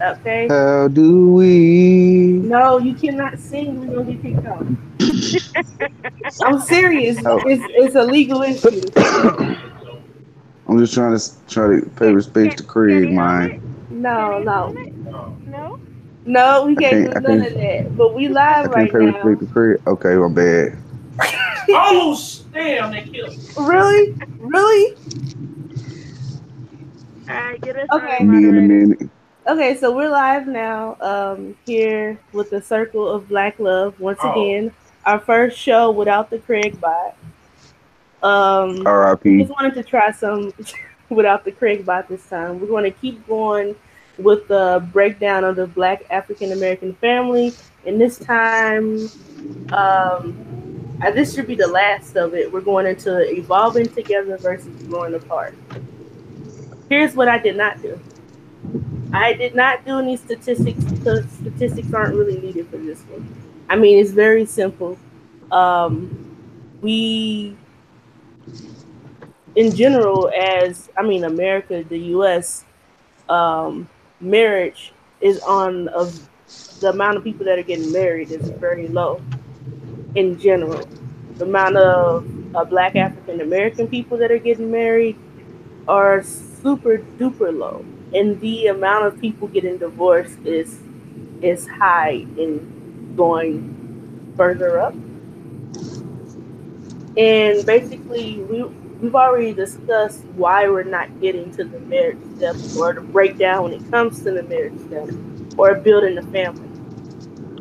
Okay. How do we? No, you cannot sing. We're gonna get kicked off. I'm serious. Oh, It's a legal issue. I'm just trying to pay Can, respects can, to can Craig, he hum man. it? Can No, he hum no, it? No? no. We I can't can't. do I none can't. of that. But we I live can't right pay respect now. to Craig. Okay, my bad. Oh, damn! They killed me. Really? Really? Alright, get us started, Okay. Me in a moderator. minute. Okay, so we're live now, here with the Circle of Black Love. Once again, our first show without the Craig bot. We R.I.P. just wanted to try some without the Craig bot this time. We're going to keep going with the breakdown of the Black African American family, and this time, this should be the last of it. We're going into evolving together versus growing apart. Here's what I did not do. I did not do any statistics because statistics aren't really needed for this one. I mean, it's very simple. Um, we, in general, as I mean, America, the U.S., um, marriage is on of the amount of people that are getting married is very low in general. The amount of Black African American people that are getting married are super duper low, and the amount of people getting divorced is high and going further up. And basically, we've already discussed why we're not getting to the marriage steps or the breakdown when it comes to the marriage steps or building a family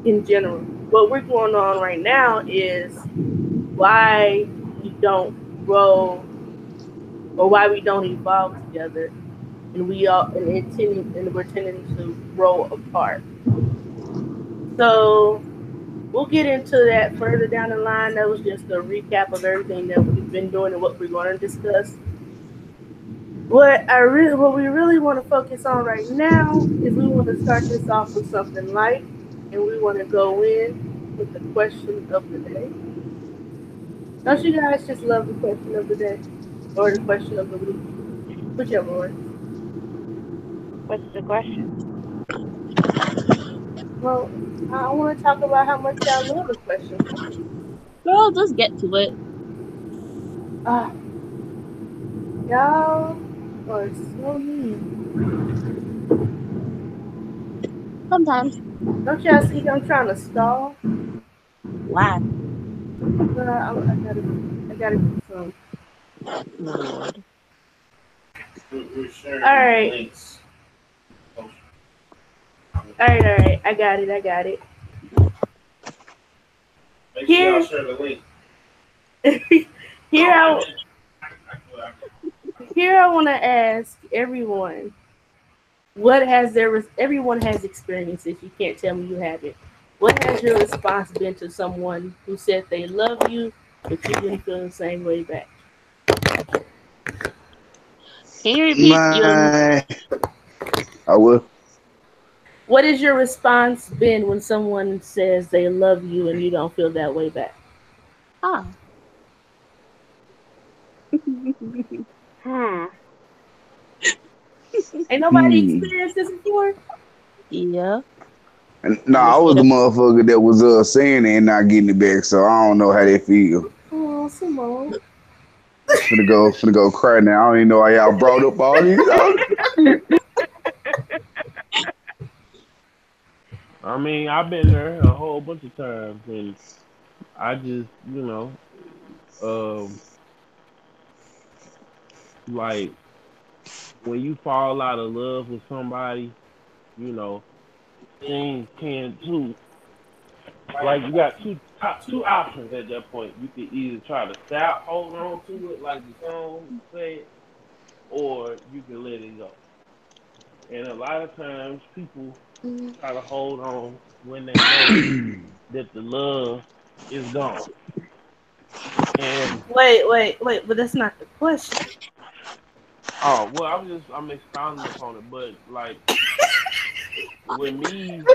in general. What we're going on right now is why we don't grow or why we don't evolve together, and we're tending to grow apart. So we'll get into that further down the line. That was just a recap of everything that we've been doing and what we're going to discuss. What we really want to focus on right now is we want to start this off with something light, and we want to go in with the question of the day. Don't you guys just love the question of the day or the question of the week, whichever one? What's the question? Well, I want to talk about how much y'all love the question. Girl, just get to it. Ah, y'all are so mean. Sometimes. Don't y'all see I'm trying to stall? Why? But I gotta do some. Lord. All right, all right. I got it. Here, here I here I want to ask everyone. Everyone has experiences. You can't tell me you haven't. What has your response been to someone who said they love you, but you didn't feel the same way back? Can you repeat your My, I will. What has your response been when someone says they love you and you don't feel that way back? ah? Hmm. Ain't nobody Hmm. experienced this before? Yeah. Nah, I was the Yep. motherfucker that was saying it and not getting it back, so I don't know how they feel. Oh, Simone. Finna go cry now. I don't even know why y'all brought up all these. I mean, I've been there a whole bunch of times, and I just, um, like when you fall out of love with somebody, you know, things tend to like you got two options at that point. You could either try to stop, hold on to it like the song said, or you can let it go. And a lot of times people try to hold on when they know that the love is gone. And Wait, but that's not the question. oh well, I'm expounding upon it, but like with me,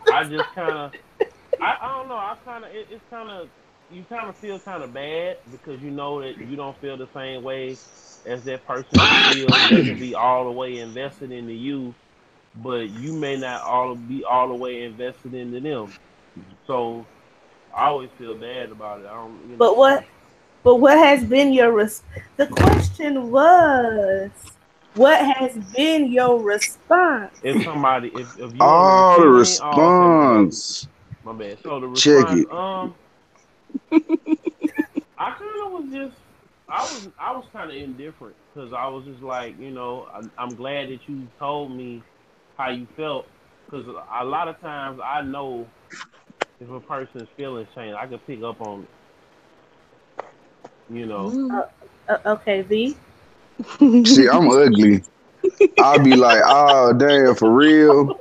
I just kind of I don't know. I kind of it's kind of you kind of feel kind of bad because you know that you don't feel the same way as that person feels. They can be all the way invested into you, but you may not all be all the way invested into them. So I always feel bad about it. I don't, you But know, what has been your the question was, what has been your response? if somebody, if you on the Oh, the receiving end, oh, okay, response. my bad. So the Check response, it. I kind of was just, I was kind of indifferent because I was just like, I'm glad that you told me how you felt because a lot of times I know if a person's feelings change, I can pick up on it, you know. Mm. Okay, V. See, I'm ugly. I'll be like, oh damn, for real.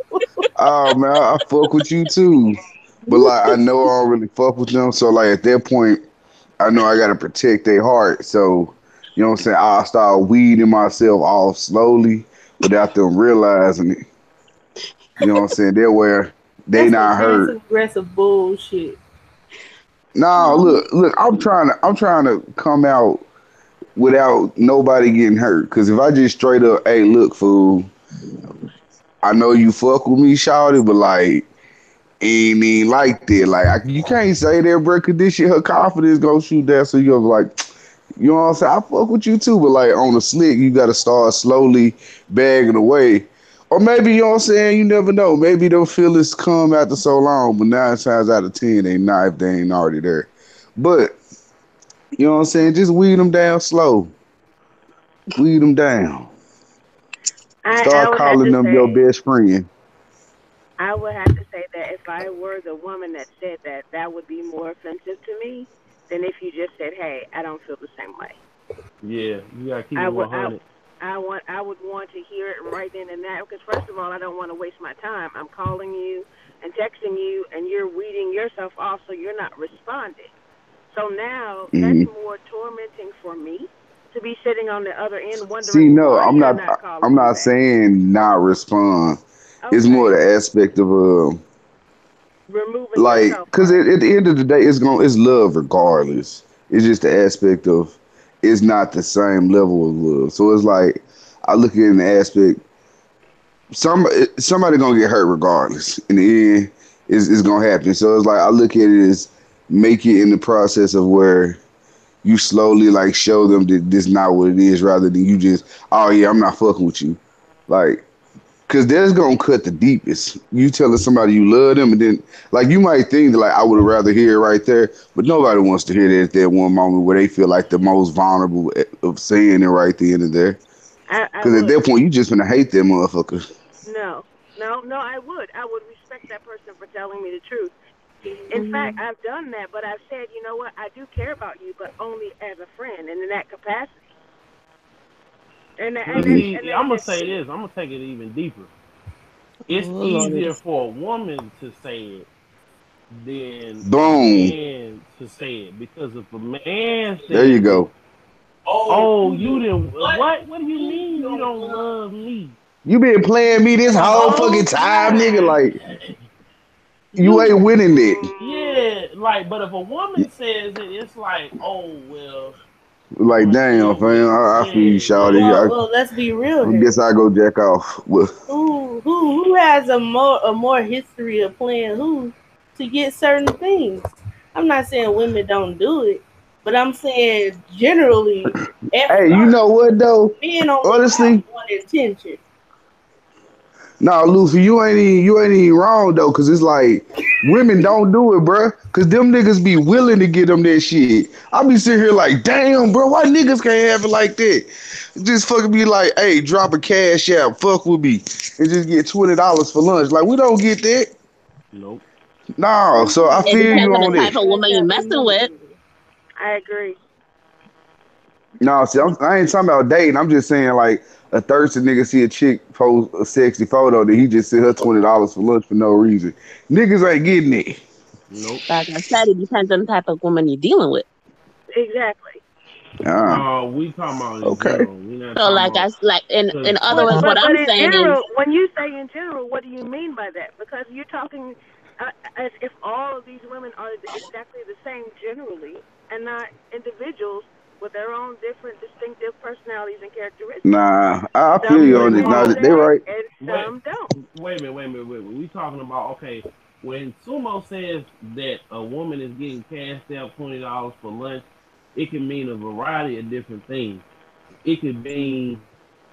Oh man, I fuck with you too. But like I know I don't really fuck with them. So like at that point, I know I gotta protect their heart. So, you know what I'm saying? I'll start weeding myself off slowly without them realizing it. You know what I'm saying? That where they That's some not passive hurt. aggressive bullshit. No, look, I'm trying to come out without nobody getting hurt. Cause if I just straight up, hey, look, fool, I know you fuck with me, shawty, but like ain't even like that. Like you can't say that, bro, cause this shit, her confidence gonna shoot that. So you're like, you know what I'm saying? I fuck with you too, but like on the slick, you gotta start slowly bagging away. Or maybe, you know what I'm saying, you never know. Maybe those feelings come after so long, but 9 times out of 10, they not if they ain't already there. But, you know what I'm saying? Just weed them down slow. Weed them down. I Start would have calling to them your say best friend. I would have to say that if I were the woman that said that, that would be more offensive to me than if you just said, "Hey, I don't feel the same way." Yeah, you gotta keep it I would I 100. I would want to hear it right then and there because first of all, I don't want to waste my time. I'm calling you and texting you, and you're weeding yourself off, so you're not responding. So now that's Hmm. more tormenting for me to be sitting on the other end See, wondering no, why I'm you're not. not I'm calling me not back. saying not respond. It's more Okay, the aspect of removing like, yourself cause part. at the end of the day, it's love regardless. It's just the aspect of it's not the same level of love. So it's like I look at it in the aspect somebody gonna get hurt regardless. In the end, it's gonna happen. So it's like I look at it as make it in the process of where you slowly like show them that this not what it is, rather than you just, oh yeah, I'm not fucking with you. Like, cause that's gonna cut the deepest. You telling somebody you love them, and then like you might think that like I would rather hear it right there, but nobody wants to hear that at that one moment where they feel like the most vulnerable of saying it right then and there. I Cause at would. that point you just gonna hate that motherfucker. No, no, I would. I would respect that person for telling me the truth. In fact, Mhm. I've done that, but I've said, you know what, I do care about you, but only as a friend and in that capacity. But Hmm. see, And then I'm gonna just say this. I'm gonna take it even deeper. It's Oh Lord. easier for a woman to say it than a Boom. man to say it because if a man There you says it, go. oh, you didn't what? What do you mean you don't love me? You been playing me this The whole whole fucking time, nigga. time Like you you ain't winning it. yeah, like but if a woman says it, it's like, oh well, Like my damn, shit fam. went I feel you, yeah, shawty. yeah. Well, let's be real I guess here. I go jack off. Well, Who has a more history of playing who to get certain things? I'm not saying women don't do it, but I'm saying generally at hey, you know first what though? men only have Honestly, one intention. nah, Luffy, you ain't even wrong though, cause it's like women don't do it, bruh. Cause them niggas be willing to get them that shit. I be sitting here like, damn, bro, why niggas can't have it like that? Just fucking be like, hey, drop a cash out, fuck with me, and just get $20 for lunch. Like we don't get that. Nope. No, so I It feel depends you on the on Women that. type of like woman you're that messing with. remotely. I agree. No, see, I ain't talking about dating. I'm just saying like a thirsty nigga see a chick post a sexy photo that he just sent her $20 for lunch for no reason. Niggas ain't getting it. Nope. Like I said, it depends on the type of woman you're dealing with. Exactly. Ah, No, we talking about in okay. general. We not So talking like about like in because other words, what But I'm in saying is, general, when you say in general, what do you mean by that? Because you're talking as if all of these women are exactly the same generally and not individuals. with their own different, distinctive personalities and characteristics. Nah, I feel Some you Wait, on hold it. Nah, pursue on. they that, right. and Wait, some don't. wait. We talking about okay? When Sumo says that a woman is getting cashed out $20 for lunch, it can mean a variety of different things. It could mean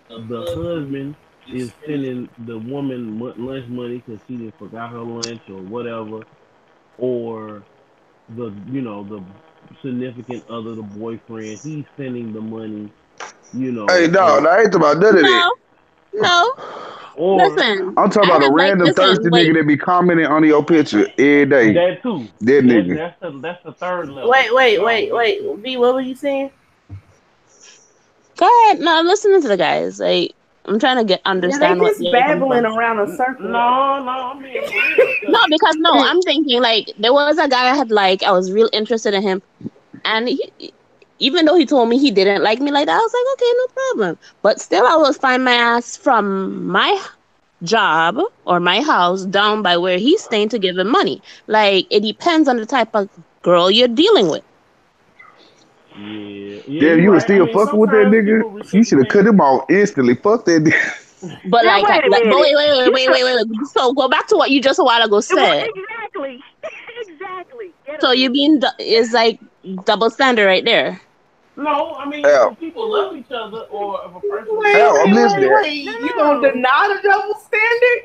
the husband is sending the woman lunch money because she just forgot her lunch or whatever, or the significant other, the boyfriend, he's sending the money, Hey, no, and I ain't talking about none of that. No, no. or Listen, I'm talking I about a have like, random listen, thirsty wait. nigga that be commenting on your picture every day. that too. That That's nigga. that's the third level. Wait, wait, No, wait, wait. V, what were you saying? Go ahead. No, I'm listening to the guys. Like, I'm trying to get Yeah, they understand what just they're coming babbling from. around a circle right no, I'm being for real. No, Cause because no, I'm thinking like there was a guy I had like I was real interested in him, and even though he told me he didn't like me like that, I was like, okay, no problem. But still, I will find my ass from my job or my house down by where he's staying to give him money. Like it depends on the type of girl you're dealing with. yeah, Damn, you're you was right. I still mean, fucking with that sometimes nigga? people You should have cut reciprocate. him off instantly. Fuck that nigga. But Now like, wait a but minute. You so wait. So go back to what you just a while ago well, said. exactly, exactly. Get So him, you V. being is like double standard right there. No, I mean Al, if people love each other, or if a person is Wait, Al, I'm wait, genuinely wait, listening. No, wait. You gonna no, deny the double standard?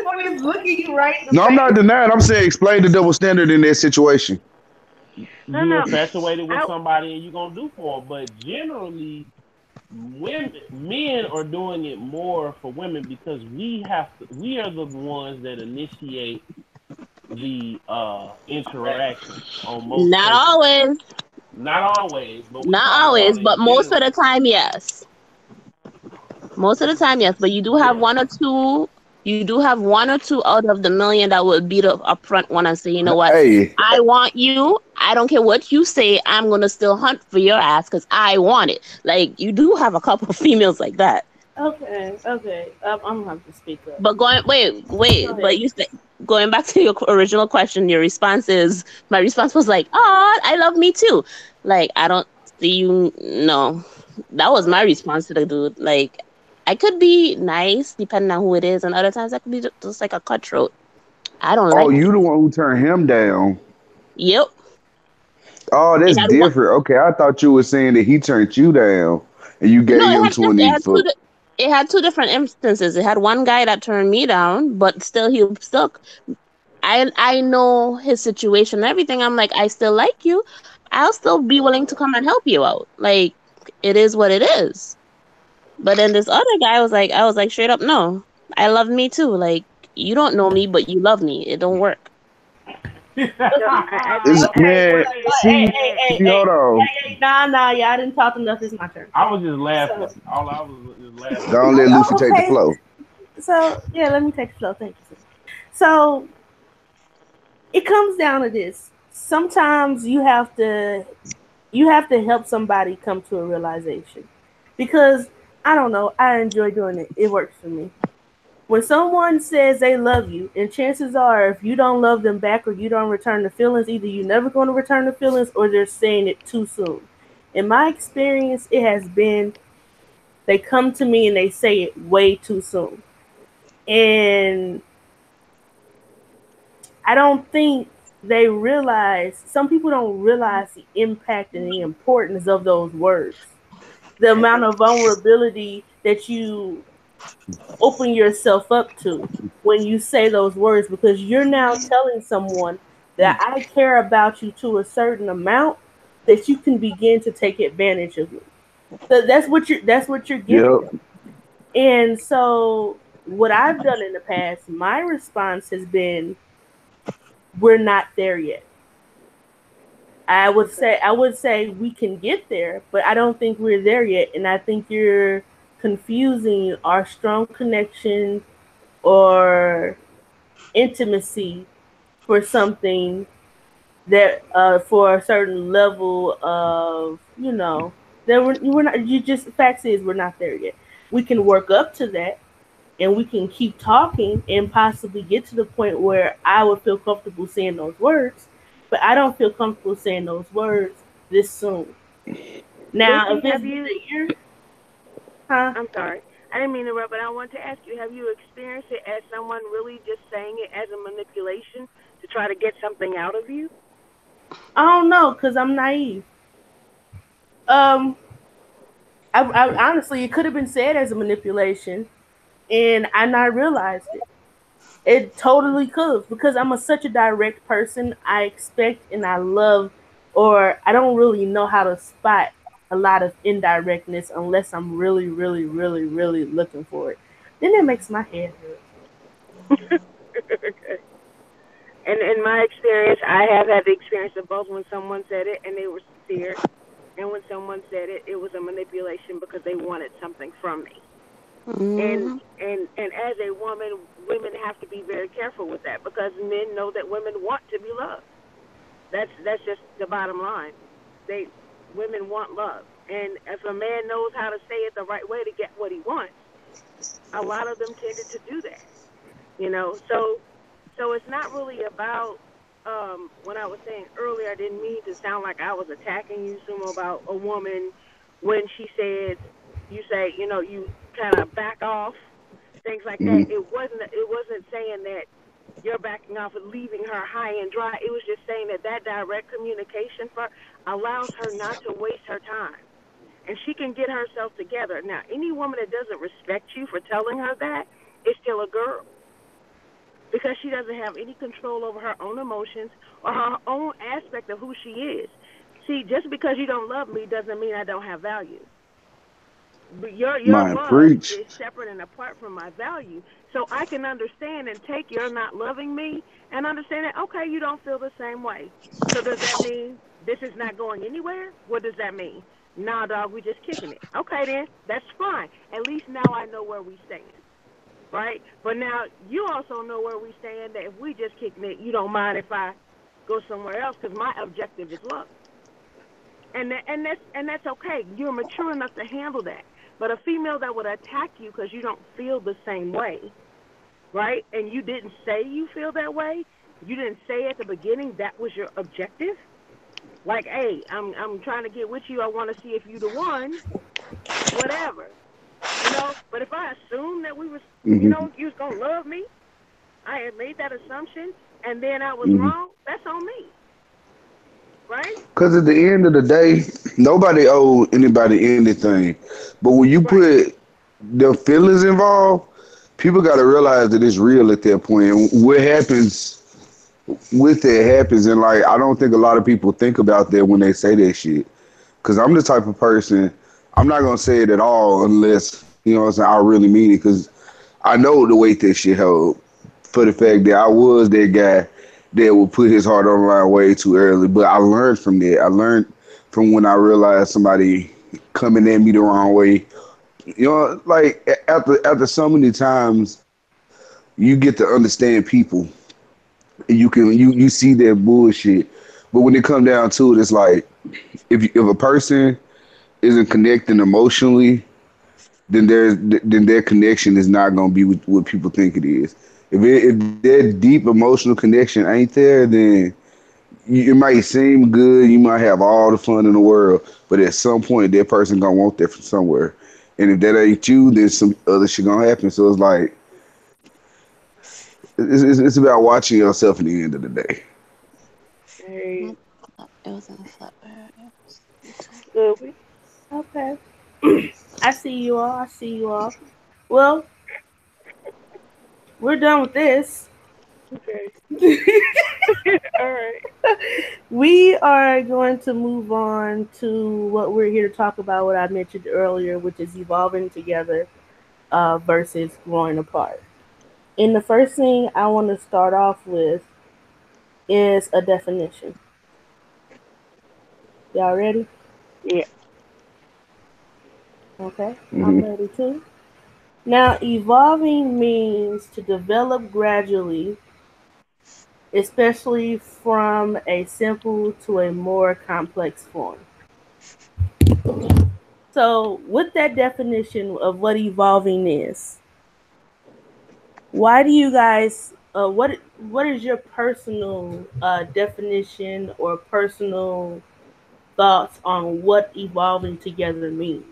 When it's looking you right in the No, I'm not face. denying. I'm saying explain the double standard in that situation. no, you no. infatuated with I, somebody and you're gonna do for them, but generally men are doing it more for women because we are the ones that initiate the interaction on most Not cases. always. Not always, but we Not talking always, about but in most of general. the time, yes. Most of the time, yes. But you do have Yeah. one or two. You do have one or two out of the million that will be the upfront one and say, you know what, Hey, I want you. I don't care what you say. I'm gonna still hunt for your ass because I want it. Like you do have a couple of females like that. Okay, okay. I'm gonna have to speak up. But Go but ahead. you said going back to your original question, your response is my response was like, "Oh, I love me too." Like I don't see you. No, that was my response to the dude. Like I could be nice depending on who it is, and other times I could be just like a cutthroat. I don't oh, like you that. the one who turned him down. Yep, Oh, it that's had one. different. Okay, I thought you were saying that he turned you down and you No, gave him 20 for. it had two different instances. It had one guy that turned me down, but still he stuck. I know his situation and everything. I'm like, I still like you. I'll still be willing to come and help you out. Like it is what it is. But then this other guy was like, I was like straight up, no. I love me too. Like you don't know me, but you love me. It don't work. no, I Is think Okay, man, so see, see, hold on. nah, nah, yeah, I didn't talk enough. It's my turn. I was just So, laughing. All I was just laughing at Don't what let you Luffy said. take the okay. flow. So yeah, let me take the flow. Thank you. So it comes down to this. Sometimes you have to help somebody come to a realization, because I don't know. I enjoy doing it. It works for me. When someone says they love you, and chances are, if you don't love them back or you don't return the feelings, either you're never going to return the feelings or they're saying it too soon. In my experience, it has been they come to me and they say it way too soon. And I don't think some people don't realize the impact and the importance of those words. The amount of vulnerability that you open yourself up to when you say those words, because you're now telling someone that I care about you to a certain amount that you can begin to take advantage of me. So that's what you're giving Yep. them. And so what I've done in the past, my response has been, we're not there yet. I would say we can get there, but I don't think we're there yet. And I think you're confusing our strong connection or intimacy for something that for a certain level of that we're not. You just the fact is we're not there yet. We can work up to that, and we can keep talking and possibly get to the point where I would feel comfortable saying those words, but I don't feel comfortable saying those words this soon. Now, if Loopy, it's have been you? a year, huh? I'm sorry, I didn't mean to interrupt, but I wanted to ask you: have you experienced it as someone really just saying it as a manipulation to try to get something out of you? I don't know, cause I'm naive. Um, I honestly, it could have been said as a manipulation, and I not realized it. It totally could because I'm such a direct person. I expect and I love, or I don't really know how to spot a lot of indirectness unless I'm really, really, really, really looking for it. Then it makes my head hurt. Okay. And in my experience, I have had the experience of both when someone said it and they were sincere, and when someone said it, it was a manipulation because they wanted something from me. And Mm-hmm. and as a woman, women have to be very careful with that because men know that women want to be loved. That's just the bottom line. They Women want love, and if a man knows how to say it the right way to get what he wants, a lot of them tended to do that. So it's not really about when I was saying earlier, I didn't mean to sound like I was attacking you, Sumo, about a woman when she said, you say, you kind of back off, things like that. Hmm. It wasn't saying that you're backing off and leaving her high and dry. It was just saying that that direct communication for allows her not to waste her time, and she can get herself together. Now, any woman that doesn't respect you for telling her that is still a girl because she doesn't have any control over her own emotions or her own aspect of who she is. See, just because you don't love me doesn't mean I don't have value. But your Man, love preach. is separate and apart from my value. So I can understand and take your not loving me and understand that, okay, you don't feel the same way. So does that mean this is not going anywhere? What does that mean? Nah, dog, we just kicking it. Okay, then, that's fine. At least now I know where we stand, right? But now you also know where we stand. That if we just kicking it, you don't mind if I go somewhere else because my objective is love, and that's okay. You're mature enough to handle that. But a female that would attack you because you don't feel the same way, right? And you didn't say you feel that way. You didn't say at the beginning that was your objective. Like, hey, I'm trying to get with you. I want to see if you the one. Whatever, But if I assumed that we was, Hmm. you was gonna love me, I had made that assumption, and then I was Hmm. wrong. That's on me, right? Because at the end of the day, nobody owe anybody anything. But when you Right. put the feelings involved, people got to realize that it's real at that point. And what happens with it happens, and like I don't think a lot of people think about that when they say that shit. Because I'm the type of person, I'm not gonna say it at all unless you know what I'm saying. I really mean it because I know the weight that shit held for the fact that I was that guy that would put his heart on the line way too early. But I learned from that. I learned from when I realized somebody coming at me the wrong way. You know, like after so many times, you get to understand people. And you see their bullshit. But when it come down to it, it's like if a person isn't connecting emotionally, then their connection is not gonna be what people think it is. If that deep emotional connection ain't there, then it might seem good. You might have all the fun in the world, but at some point, that person gonna want that from somewhere. And if that ain't you, then some other shit gonna happen. So it's like it's about watching yourself at the end of the day. Hey, It was in the flat. Louie. Okay. I see you all. I see you all. Well, we're done with this. Okay. All right. We are going to move on to what we're here to talk about, what I mentioned earlier, which is evolving together versus growing apart. And the first thing I want to start off with is a definition. Y'all ready? Yeah. Okay, I'm Hmm. ready too. Now, evolving means to develop gradually, especially from a simple to a more complex form. So, with that definition of what evolving is, why do you guys? What is your personal definition or personal? thoughts on what evolving together means.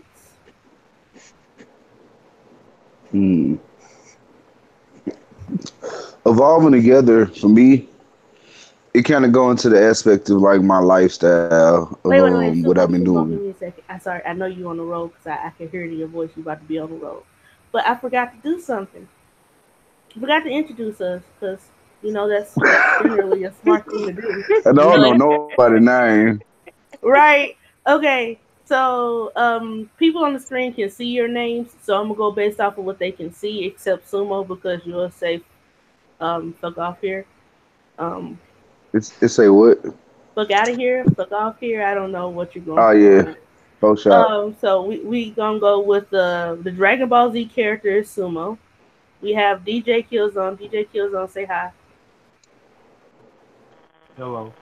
Hmm. Evolving together for me, it kind of go into the aspect of like my lifestyle of Wait, what I've Sumo, been Sumo, doing. give me a second. I'm sorry, I know you on the road because I can hear it in your voice. You about to be on the road, but I forgot to do something. I forgot to introduce us because that's generally a smart thing to do. And I don't know Really? nobody's name. Right. Okay. So, people on the screen can see your names, so I'm gonna go based off of what they can see, except Sumo because you'll say, fuck off here. Um, It's say what? fuck out of here, fuck off here. I don't know what you're going Oh for on yeah, that. post shop. So we gonna go with the Dragon Ball Z character is Sumo. We have DJ Killzone. DJ Killzone, say hi. Hello.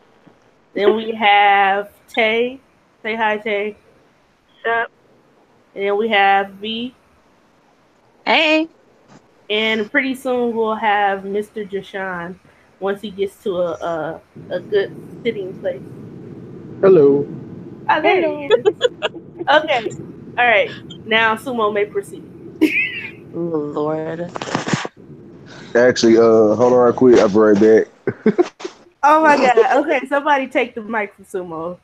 Then we have Tay. Say hi, Tay. Sup? And then we have V. Hey. And pretty soon we'll have Mr. Jashan once he gets to a good sitting place. Hello. Oh, there he Hello. is. Okay. All right. Now Sumo may proceed. Lord. Actually, hold on right quick. I'll be right back. Oh my god. Okay, somebody take the mic from Sumo.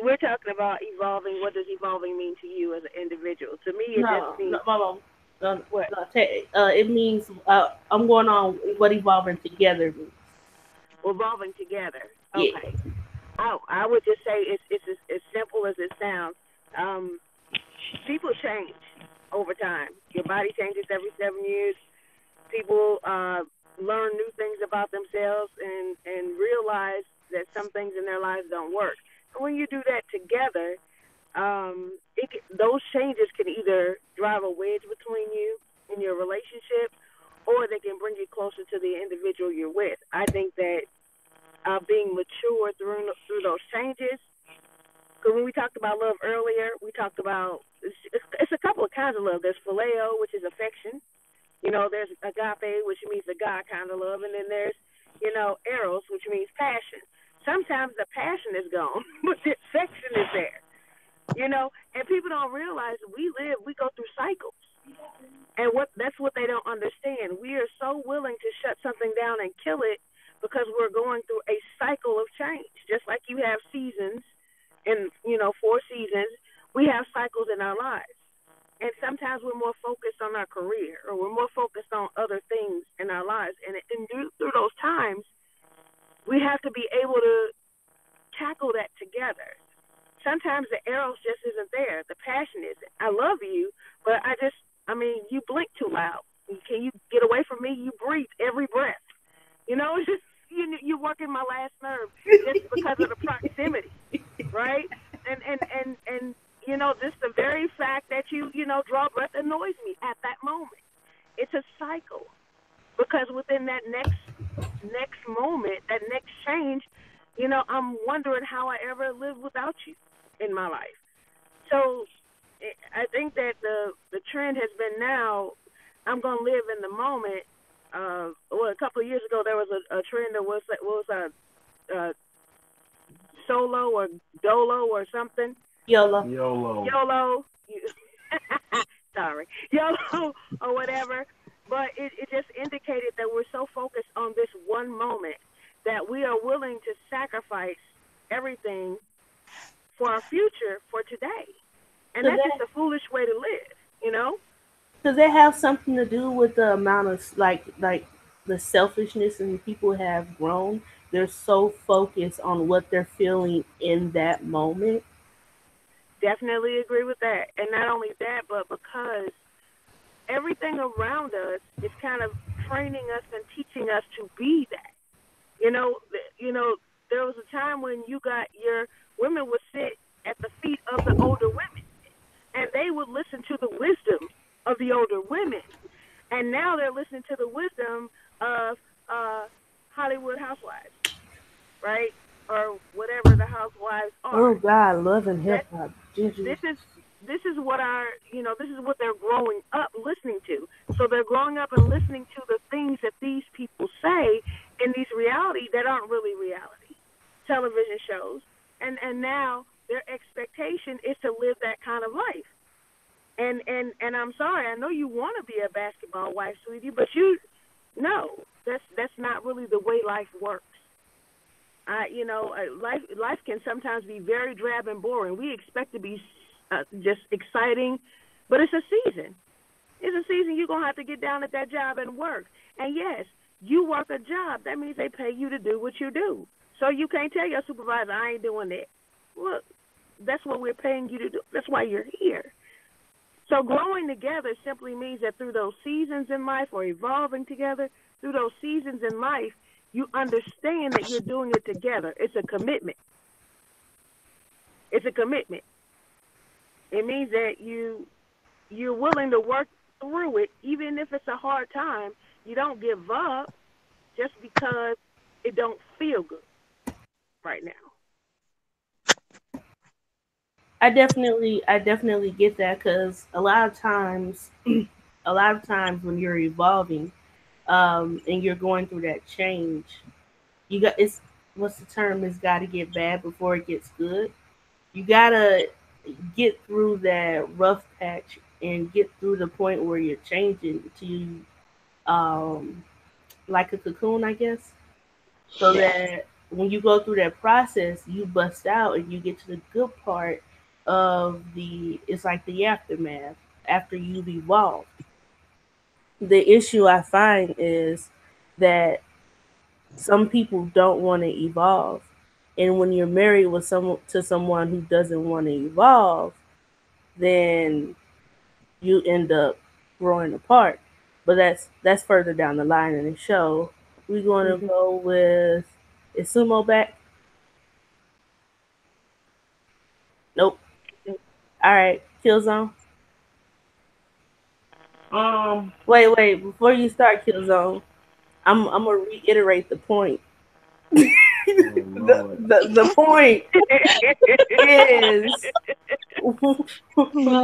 We're talking about evolving. What does evolving mean to you as an individual? To me, it just No, means mom. No, what? no, it means I'm going on what evolving together means. Evolving together. Yeah. Okay. Oh, I would just say it's as simple as it sounds. Um, People change over time. Your body changes every 7 years. People learn new things about themselves and realize that some things in their lives don't work. And when you do that together, those changes can either drive a wedge between you in your relationship, or they can bring you closer to the individual you're with. I think that being mature through those changes. Because when we talked about love earlier, we talked about it's a couple of kinds of love. There's phileo, which is affection. There's agape, which means the God kind of love, and then there's eros, which means passion. Sometimes the passion is gone, but the affection is there. And people don't realize we go through cycles. And that's what they don't understand. We are so willing to shut something down and kill it because we're going through a cycle of change. Just like you have seasons and 4 seasons, we have cycles in our lives. And sometimes we're more focused on our career or we're more focused on other things in our lives. And through those times, we have to be able to tackle that together. Sometimes the arrows just isn't there. The passion isn't. I love you, but you blink too loud. Can you get away from me? You breathe every breath. It's just you're working my last nerve just because of the proximity, right? And just the very fact that you draw breath annoys me at that moment. It's a cycle because within that next moment, that next change, I'm wondering how I ever lived without you in my life. So I think that the trend has been now. I'm gonna live in the moment. A couple of years ago there was a trend that was a solo or dolo or something. YOLO. YOLO. YOLO. Sorry, YOLO or whatever. But it just indicated that we're so focused on this one moment that we are willing to sacrifice everything for our future for today. And Does that's just that a foolish way to live. does that have something to do with the amount of the selfishness and people have grown? They're so focused on what they're feeling in that moment. Definitely agree with that. And not only that, but because everything around us is kind of training us and teaching us to be that. There was a time when you got your women would sit at the feet of the older women and they would listen to the wisdom of the older women. And now they're listening to the wisdom of Hollywood housewives, right? Or whatever the housewives Oh are. God, love and hip That hop. Ginger. this is what this is what they're growing up listening to. So they're growing up and listening to the things that these people say in these reality that aren't really reality. television shows, and now their expectation is to live that kind of life. And I'm sorry, I know you want to be a basketball wife, sweetie, but you no, that's not really the way life works. Life can sometimes be very drab and boring. We expect to be just exciting, but it's a season. It's a season you're gonna have to get down at that job and work. And yes, you work a job. That means they pay you to do what you do. So you can't tell your supervisor, I ain't doing that. Look, that's what we're paying you to do. That's why you're here. So growing together simply means that through those seasons in life, or evolving together, through those seasons in life, you understand that you're doing it together. It's a commitment. It's a commitment. It means that you're willing to work through it, even if it's a hard time. You don't give up just because it don't feel good right now. I definitely get that because a lot of times when you're evolving, and you're going through that change, you got it's what's the term? It's got to get bad before it gets good. You gotta get through that rough patch and get through the point where you're changing to um like a cocoon, I guess, so Yes. that when you go through that process, you bust out and you get to the good part of the it's like the aftermath after you've evolved. The issue I find is that some people don't want to evolve. And when you're married with someone who doesn't want to evolve, then you end up growing apart. But that's further down the line in the show. We're going to Mhm. go with is Sumo back? Nope. All right, Killzone. Um, Wait. Before you start Killzone, I'm gonna reiterate the point. the, oh Lord, the point is Well,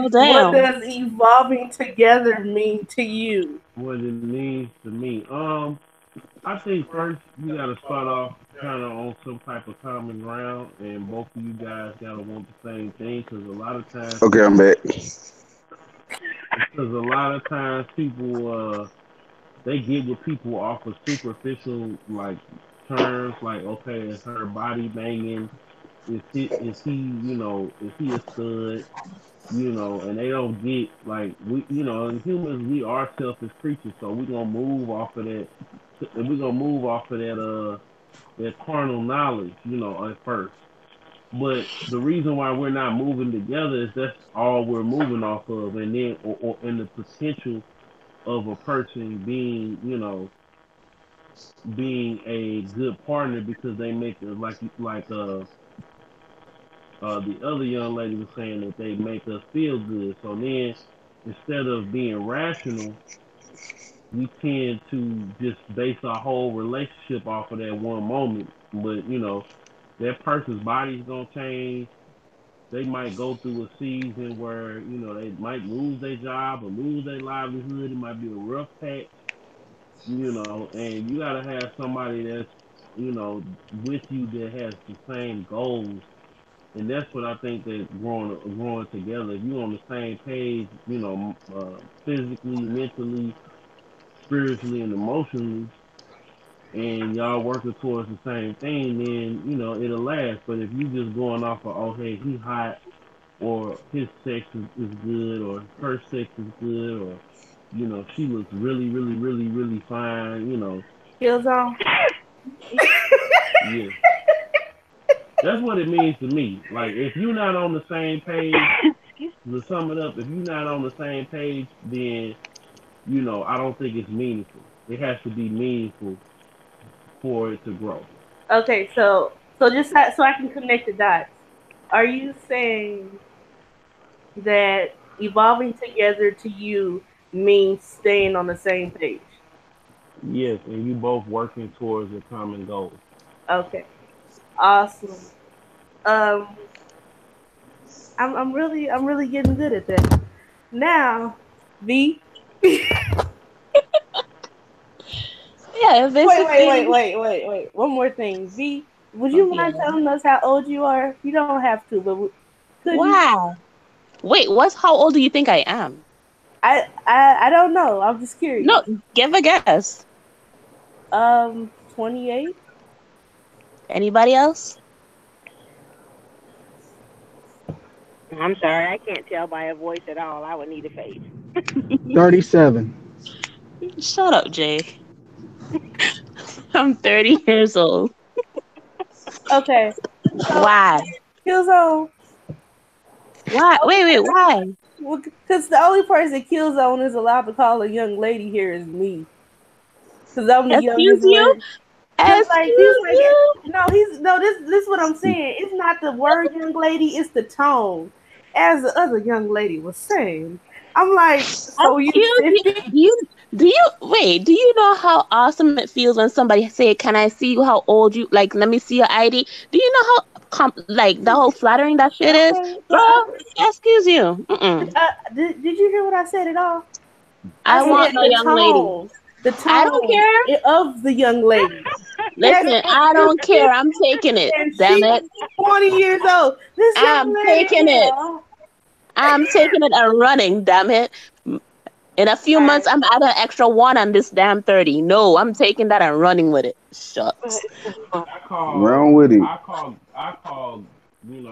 what damn. does evolving together mean to you? what it means to me. I think first we gotta start off kind of on some type of common ground, and both of you guys gotta want the same thing, because a lot of times Okay, I'm people, back. because a lot of times people, they get with people off of superficial like terms, like okay, is her body banging? Is he a stud? And they don't get like and humans, we are selfish creatures, so we're gonna move off of that. We're gonna move off of that carnal knowledge, at first. But the reason why we're not moving together is that's all we're moving off of, and then or in the potential of a person being, being a good partner because they make it like the other young lady was saying that they make us feel good. So then, instead of being rational, we tend to just base our whole relationship off of that one moment. But that person's body's gonna change. They might go through a season where they might lose their job or lose their livelihood. It might be a rough patch, and you gotta have somebody that's you know with you that has the same goals. And that's what I think that growing together. If you're on the same page, physically, mentally, spiritually, and emotionally, and y'all working towards the same thing, then it'll last. But if you just going off of, oh hey, he hot, or his sex is good, or her sex is good, or she looks really, really, really, really fine, Killzone. yeah, that's what it means to me. Like if you're not on the same page, Excuse to sum it up, if you're not on the same page, then I don't think it's meaningful. It has to be meaningful for it to grow. Okay, so I can connect the dots. Are you saying that evolving together to you means staying on the same page? Yes, and you both working towards a common goal. Okay, awesome. Um, I'm really getting good at that. Now, V. Yeah, Wait, wait, wait, basically. wait, wait, wait. One more thing, V. Would you Okay. mind telling us how old you are? You don't have to, but could you? Wow. Wait, what's how old do you think I am? I don't know. I'm just No, curious. give a guess. 28. Anybody else? I'm sorry, I can't tell by a voice at all. I would need a face. 37. Shut up, Jay. I'm 30 years old. Okay. So Why? kill zone. Why? Wait, wait, why? Because the only person Killzone is allowed to call a young lady here is me. Because I'm the Excuse youngest you? one. Cause like he's Excuse like you? no he's no this is what I'm saying. It's not the word young lady, it's the tone. As the other young lady was saying, I'm like, so you Excuse you? 50? Do you know how awesome it feels when somebody say, "Can I see how old you like let me see your ID?" Do you know how like the whole flattering that shit is? Okay, but Girl, excuse you. Mm-mm. did you hear what I said at all? I I want said no young lady. the I don't tone care. of the young lady. That's Listen, I don't care. I'm taking it. and Damn she's it. 20 years old. This young I'm lady taking it. here. I'm taking it and running, damn it. In a few All months, right. I'm at an extra one on this damn 30. No, I'm taking that and running with it. Shucks. Wrong with it. I call,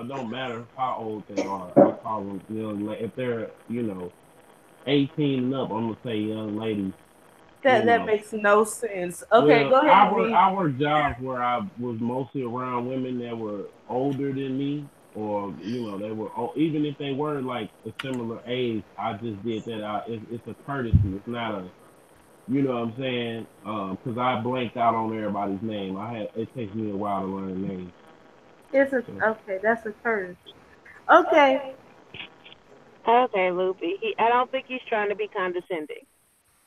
don't matter how old they are. I call them young, if they're, 18 and up, I'm gonna say young ladies, you That know. makes no sense. Okay, Well, go ahead, V. I work jobs where I was mostly around women that were older than me, or they were even if they were like a similar age. I just did that. It's a courtesy. It's not a, what I'm saying? Because I blanked out on everybody's name. It takes me a while to learn names. It's a So okay. That's a curse. Okay, Okay, Loopy. I don't think he's trying to be condescending.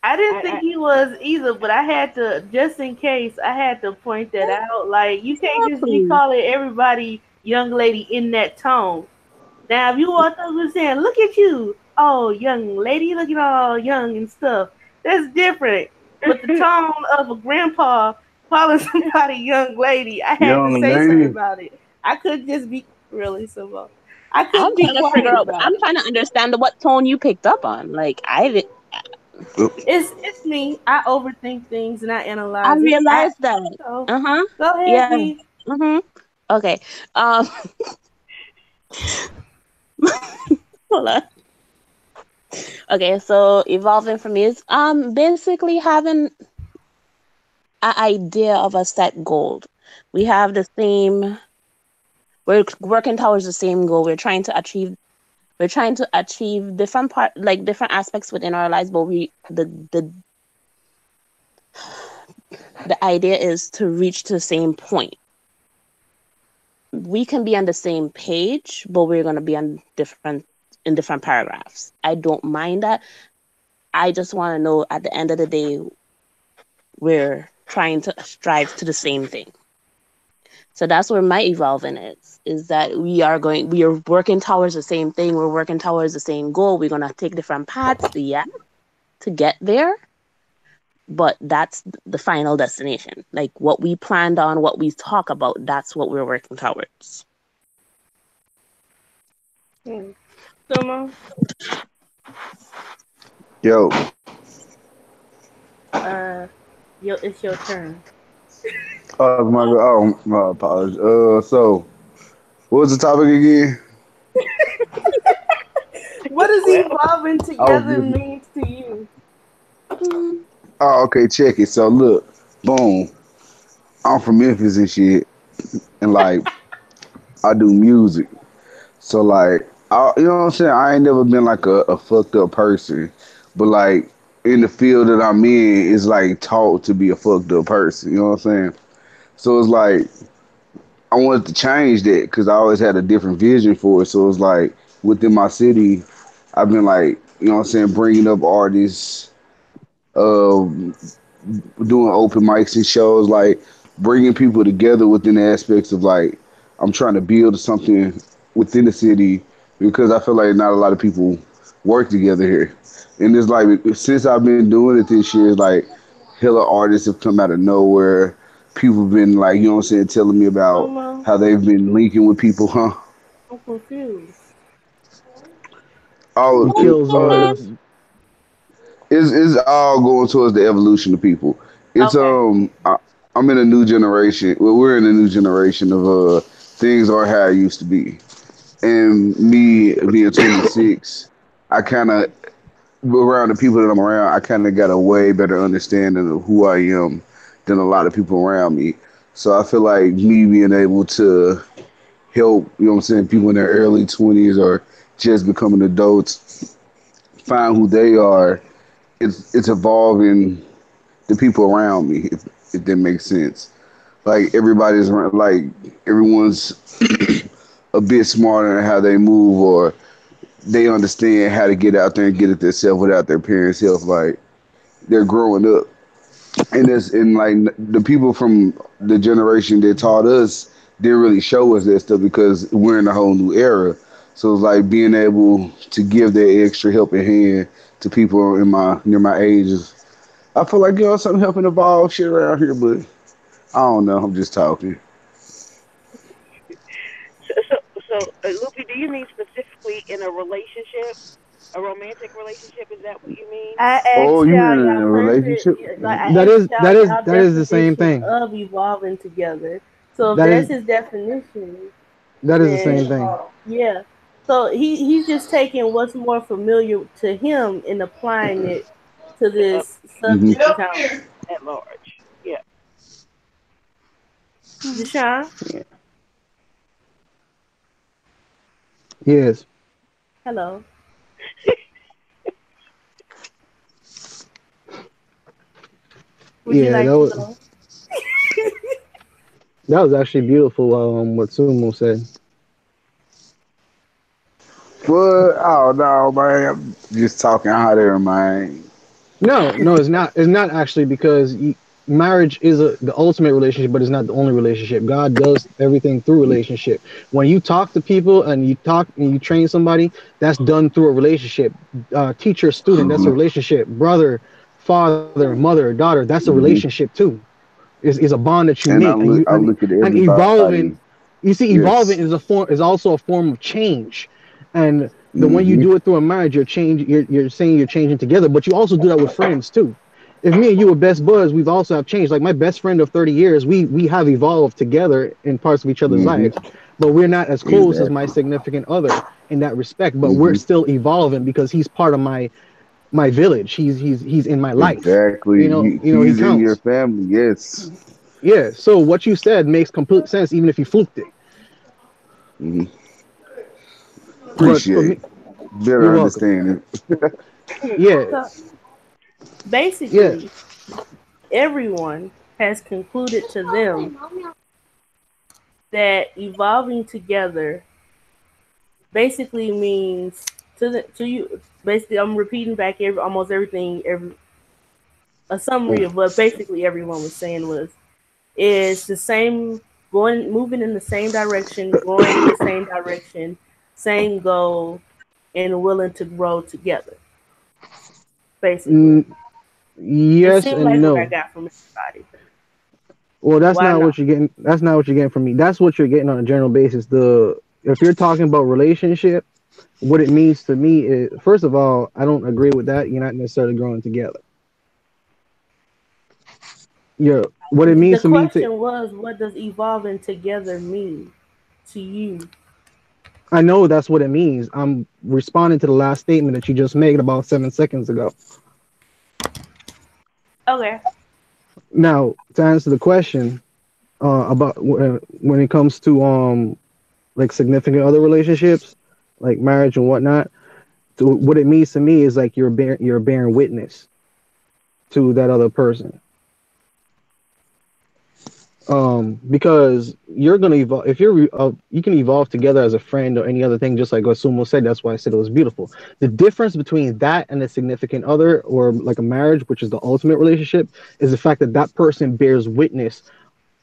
I didn't think I he was either, but I had to just in case I had to point that out. Like you can't just be Exactly. calling everybody young lady in that tone. Now, if you walk up and saying, "Look at you, oh young lady, looking all young and stuff," that's different. But the tone of a grandpa calling somebody young lady, I had to Young say something lady. about it. I couldn't just be really simple. I I'm couldn't be trying to figure quiet out, about I'm it. trying to understand what tone you picked up on. Like, It's me. I overthink things and I I analyze it. realized that. So Uh huh. go ahead, Yeah. V. Mm-hmm. Okay. Um, hold on. Okay, so evolving for me is basically having an idea of a set goal. We have the same. We're working towards the same goal. We're trying to achieve different like different aspects within our lives, but the idea is to reach to the same point. We can be on the same page, but we're going to be on different in different paragraphs. I don't mind that. I just want to know at the end of the day we're trying to strive to the same thing. So that's where my evolving is that we are working towards the same thing. We're working towards the same goal. We're going to take different paths, yeah, to get there, but that's the final destination. Like what we planned on, what we talk about, that's what we're working towards. Hmm. Sumo, Yo, uh, it's your turn. my apologies. So what was the topic again? What does well, evolving I was together looking. mean to you? Mm, Oh, okay, check it. So look, boom. I'm from Memphis and shit, and like I do music. So like, you know what I'm saying? I ain't never been like a fucked up person, but like in the field that I'm in, it's like taught to be a fucked up person. You know what I'm saying? So it's like I wanted to change that because I always had a different vision for it. So it's like within my city, I've been like, you know what I'm saying, bringing up artists, um, doing open mics and shows, like bringing people together within the aspects of like I'm trying to build something within the city because I feel like not a lot of people work together here. And it's like since I've been doing it this year, it's like hella artists have come out of nowhere. people been like, you know what I'm saying, telling me about Homo. how they've been linking with people, huh? I'm confused. Oh, It What, it, kills man? it's all going towards the evolution of people. It's Okay. I'm in a new generation. Well, we're in a new generation of things are how it used to be. And me being 26, I kind of around the people that I'm around, I kind of got a way better understanding of who I am than a lot of people around me. So I feel like me being able to help, you know what I'm saying, people in their early 20s or just becoming adults find who they are. It's evolving the people around me, if that makes sense. Like like everyone's a bit smarter in how they move, or they understand how to get out there and get it themselves without their parents' help. Like they're growing up, and like the people from the generation that taught us didn't really show us that stuff because we're in a whole new era. So it's like being able to give that extra helping hand to people in my near my ages. I feel like, something helping evolve shit around here, but I don't know. I'm just talking. So, Loopy, do you mean specifically in a relationship, a romantic relationship? Is that what you mean? I Oh, asked you y'all in y'all a relationship? like I that asked is y'all that is y'all that is the same definition thing. of evolving together. So if That that's is his definition, that is the then same thing. yeah. So he's just taking what's more familiar to him and applying it to To, this Hmm. subject and topic. at large, yeah. Deshaun, Yes. hello. Would you Yeah, like to go? that was actually beautiful. What Sumo said. But oh no, man, I'm just talking hot air, man. No, no, it's not. It's not actually because marriage is the ultimate relationship, but it's not the only relationship. God does everything through relationship. When you talk to people and you talk and you train somebody, that's done through a relationship. Teacher, student, that's a Hmm. relationship. Brother, father, mother, daughter, that's a Hmm. relationship too. Is a bond that you And make, and I look at and evolving. everybody. You see, evolving Yes. is also a form of change, and the when you Hmm. do it through a marriage, you're saying you're changing together, but you also do that with friends too. If me and you were best buds, we've also have changed. Like my best friend of 30 years, we have evolved together in parts of each other's Hmm. lives, but we're not as close as my Exactly. significant other in that respect. But we're Hmm. still evolving because he's part of my village. He's in my life. Exactly. He He's in your counts. family. Yes. Yeah. So what you said makes complete sense, even if you fluked it. Hmm. But for Appreciate. me, you're Better welcome. understanding. Yeah. So Yeah. basically, everyone has concluded to them that evolving together basically means to you. Basically, I'm repeating back almost everything. A summary of what basically everyone was saying was is the same, moving in the same direction, growing in the same direction, same goal, and willing to grow together. Basically, Mm, it yes seemed and like what I no. got from everybody. Well, that's Why not not? what you're getting. That's not what you're getting from me. That's what you're getting on a general basis. The If you're talking about relationship, what it means to me is, first of all, I don't agree with that. You're not necessarily growing together. What it The means to me to question was, what does evolving together mean to you? I know that's what it means. I'm responding to the last statement that you just made about 7 seconds ago. Okay. Now, to answer the question about when it comes to like significant other relationships, like marriage and whatnot, so what it means to me is like you're bearing witness to that other person. Because you're gonna evolve if you can evolve together as a friend or any other thing, just like what Sumo said. That's why I said it was beautiful. The difference between that and a significant other or like a marriage, which is the ultimate relationship, is the fact that that person bears witness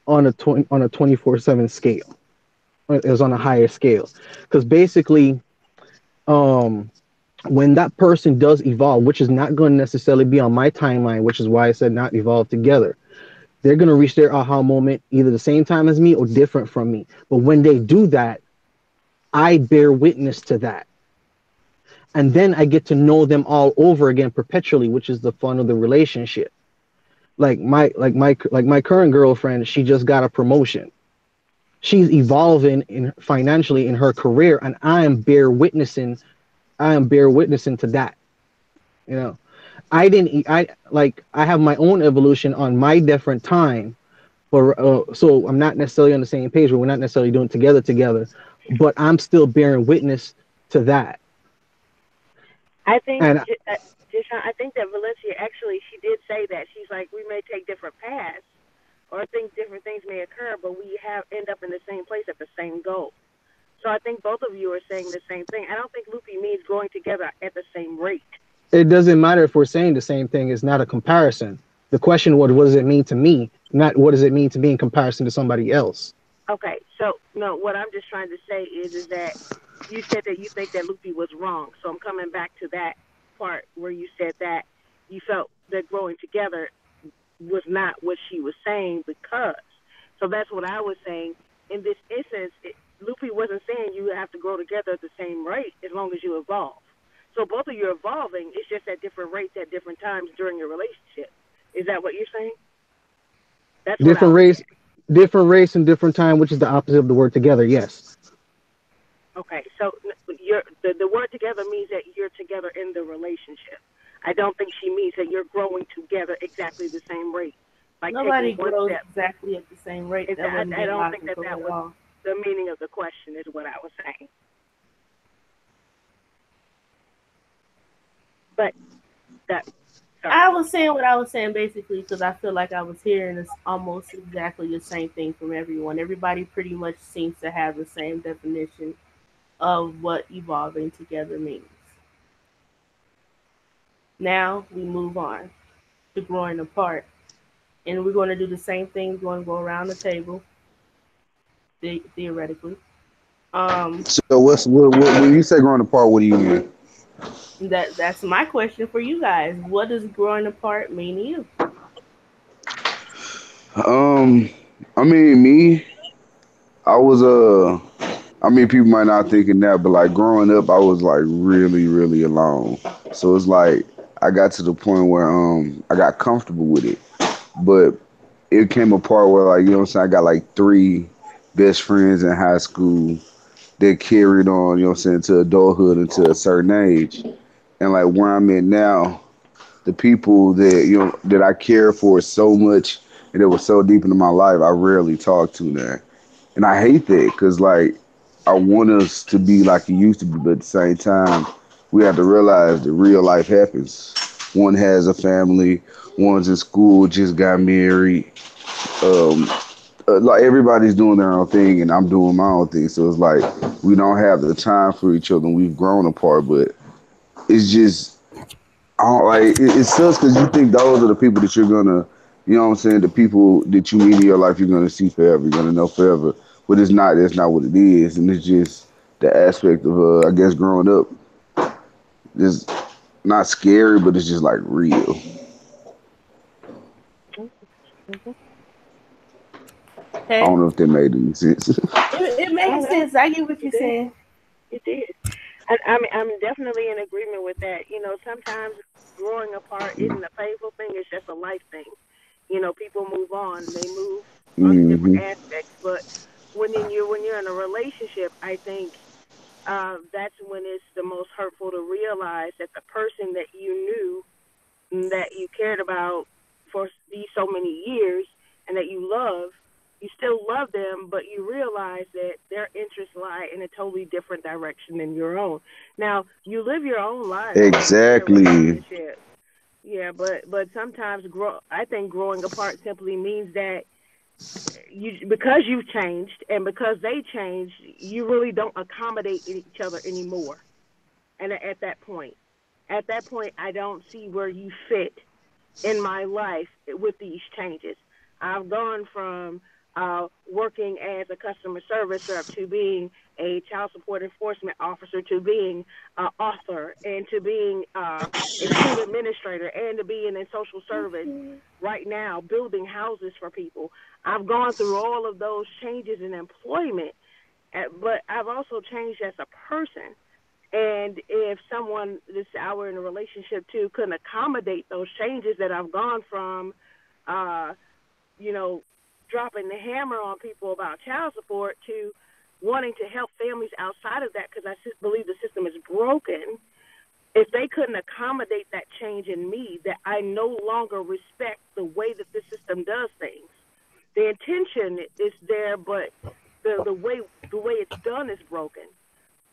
on a 24/7 scale. Is on a higher scale, because basically, um, when that person does evolve, which is not going to necessarily be on my timeline, which is why I said not evolve together. They're gonna reach their aha moment either the same time as me or different from me. But when they do that, I bear witness to that. And then I get to know them all over again perpetually, which is the fun of the relationship. Like my current girlfriend, she just got a promotion. She's evolving in financially in her career, and I am bear witnessing to that. You know, I didn't I have my own evolution on my different time, but so I'm not necessarily on the same page, but we're not necessarily doing it together, but I'm still bearing witness to that. I think And I think that Valencia actually she did say that she's like we may take different paths or think different things may occur, but we have end up in the same place at the same goal. So I think both of you are saying the same thing. I don't think Loopy means going together at the same rate. it doesn't matter if we're saying the same thing. It's not a comparison. The question, what does it mean to me, not what does it mean to me in comparison to somebody else. Okay, so no, what I'm just trying to say is that you said that you think that Loopy was wrong. So I'm coming back to that part where you said that you felt that growing together was not what she was saying because. So that's what I was saying. In this instance, Loopy wasn't saying you have to grow together at the same rate as long as you evolve. So both of you are evolving. It's just at different rates at different times during your relationship. Is that what you're saying? That's what I Different was race, saying. different race and different time, which is the opposite of the word together. Yes. Okay, so the word together means that you're together in the relationship. I don't think she means that you're growing together exactly the same rate, like taking Nobody one grows step. exactly at the same rate. That wouldn't I be don't think that logical that at was all. the meaning of the question. Is what I was saying. But that I sorry. was saying what I was saying basically because I feel like I was hearing this almost exactly the same thing from everyone. Everybody pretty much seems to have the same definition of what evolving together means. Now we move on to growing apart. And we're going to do the same thing. We're going to go around the table, theoretically. Um, So when you say growing apart, what do you mean? that's my question for you guys. What does growing apart mean to you? Um, I mean, me, I was I mean, people might not thinking that, but like growing up, I was like really, really alone. So it's like I got to the point where I got comfortable with it, but it came a part where like you know what I'm saying. I got like three best friends in high school that carried on, you know what I'm saying, to adulthood until a certain age, and like where I'm at now, the people that you know that I care for so much and that was so deep into my life, I rarely talk to now. And I hate that because like I want us to be like it used to be, but at the same time, we have to realize that real life happens. One has a family, one's in school, just got married. Um, like everybody's doing their own thing, and I'm doing my own thing. So it's like we don't have the time for each other. And we've grown apart, but it's just I don't like it sucks because you think those are the people that you're gonna, you know what I'm saying, the people that you meet in your life you're gonna see forever, you're gonna know forever. But it's not. That's not what it is, and it's just the aspect of I guess growing up is not scary, but it's just like real. Mm-hmm. I Okay, don't know if that made any sense. it Oh makes no, sense. I get what you you're did. saying. You did. I'm definitely in agreement with that. You know, sometimes growing apart isn't a painful thing; it's just a life thing. You know, people move on; they move on different Hmm. aspects. But when you're in a relationship, I think that's when it's the most hurtful to realize that the person that you knew that you cared about for these so many years and that you love, you still love them, but you realize that their interests lie in a totally different direction than your own. Now, you live your own lives while you're in a Exactly. relationship. Yeah, but sometimes I think growing apart simply means that you because you've changed and because they changed, you really don't accommodate each other anymore. And at that point, I don't see where you fit in my life with these changes. I've gone from working as a customer service rep to being a child support enforcement officer to being an author and to being a school administrator and to being in social service right now building houses for people. I've gone through all of those changes in employment, but I've also changed as a person. And if someone this hour in a relationship too couldn't accommodate those changes that I've gone from, uh, you know, dropping the hammer on people about child support to wanting to help families outside of that because I believe the system is broken. If they couldn't accommodate that change in me, that I no longer respect the way that the system does things. The intention is there, but the way it's done is broken.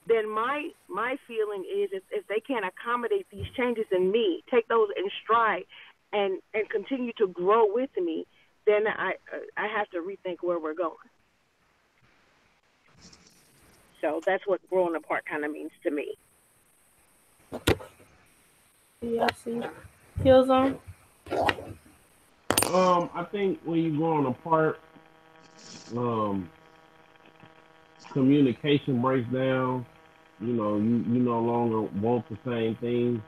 Then my feeling is if they can't accommodate these changes in me, take those in stride, and continue to grow with me, then I have to rethink where we're going. So that's what growing apart kind of means to me. Yeah, I see. Kill zone. I think when you're growing apart, um, communication breaks down. You no longer want the same things.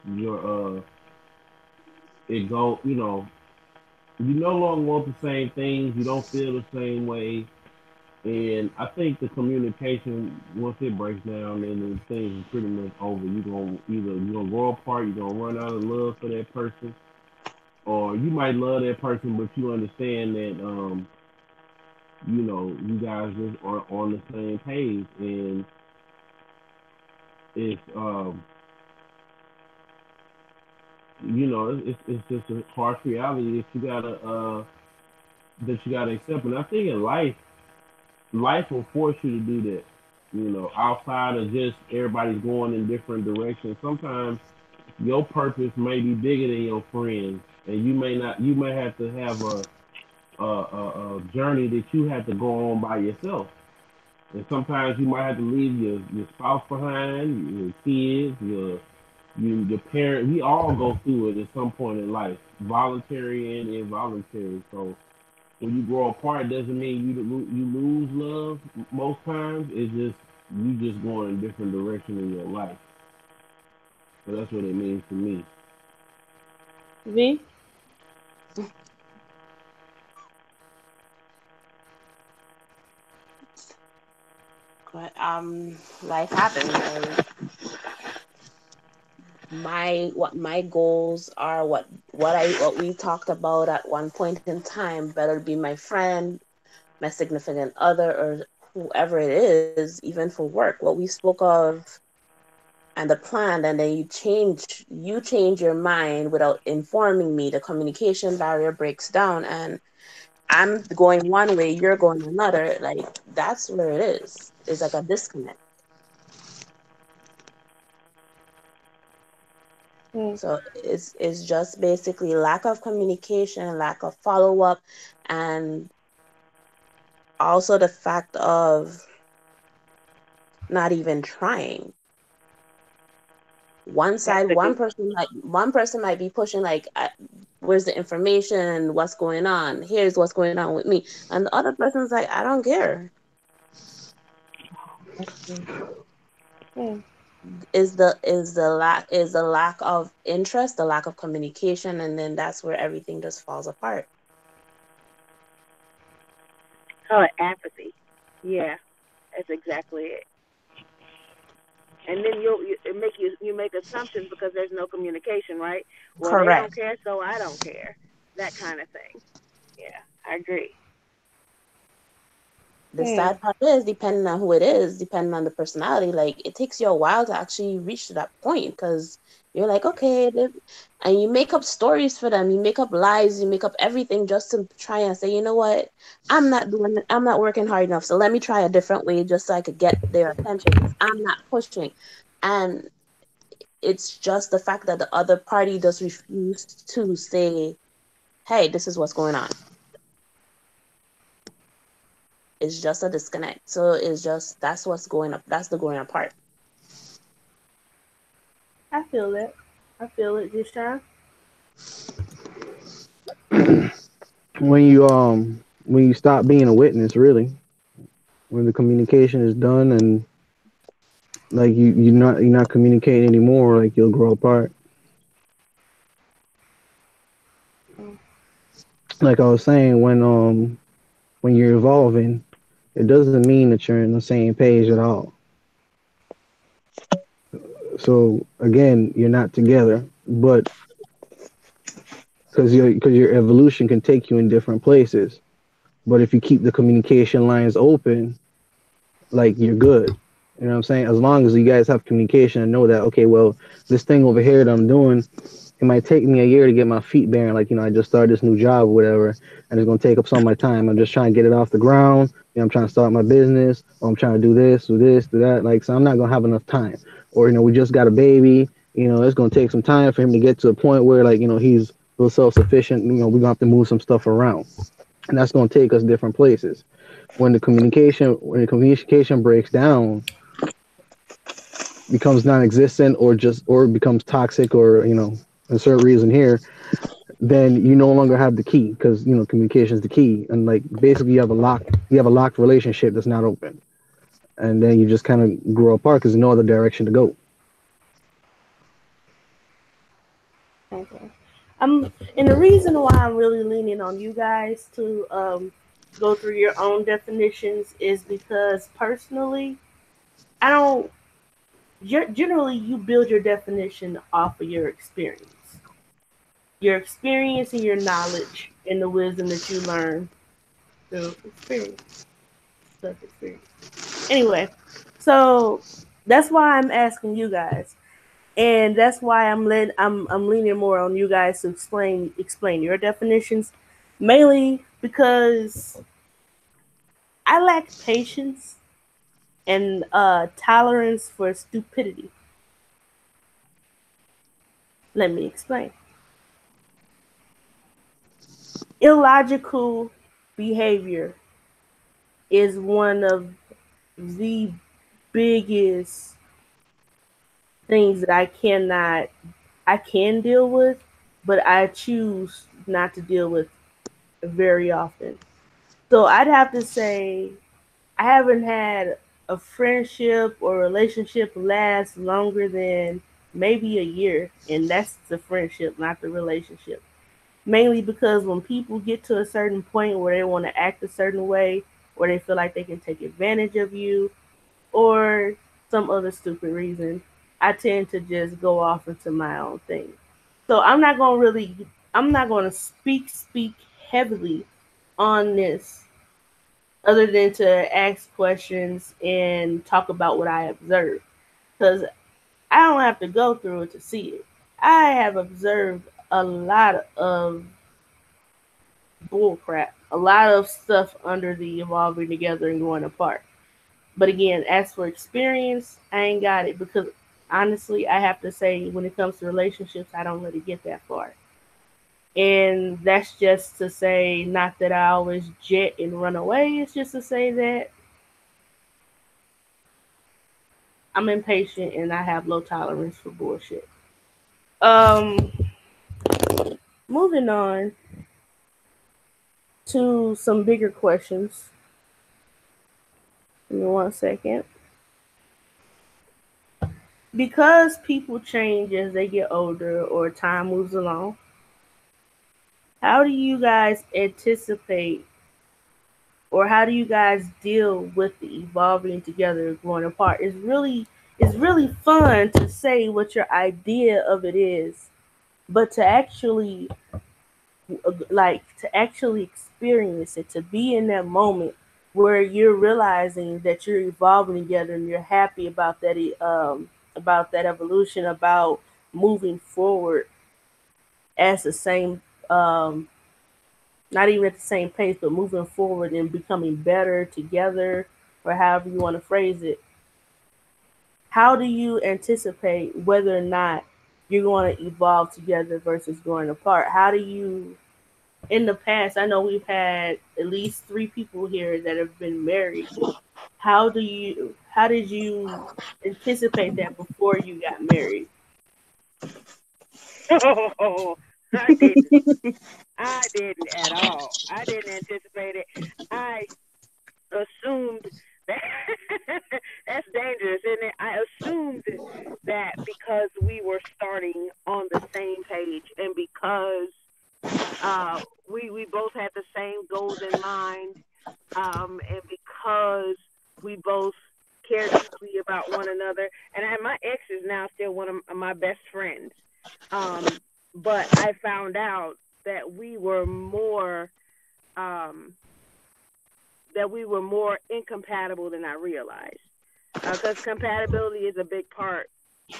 It go, you no longer want the same things. You don't feel the same way. And I think the communication, once it breaks down, then things are pretty much over. You gonna grow apart, you're gonna run out of love for that person, or you might love that person, but you understand that you guys just aren't on the same page, and it's it's just a harsh reality that you gotta accept. And I think in life will force you to do that. Outside of just everybody's going in different directions. Sometimes your purpose may be bigger than your friends, and you may not. You may have to have a journey that you have to go on by yourself. And sometimes you might have to leave your spouse behind, your kids, your parent. We all go through it at some point in life, voluntary and involuntary. So when you grow apart, it doesn't mean you lose love. Most times, it's just you just going in a different direction in your life. So that's what it means to me. V. But life happens, and my goals are what we talked about at one point in time, whether it be my friend, my significant other, or whoever it is, even for work, what we spoke of and the plan, and then you change your mind without informing me. The communication barrier breaks down, and I'm going one way, you're going another. Like, that's where it is. It's like a disconnect. Mm, So it's just basically lack of communication, lack of follow up, and also the fact of not even trying. One That's side, a good. one person might be pushing like, where's the information, what's going on, here's what's going on with me, and the other person's like, I don't care. mm. Is the lack of interest, the lack of communication, and then that's where everything just falls apart. Oh, apathy. Yeah, that's exactly it. And then you make assumptions because there's no communication, right? Well, they don't Correct. care, so I don't care. That kind of thing. Yeah, I agree. The Mm. sad part is, depending on who it is, depending on the personality, like, it takes you a while to actually reach to that point, because you're like, okay, and you make up stories for them, you make up lies, you make up everything just to try and say, you know what, I'm not working hard enough, so let me try a different way just so I could get their attention because I'm not pushing. And it's just the fact that the other party does refuse to say, hey, this is what's going on. It's just a disconnect. So it's just, that's what's going up. That's the going apart. I feel that. I feel it this time. when you when you stop being a witness, really, when the communication is done and like you're not communicating anymore, like you'll grow apart. Like I was saying, when you're evolving, it doesn't mean that you're in the same page at all. So again, you're not together, but because your evolution can take you in different places. But if you keep the communication lines open, like you're good. You know what I'm saying? As long as you guys have communication and know that, okay, well, this thing over here that I'm doing, it might take me a year to get my feet bearing. Like, I just started this new job or whatever, and it's gonna take up some of my time. I'm just trying to get it off the ground. I'm trying to start my business, or I'm trying to do this, do that. Like, so I'm not gonna have enough time. Or, we just got a baby. It's gonna take some time for him to get to a point where, like, he's a little self-sufficient. We're gonna have to move some stuff around, and that's gonna take us different places. When the communication breaks down, becomes non-existent, or becomes toxic, or a certain reason here, then you no longer have the key, because communication is the key, and like basically you have a locked relationship that's not open, and then you just kind of grow apart because there's no other direction to go. Okay. And the reason why I'm really leaning on you guys to go through your own definitions is because personally, I don't. Generally, you build your definition off of your experience and your knowledge and the wisdom that you learn through experience, stuff experience. Anyway, so that's why I'm asking you guys, and that's why I'm leaning more on you guys to explain your definitions, mainly because I lack patience and tolerance for stupidity. Let me explain. Illogical behavior is one of the biggest things that I can deal with, but I choose not to deal with very often. So I'd have to say I haven't had a friendship or relationship last longer than maybe a year, and that's the friendship, not the relationship. Mainly because when people get to a certain point where they want to act a certain way, or they feel like they can take advantage of you, or some other stupid reason, I tend to just go off into my own thing. So I'm not going to speak heavily on this other than to ask questions and talk about what I observed. Because I don't have to go through it to see it. I have observed a lot of bullcrap, a lot of stuff under the evolving together and going apart. But again, as for experience, I ain't got it because honestly, I have to say when it comes to relationships, I don't really get that far. And that's just to say, not that I always jet and run away. It's just to say that I'm impatient and I have low tolerance for bullshit. Um, moving on to some bigger questions. Give me 1 second. Because people change as they get older or time moves along, how do you guys anticipate or how do you guys deal with the evolving together growing apart? It's really fun to say what your idea of it is, but to actually experience it, to be in that moment where you're realizing that you're evolving together and you're happy about that evolution, about moving forward as the same not even at the same pace, but moving forward and becoming better together, or however you want to phrase it. How do you anticipate whether or not you're going to evolve together versus going apart? How do you, in the past, I know we've had at least 3 people here that have been married. How did you anticipate that before you got married? Oh, I didn't. I didn't at all. I didn't anticipate it. I assumed that that's dangerous, isn't it? I assumed that because we were starting on the same page and because we both had the same goals in mind, and because we both care deeply about one another. And my ex is now still one of my best friends. Um, but I found out that um, we were more incompatible than I realized. Because compatibility is a big part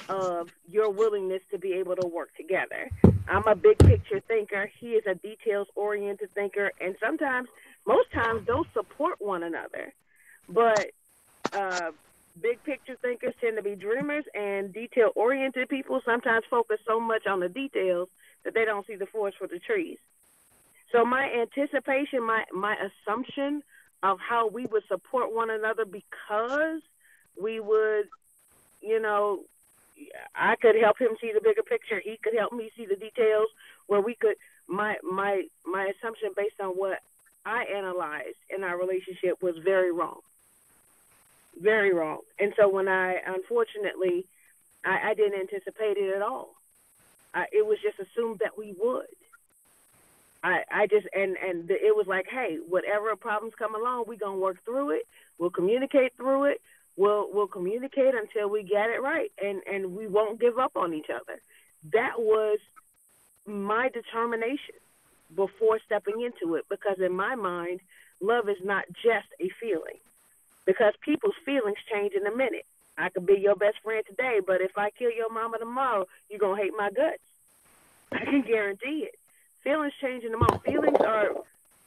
of your willingness to be able to work together. I'm a big picture thinker. He is a details oriented thinker, and sometimes, most times, they'll support one another. But uh, big picture thinkers tend to be dreamers, and detail oriented people sometimes focus so much on the details that they don't see the forest for the trees. So my anticipation, my assumption of how we would support one another because we would, you know, I could help him see the bigger picture. He could help me see the details where we could my assumption based on what I analyzed in our relationship was very wrong. Very wrong. And so when I unfortunately I didn't anticipate it at all. It was just assumed that we would. I just and it was like, hey, whatever problems come along, we gonna work through it. We'll communicate through it. We'll communicate until we get it right, and we won't give up on each other. That was my determination before stepping into it, because in my mind, love is not just a feeling. Because people's feelings change in a minute. I could be your best friend today, but if I kill your mama tomorrow, you're gonna hate my guts. I can guarantee it. Feelings change in a moment. Feelings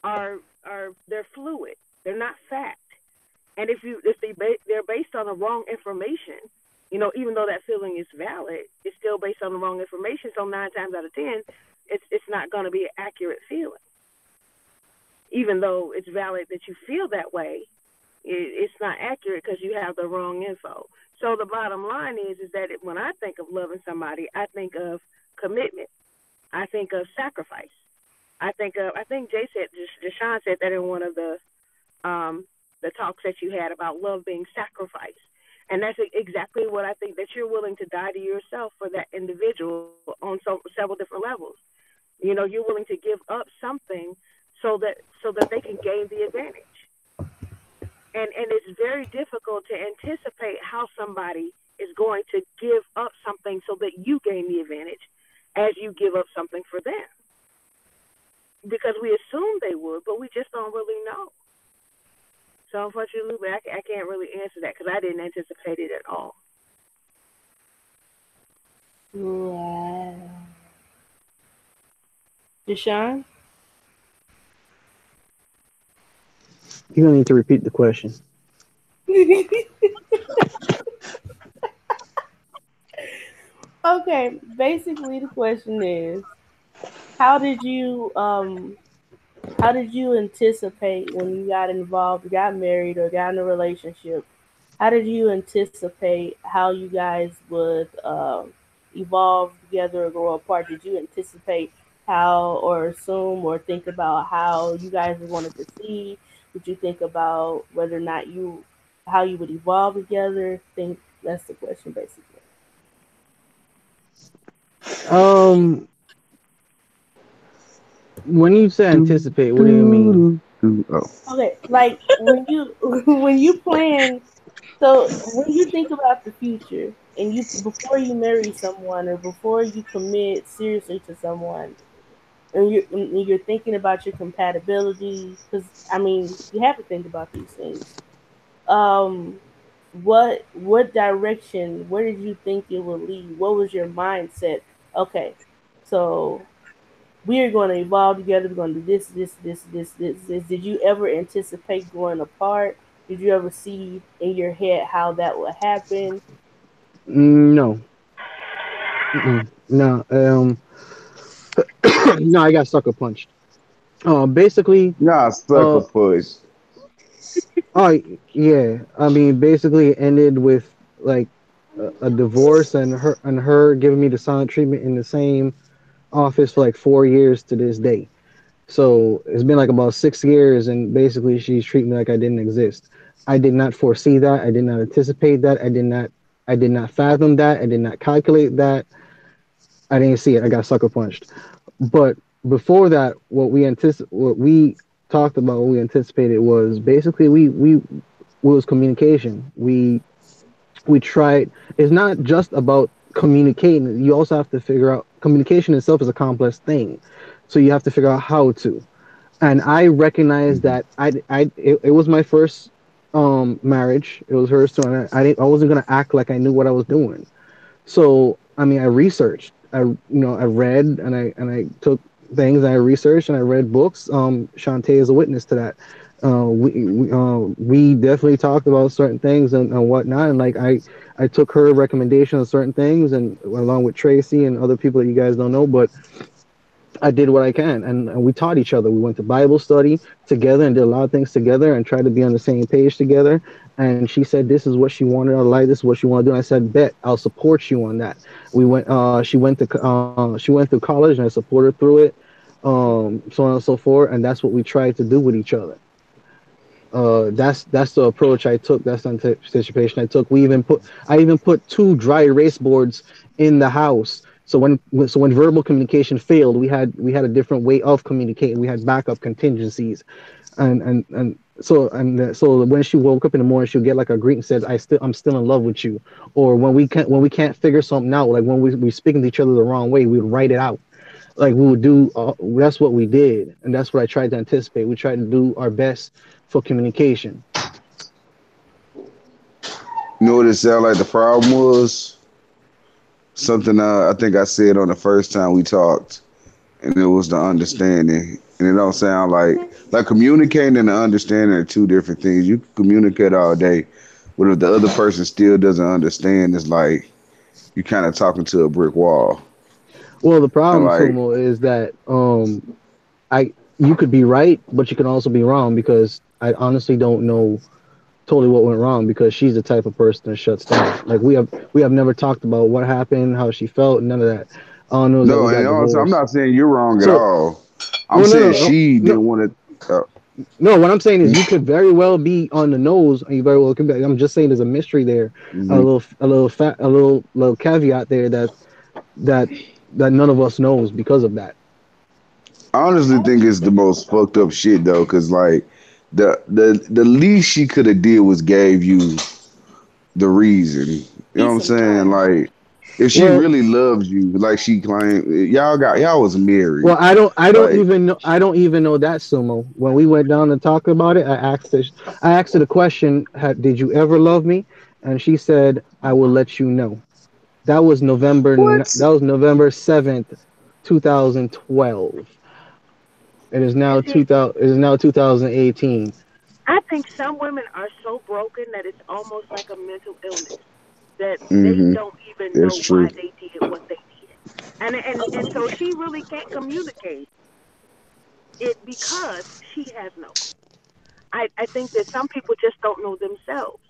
are they're fluid. They're not fact. And if they're based on the wrong information, even though that feeling is valid, it's still based on the wrong information. So 9 times out of 10, it's not going to be an accurate feeling. Even though it's valid that you feel that way, it's not accurate because you have the wrong info. So the bottom line is that when I think of loving somebody, I think of commitment. I think of sacrifice. I think Jay said, Deshaun said that in one of the talks that you had about love being sacrifice. And that's exactly what I think, that you're willing to die to yourself for that individual on several different levels. You're willing to give up something so that they can gain the advantage. And it's very difficult to anticipate how somebody is going to give up something so that you gain the advantage as you give up something for them. Because we assume they would, but we just don't really know. So unfortunately, I can't really answer that because I didn't anticipate it at all. Wow. Deshaun? You don't need to repeat the question. Okay, basically the question is, how did you how did you anticipate when you got involved, got married, or got in a relationship? How did you anticipate how you guys would evolve together or grow apart? Did you anticipate how, or assume, or think about how you guys wanted to see? Did you think about whether or not how you would evolve together? Think that's the question, basically. Um, when you say Do, anticipate, what do you do, mean? Oh, Okay, like when you when you plan, so when you think about the future and you before you marry someone or before you commit seriously to someone, and you're thinking about your compatibility, because I mean you have to think about these things. Um, what direction? Where did you think it would lead? What was your mindset? Okay, so we are going to evolve together. We're going to do this. Did you ever anticipate growing apart? Did you ever see in your head how that would happen? No. Mm-mm. No. No, I got sucker punched. Basically, nah, sucker uh, push. oh yeah. I mean, basically, it ended with like a divorce and her giving me the silent treatment in the same office for like 4 years to this day. So it's been like about 6 years, and basically she's treating me like I didn't exist. I did not foresee that. I did not anticipate that. I did not fathom that. I did not calculate that. I didn't see it. I got sucker punched. But before that, what we talked about, what we anticipated was basically we was communication. We tried. It's not just about communicating. You also have to figure out communication itself is a complex thing. So you have to figure out how to. And I recognized Mhm. that it was my first marriage. It was hers too, and I wasn't gonna act like I knew what I was doing. So I mean, I researched. I read and I took things. And I researched and I read books. Shantae is a witness to that. We definitely talked about certain things and whatnot. And like I took her recommendation on certain things, and along with Tracy and other people that you guys don't know, but I did what I can, and we taught each other. We went to Bible study together and did a lot of things together and tried to be on the same page together. And she said, "This is what she wanted out of life. This is what she wanted to do." And I said, "Bet, I'll support you on that." We went. She went through college, and I supported her through it. So on and so forth. And that's what we tried to do with each other. That's the approach I took. That's the anticipation I took. I even put two dry erase boards in the house. So when verbal communication failed, we had a different way of communicating. We had backup contingencies, and so when she woke up in the morning, she'll get like a greeting says, I'm still in love with you." Or when we can't figure something out, like when we speaking to each other the wrong way, we'd write it out. Like we would do. That's what we did, and that's what I tried to anticipate. We tried to do our best for communication. You know what it sounded like the problem was? Something I think I said on the first time we talked, and it was the understanding. And it don't sound like communicating and the understanding are two different things. You can communicate all day, but if the other person still doesn't understand, it's like you're kind of talking to a brick wall. Well, the And problem, like, Sumo, is that I you could be right, but you can also be wrong because I honestly don't know totally what went wrong because she's the type of person that shuts down. Like we have never talked about what happened, how she felt, none of that. All I know is that no, we and got also I'm divorced. not saying you're wrong at So, all. I'm well, no, saying no, no, she no, didn't want to. no. What I'm saying is you could very well be on the nose, and you very well could be. I'm just saying there's a mystery there, Mhm. a little caveat there that that none of us knows because of that. I honestly think it's the most fucked up shit though, cause like the least she could have did was gave you the reason. You know what Peace I'm of saying? mind. Like if she Well, really loves you, like she claimed, y'all was Well, married. I don't Like even know. I don't even know that, Sumo. When we went down to talk about it, I asked her the question, "Did you ever love me?" And she said, "I will let you know." what? That was November 7th, 2012. It is You now see, 2000. It is now 2018. I think some women are so broken that it's almost like a mental illness that they Hmm. don't even That's know why true. they did what they did. And so she really can't communicate it because she has no clue. I think that some people just don't know themselves.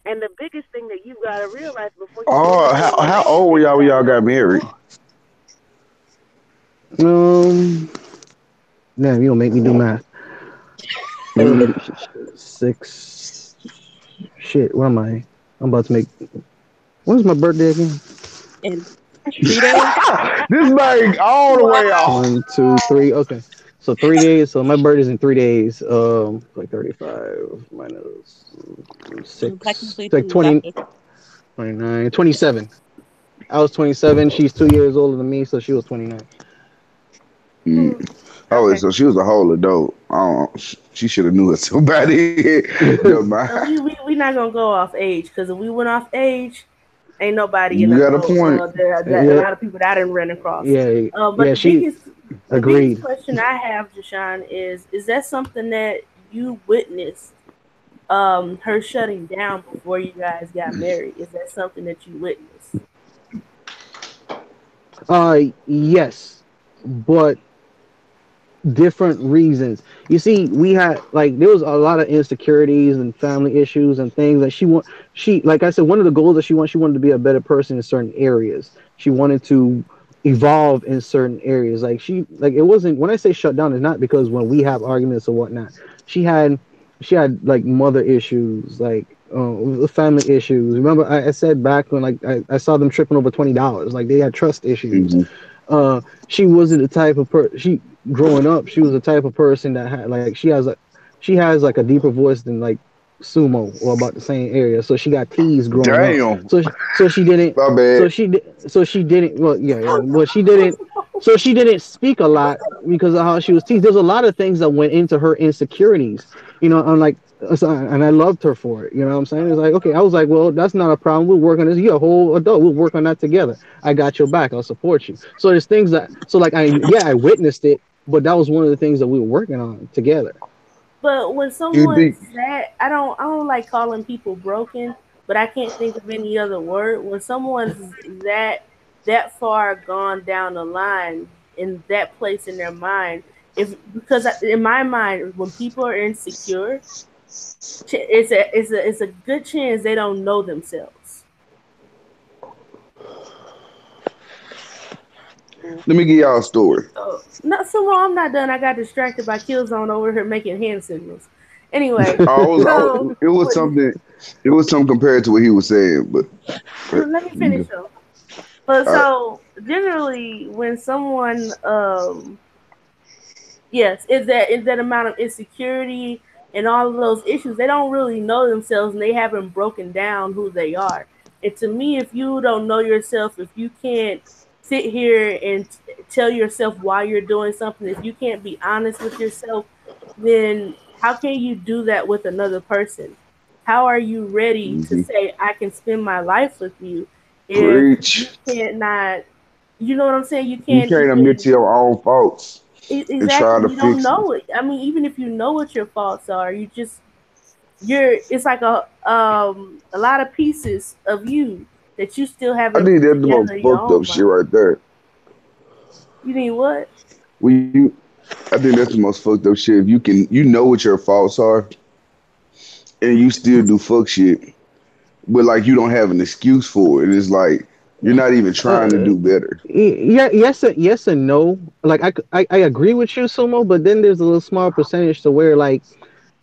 And the biggest thing that you gotta realize before you get Oh, into a how old were relationship, you y'all when gotta y'all know got who you married? are. Um, Damn, you don't make me do math. Six. Shit, where am I? I'm about to make. When's my birthday again? In 3 days. This bag all the way off. 1, 2, 3. Okay. So 3 days. So my birthday's in 3 days. Like 35 minus So six. technically It's like 2 20, after. 29, 27. I was 27. She's 2 years older than me, so she was 29. Mm. Hmm. Oh, Okay. so she was a whole adult. Oh, she should have knew it. Somebody, never mind. We not gonna go off age because if we went off age, ain't nobody in You the got a boat. point. A Yeah, lot of people that I didn't run across. yeah, But yeah. She the biggest agreed. question I have, Jashawn, is that something that you witnessed? Her shutting down before you guys got married. Is that something that you witnessed? Yes, but different reasons. You see, we had like there was a lot of insecurities and family issues and things that she like I said, one of the goals that she wanted to be a better person in certain areas. She wanted to evolve in certain areas. Like like it wasn't, when I say shut down, it's not because when we have arguments or whatnot. She had she had like mother issues, like family issues. Remember, I said back when like I saw them tripping over $20, like they had trust issues. Hmm. She wasn't the type of she growing up. She was the type of person that had like she has like a deeper voice than like Sumo or about the same area. So she got teased growing up. Damn, So she didn't. my bad. So she didn't. Well, yeah. Well, she didn't. So she didn't speak a lot because of how she was teased. There's a lot of things that went into her insecurities. Unlike, and I loved her for it. You know what I'm saying? It's like, okay, I was like, well, that's not a problem. We'll work on this. You're a whole adult. We'll work on that together. I got your back. I'll support you. So there's things that, so like, I witnessed it, but that was one of the things that we were working on together. But when You someone's think? that, I don't like calling people broken, but I can't think of any other word. When someone's that far gone down the line in that place in their mind, if because in my mind, when people are insecure, it's a good chance they don't know themselves. Let me give y'all a story. So, not so long. I'm not done. I got distracted by Killzone over here making hand signals. Anyway, so It was what, something. It was something compared to what he was saying, but let me you finish go. though. But All right. so generally, when someone, yes, is that amount of insecurity and all of those issues, they don't really know themselves and they haven't broken down who they are. And to me, if you don't know yourself, if you can't sit here and tell yourself why you're doing something, if you can't be honest with yourself, then how can you do that with another person? How are you ready to Hmm. say I can spend my life with you if you Preach. can't not, you know what I'm saying? You You can't can't admit even, to your own faults and try exactly, to you don't fix it. know it. I mean, even if you know what your faults are, you're it's like a lot of pieces of you that you still I haven't think put that's the together most in your fucked up own shit mind. right there. You need what? When you, I think that's the most fucked up shit. If you know what your faults are, and you still do fuck shit, but like you don't have an excuse for it. It's like you're not even trying to Uh, do better. yeah, yes and no. Like I agree with you, Sumo, but then there's a little small percentage to where like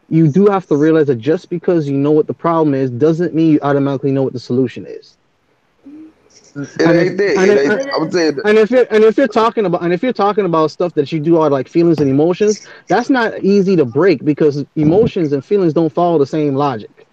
you do have to realize that just because you know what the problem is doesn't mean you automatically know what the solution is. It And if ain't that. and It if ain't. But I would say that. and if you're talking about stuff that you do out like feelings and emotions, that's not easy to break because emotions and feelings don't follow the same logic.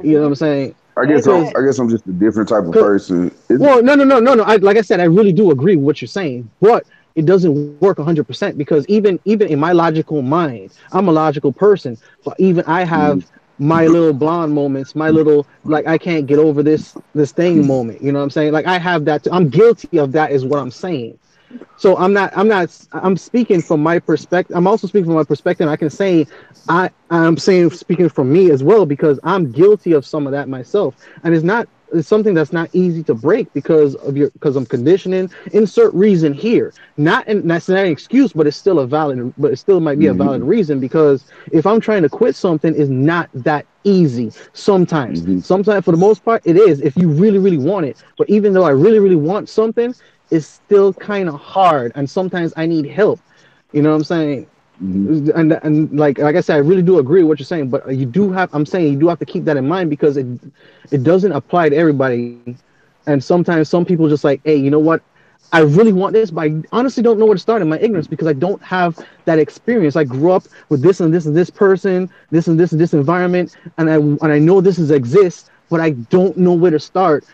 You know what I'm saying? Because I guess I'm just a different type of because person. It's, well, no. Like I said, I really do agree with what you're saying, but it doesn't work 100% because even in my logical mind, I'm a logical person, but even I have mhm, my little blonde moments, my little like I can't get over this thing moment. You know what I'm saying? Like I have that. I'm guilty of that, is what I'm saying. So I'm speaking from my perspective. I'm also speaking from my perspective. I can say I'm saying speaking from me as well because I'm guilty of some of that myself, and it's something that's not easy to break because I'm conditioning. Insert reason here, that's not an excuse, but it's still a valid, but it still might be a valid mhm, reason because if I'm trying to quit something, it's not that easy. mhm, Sometimes for the most part, it is if you really really want it. But even though I really really want something, is still kind of hard, and sometimes I need help. You know what I'm saying? mhm, And like I said, I really do agree with what you're saying, but you do have I'm saying you do have to keep that in mind because it doesn't apply to everybody, and sometimes some people just like, hey, you know what? I really want this, but I honestly don't know where to start in my ignorance because I don't have that experience. I grew up with this and this and this person, this and this environment, and I know this is exists, but I don't know where to start.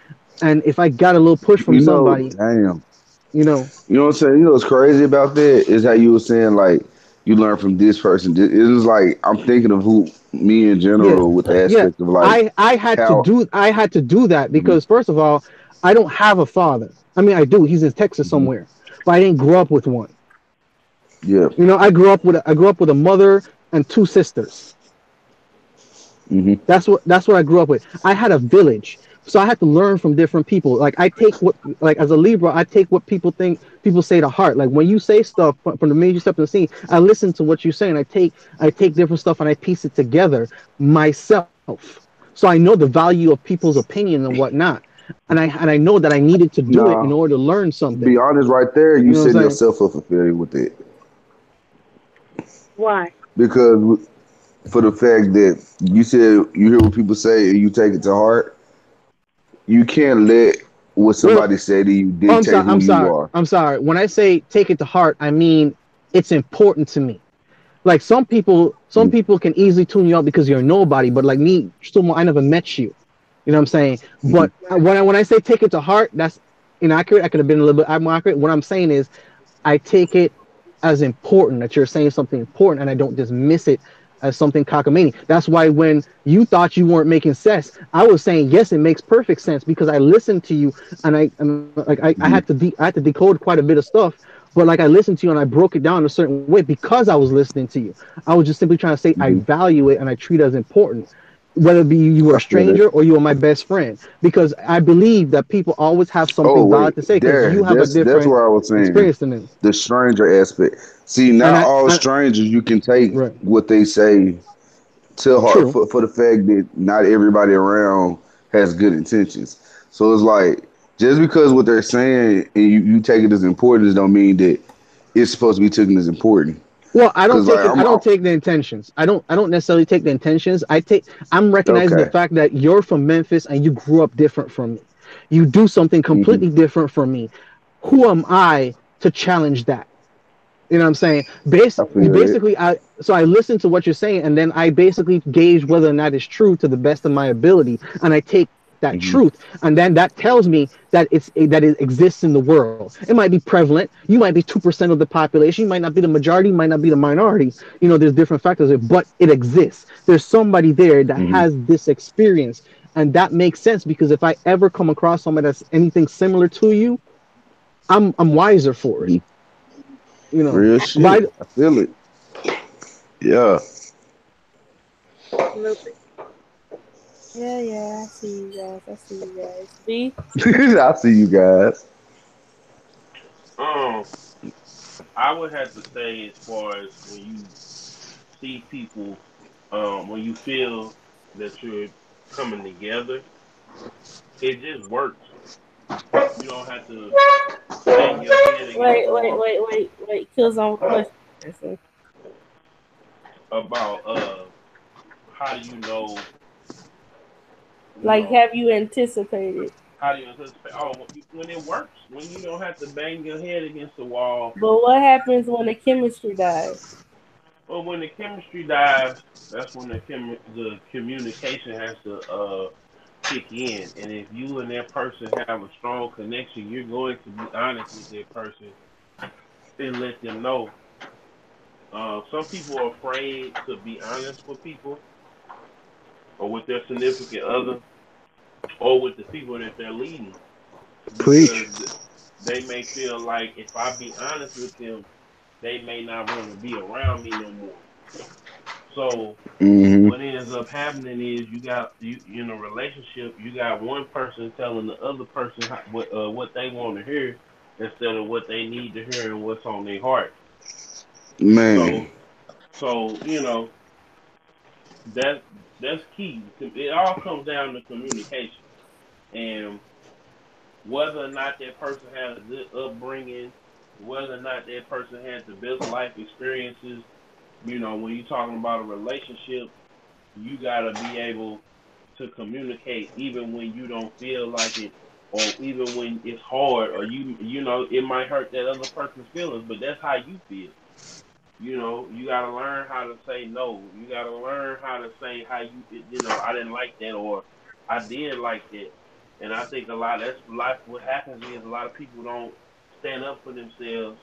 And if I got a little push from you know, somebody, damn. you know, You know what I'm saying? You know what's crazy about that is how you were saying like you learn from this person. It was like I'm thinking of who me in yeah, general with the yeah. aspect of like how. I had to do that Mhm, because first of all, I don't have a father. I mean, I do. He's in Texas mhm, somewhere, but I didn't grow up with one. yeah. I grew up with a mother and two sisters. Hmm. That's what I grew up with. I had a village, so I had to learn from different people. Like I take what like as a Libra, I take what people say to heart. Like when you say stuff from the minute you step in the scene, I listen to what you say and I take different stuff and I piece it together myself. So I know the value of people's opinion and whatnot. and I know that I needed to do it in Nah, order to learn be something. honest, right there, You you know what I'm setting saying? yourself up for failure with it Why? because for the fact that you said you hear what people say and you take it to heart, you can't let what Well, somebody say to you oh, I'm dictate sorry. who I'm you sorry. are. I'm sorry. When I say take it to heart, I mean it's important to me. Like some people can easily tune you out because you're nobody. But like me, someone I never met you. You know what I'm saying? Mm-hmm. But when I say take it to heart, that's inaccurate. I could have been a little bit more accurate. What I'm saying is I take it as important that you're saying something important and I don't dismiss it as something cockamamie. That's why when you thought you weren't making sense, I was saying yes, it makes perfect sense because I listened to you and I had to I had to decode quite a bit of stuff. But like I listened to you and I broke it down a certain way because I was listening to you. I was just simply trying to say I Mm-hmm. value it and I treat it as important, whether it be you were I a feel it. stranger or you were my best friend, because I believe that people always have Oh something wait, valid to say because there. you have a That's different where I was saying experience than them. the stranger aspect. See, And not all strangers you can take right, what they say to heart true. for the fact that not everybody around has good intentions. So it's like just because what they're saying and you take it as important don't mean that it's supposed to be taken as important. Well, I don't Cause like take it. I I'm don't take the intentions. I don't necessarily take the intentions. I'm recognizing the okay. fact that you're from Memphis and you grew up different from me. You do something Hmm. completely different from me. Who am I to challenge that? You know what I'm saying? I feel it. Basically, I listen to what you're saying, and then I basically gauge whether or not it's true to the best of my ability, and I take that truth, Hmm. and then that tells me that that it exists in the world. It might be prevalent. You might be 2% of the population. You might not be the majority. You might not be the minority. You know, there's different factors, but it exists. There's somebody there that Hmm. has this experience, and that makes sense because if I ever come across somebody that's anything similar to you, I'm wiser for it. Hmm. You know, Real why? shit. I feel it. Yeah. LoOpy. Yeah, yeah, I see you guys. I see you guys. B, I see you guys. Um, I would have to say as far as when you see people, when you feel that you're coming together, it just works. You don't have to bang your head against wait, the wait, wall wait, wait, wait. Kills on question. Listen. about how do you know, you Like, know, have you anticipated? how do you anticipate? Oh, when it works, when you don't have to bang your head against the wall. But what happens when the chemistry dies? Well, when the chemistry dies, that's when the communication has to kick in. And if you and that person have a strong connection, you're going to be honest with that person and let them know. Some people are afraid to be honest with people or with their significant other or with the people that they're leading because Preach. they may feel like if I be honest with them, they may not want to be around me no more. So Hmm. what ends up happening is you in a relationship, you got one person telling the other person what they want to hear instead of what they need to hear and what's on their heart. Man. So so that that's key. It all comes down to communication and whether or not that person had a good upbringing, whether or not that person had the best life experiences. When you're talking about a relationship, you gotta be able to communicate even when you don't feel like it or even when it's hard or it might hurt that other person's feelings, but that's how you feel. You gotta learn how to say no. You gotta learn how to say how I didn't like that or I did like that. And I think a lot that's life what happens is a lot of people don't stand up for themselves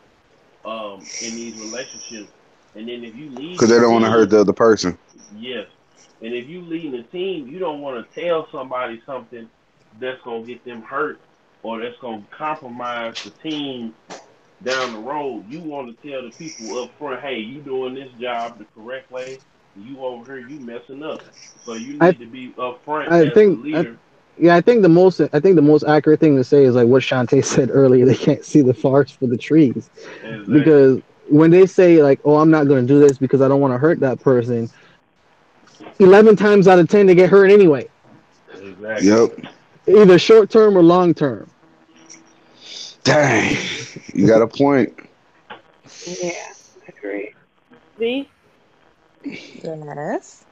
in these relationships. And then if you Cause leading they a don't want to hurt team, the other person. yes. And if you leading a team, you don't want to tell somebody something that's gonna get them hurt or that's gonna compromise the team down the road. You want to tell the people up front, hey, you doing this job the correct way, and you over here you messing up. So you I need to be upfront I as a think leader. yeah, I think the most accurate thing to say is like what Shantae said earlier. They can't see the forest for the trees, Exactly. because when they say like, "Oh, I'm not going to do this because I don't want to hurt that person," 11 times out of 10 they get hurt anyway. Exactly. Yep. Either short term or long term. Dang, you got a point. Yeah, I agree. V, Yes.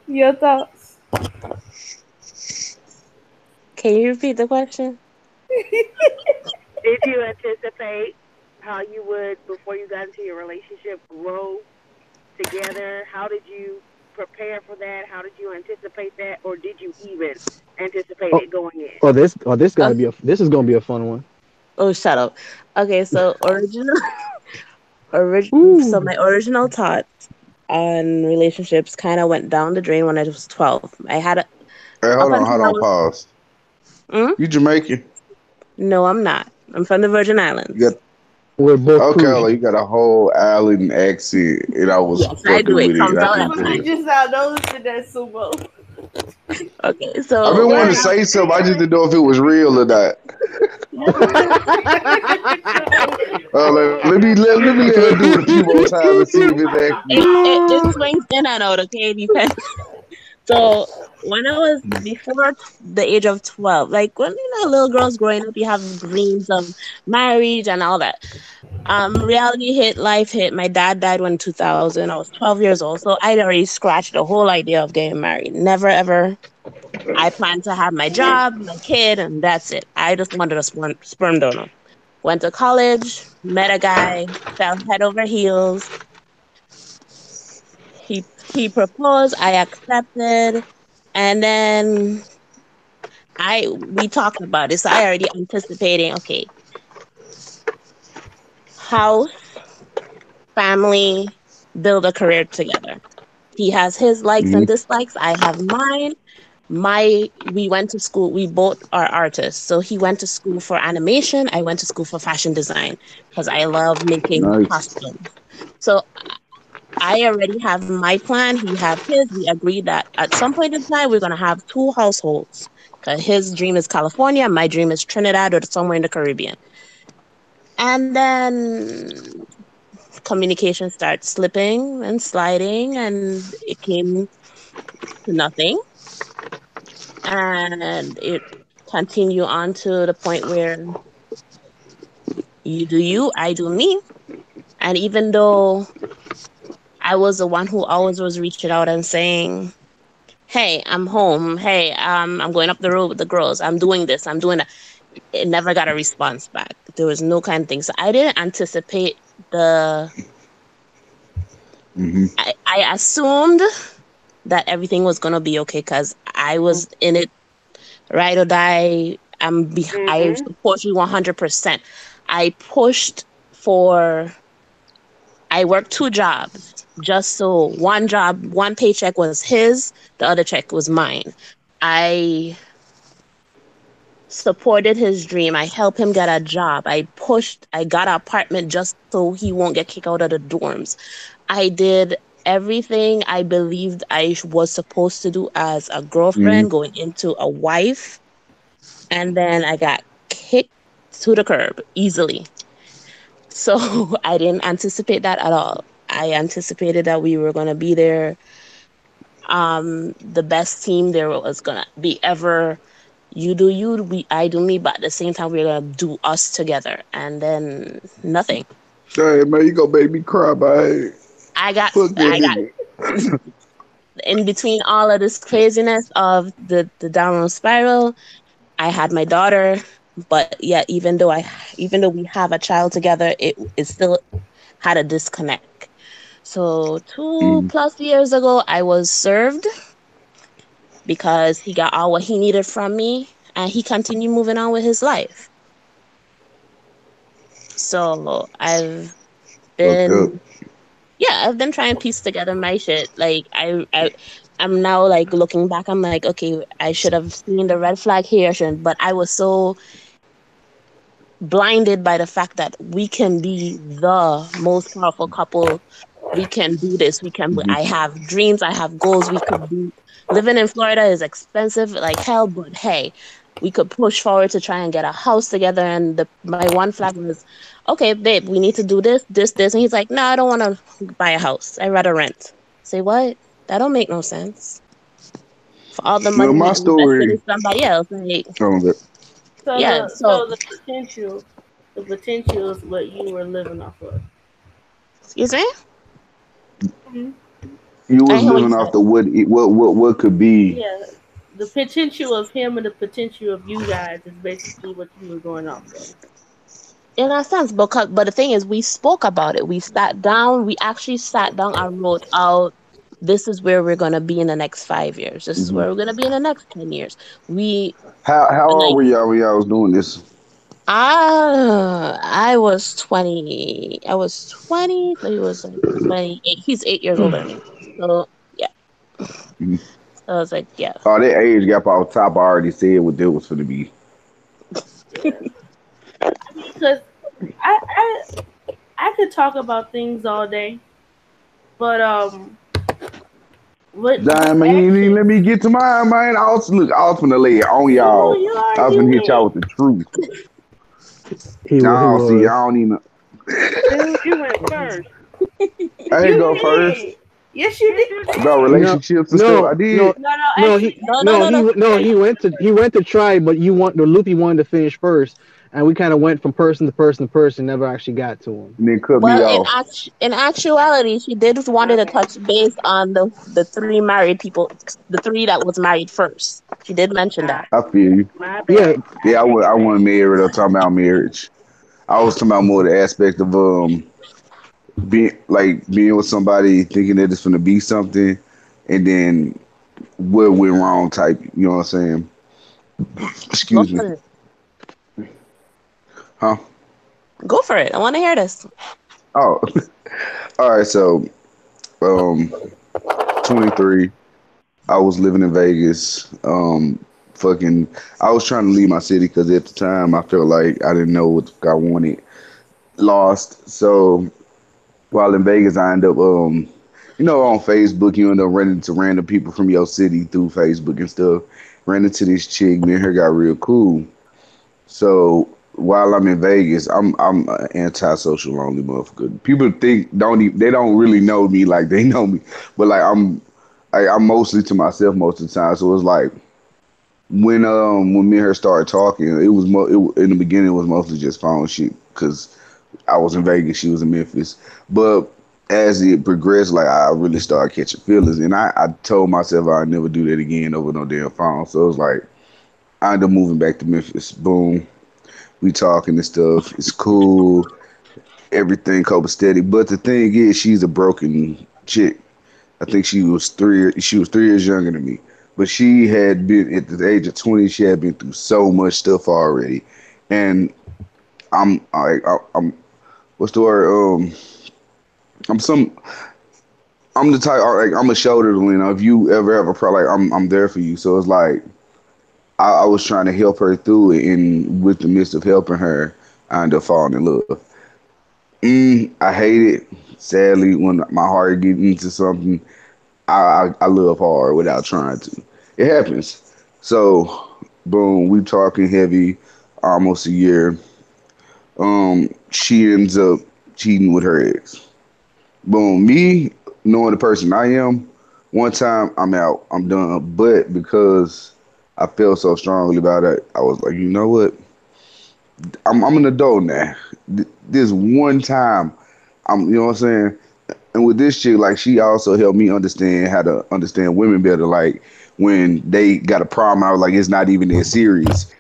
your thoughts? Can you repeat the question? Did you anticipate how you would, before you got into your relationship, grow together? How did you prepare for that? How did you anticipate that, or did you even anticipate Oh, it going in? this gotta Oh, be a this is gonna be a fun one. oh, shut up. Okay, so so Ooh. my original thoughts on relationships kind of went down the drain when I was 12. I had Hey, up hold until I on, was. pause. Mm? You Jamaican? No, I'm not. I'm from the Virgin You Islands. got We're both okay, Cruz. like you got a whole island accent, and I was Yes, I do. fucking It with it. comes I out can at Somebody tell. times. just out noticing that sumo. Okay, I've so been when wanting to Right. say something. I just didn't know if it was real or not. Let me let her do it a few more times and see if it's accurate. it swings in and out. Okay, it depends. So when I was before the age of 12, like when little girls growing up, you have dreams of marriage and all that. Reality hit, life hit. My dad died when 2000. I was 12 years old, so I'd already scratched the whole idea of getting married. Never ever. I planned to have my job, my kid, and that's it. I just wanted a sperm donor. Went to college, met a guy, fell head over heels. He proposed, I accepted, and then I we talked about it. So I already anticipating, okay, house, family, build a career together. He has his likes and Mm-hmm. dislikes. I have mine. We went to school. We both are artists. So he went to school for animation. I went to school for fashion design because I love making Nice. costumes. So I already have my plan. He had his. We agreed that at some point in time we're gonna have two households. Cause his dream is California, my dream is Trinidad or somewhere in the Caribbean. And then communication starts slipping and sliding, and it came to nothing. And it continue on to the point where you do you, I do me. And even though I was the one who always was reaching out and saying, "Hey, I'm home. Hey, I'm going up the road with the girls. I'm doing this. I'm doing that." It never got a response back. There was no kind of thing. So I didn't anticipate the. Mm-hmm. I assumed that everything was gonna be okay because I was in it, ride or die. I Mhm. support you 100%. I pushed for. I worked two jobs just so one job, one paycheck was his, the other check was mine. I supported his dream. I helped him get a job. I got an apartment just so he won't get kicked out of the dorms. I did everything I believed was supposed to do as a Mm-hmm. girlfriend going into a wife. And then I got kicked to the curb easily. So I didn't anticipate that at all. I anticipated that we were going to be there, the best team there was going to be ever. You do you, I do me, but at the same time we're going to do us together, and then nothing. Hey man, you gonna make me cry, man. Fuck that I got nigga. in between all of this craziness of the downward spiral. I had my daughter, but yeah, even though we have a child together, it still had a disconnect. So two Mm-hmm. plus years ago, I was served because he got all what he needed from me, and he continued moving on with his life. So Fucked up. been I've been trying to piece together my shit. Like I'm now like looking back, I'm like, okay, I should have seen the red flag here, but I was so blinded by the fact that we can be the most powerful couple. We can do this. Mm-hmm. I have dreams. I have goals. We could do. Living in Florida is expensive like hell, but hey, we could push forward to try and get a house together. And my one flag was, okay, babe, we need to do this, this, this. And he's like, no, I don't want to buy a house. I rather rent. Say what? That don't make no sense. for all the Well, money we my invested story. in somebody else. Like, Um, So yeah. the So, so the potential is what you were living off of. excuse me. Mhm. you I was didn't hear what you living off said. the what could be. Yeah, the potential of him and the potential of you guys is basically what you were going off of. In a sense, because but the thing is, we spoke about it. We sat down. We actually sat down and wrote out. This is where we're gonna be in the next 5 years. This is Hmm. where we're gonna be in the next 10 years. We How old like. were y'all when y'all was doing this? I was 20. I was 20. So he was like 28. He's 8 years older than me. So yeah. Mhm. So I was like, yeah. Oh, that age gap off top. I already said what that was going to be. Yeah, I mean, because I could talk about things all day, but with Damn, man, you ain't even action, let me get to mine, man. I was finna lay it on y'all. you I was already finna hit y'all went. with the truth. He Now, see, I was. don't even. Dude, you went first. I ain't You go first did. Yes, you Yes, did. you about did. No, relationships and stuff. I no, did. no, No, no, no. actually, He No, no, no no, no. he no wait. he went to try, but you want the loopy wanted to finish first, and we kind of went from person to person to person, never actually got to him. And then cut me Well, off. in actuality, she did wanted My to bad. touch base on the three married people, the three that was married first. She did mention Uh, that. I feel you. my Yeah, bad. I Yeah, take I it back. wasn't married. I'm talking about marriage. I was talking about more the aspect of being with somebody thinking that it's gonna be something, and then what went wrong type. You know what I'm saying? Go Excuse me. for it. Huh? Go for it. I want to hear this. Oh, all right. So, um, 23. I was living in Vegas. Fucking, I was trying to leave my city because at the time I felt like I didn't know what the fuck I wanted. Lost. So while in Vegas, I ended up, on Facebook, you end up running into random people from your city through Facebook and stuff. Ran into this chick. Me and her got real cool. So while I'm in Vegas, I'm an antisocial lonely motherfucker. People they don't really know me like they know me, but like I'm mostly to myself most of the time. So it's like when me and her started talking, in the beginning it was mostly just phone shit because I was in Vegas, she was in Memphis, but as it progressed, like I really started catching feelings, and I told myself I'd never do that again over no damn phone. So it was like I ended up moving back to Memphis. Boom, we talking and stuff. It's cool. Everything copacetic. But the thing is, she's a broken chick. I think she was 3 years younger than me. But she had been at the age of 20, she had been through so much stuff already. And I'm what's the word? I'm some I'm the type like I'm a shoulder to lean on. If you ever have a problem, like I'm there for you. So it's like I was trying to help her through it, and with the midst of helping her, I ended up falling in love. I hate it. Sadly, when my heart gets into something, I love hard without trying to. It happens. So, boom, we talking heavy, almost a year. She ends up cheating with her ex. Boom, me knowing the person I am, one time I'm out, I'm done. But because I felt so strongly about it, I was like, you know what? I'm an adult now. This one time, you know what I'm saying? And with this chick, like she also helped me understand how to understand women better. Like when they got a problem, I was like, it's not even that serious.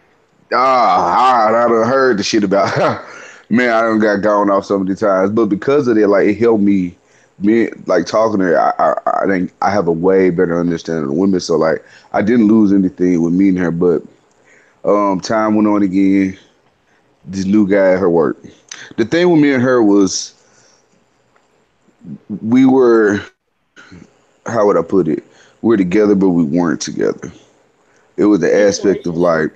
I done heard the shit about. Man, I done got gone off so many times, but because of that, like it helped me like talking to her. I think I have a way better understanding of women. So like I didn't lose anything with meeting her, but time went on again. This new guy at her work. The thing with me and her was we were, how would I put it? We were together, but we weren't together. It was the aspect of Situationship. like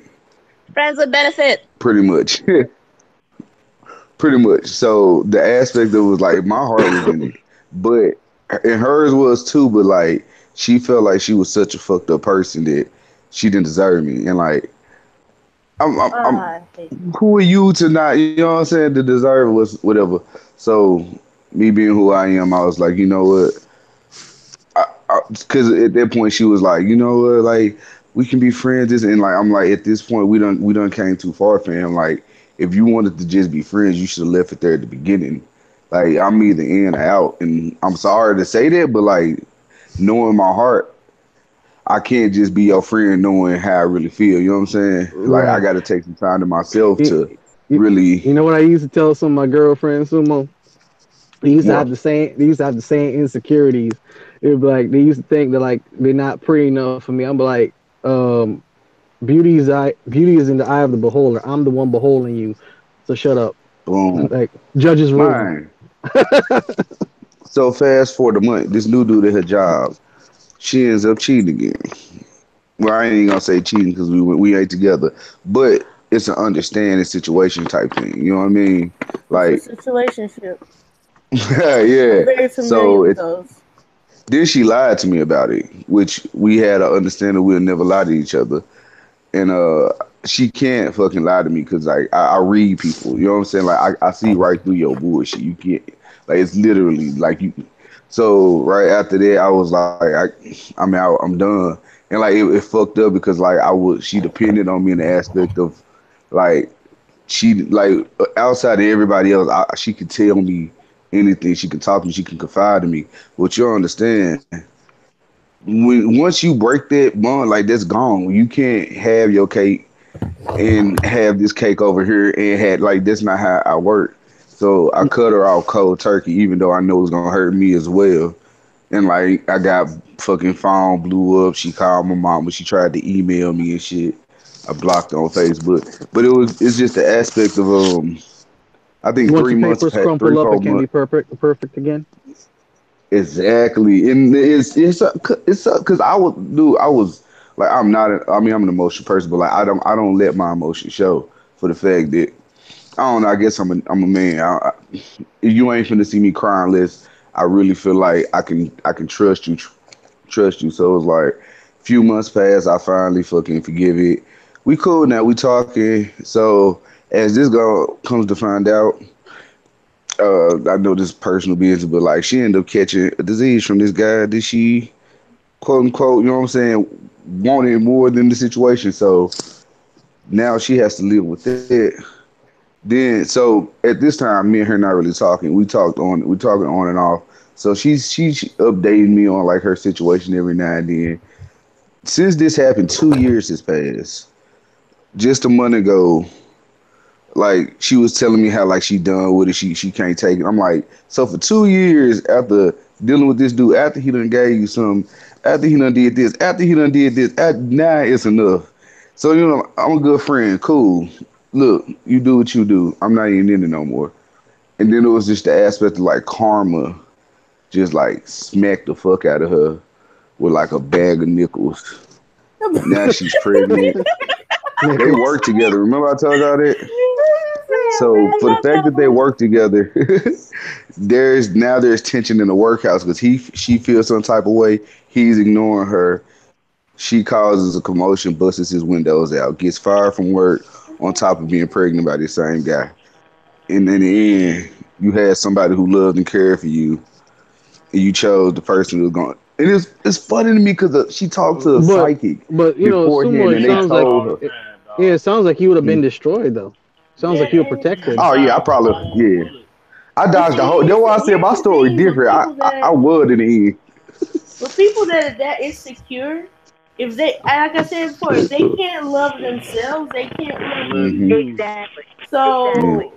Friends with benefit. pretty much, pretty much. So the aspect that was like my heart was in it, but and hers was too. But like she felt like she was such a fucked up person that she didn't deserve me, and like I'm I hate who are you to not, you know what I'm saying, to deserve was whatever. So me being who I am, I was like, you know what? because at that point she was like, you know what, like we can be friends. This and like I'm like at this point we done came too far for him. Like if you wanted to just be friends, you should have left it there at the beginning. Like I'm either in or out, and I'm sorry to say that, but like knowing my heart, I can't just be your friend knowing how I really feel. You know what I'm saying? Like I Right. got to take some time to myself to You, you, really, you know what I used to tell some of my girlfriends, Sumo? well, They used to have the same insecurities. It would be like they used to think that like they're not pretty enough for me. I'm like, um, beauty is in the eye of the beholder. I'm the one beholding you. So shut up. boom, Like judge's room. mine. So fast forward a month, this new dude at her job, she ends up cheating again. Well, I ain't gonna say cheating because we ain't together, but it's an understanding situation type thing. You know what I mean? It's a Like, situationship. I'm yeah. very familiar So with it's those. then she lied to me about it, which we had an understanding we'll never lie to each other. And she can't fucking lie to me because like I read people. You know what I'm saying? Like I see right through your bullshit. You can't like it's literally like you. So right after that, I was like, I'm out. I'm done. And like it fucked up because like she depended on me in the aspect of like she like outside of everybody else, she could tell me anything. She could talk to me. She can confide in me. But you understand, once you break that bond, like that's gone. You can't have your cake and have this cake over here and had like that's not how I work. So I cut her off cold turkey, even though I know it's gonna hurt me as well. And like I got fucking phone blew up. She called my mom, but she tried to email me and shit. I blocked her on Facebook, but it's just the aspect of I think Once three your months, papers three crumple up, it four can be months perfect again. exactly. And it's because I was dude. I was like I'm not. I mean I'm an emotional person, but like I don't let my emotions show for the fact that I don't know. I guess I'm a man. You ain't finna see me cry unless I really feel like I can trust you, trust you. So it was like a few months passed. I finally fucking forgive it. We cool now. We talking. So as this girl comes to find out, I know this personal business, but like she ended up catching a disease from this guy that she quote unquote, you know what I'm saying, wanted more than the situation. So now she has to live with it. Then so at this time, me and her not really talking. We talking on and off. So she updating me on like her situation every now and then. Since this happened, 2 years has passed. Just a month ago, like she was telling me how like she done with it. She can't take it. I'm like, so for 2 years after dealing with this dude, after he done gave you some, after he done did this, after he done did this, now it's enough. So you know, I'm a good friend. Cool. Look, you do what you do. I'm not even in it no more. And then it was just the aspect of like karma, just like smacked the fuck out of her with like a bag of nickels. Now she's pregnant. They Nickels. work together. Remember I told y'all that? So for the fact that they work together, there's tension in the workhouse because she feels some type of way. He's ignoring her. She causes a commotion, busts his windows out, gets fired from work on top of being pregnant by the same guy. And in the end, you had somebody who loved and cared for you, and you chose the person who was going. And it's funny to me because she talked to a But psychic but You Sumo, beforehand, it and hear they that sounds like told all her. the time, yeah, dog. it sounds like he would have been Mm. destroyed though. Sounds like you were Yeah, protected. Oh yeah, I Dodge the probably whole yeah. bullet. I but dodged the see, whole. That's why I said here's my the story thing with different. I people I, I that would in the end. with people that are that insecure. If they, like I said before, if they can't love themselves, they can't love Love you. Hmm. you. Exactly. Yeah. Exactly. So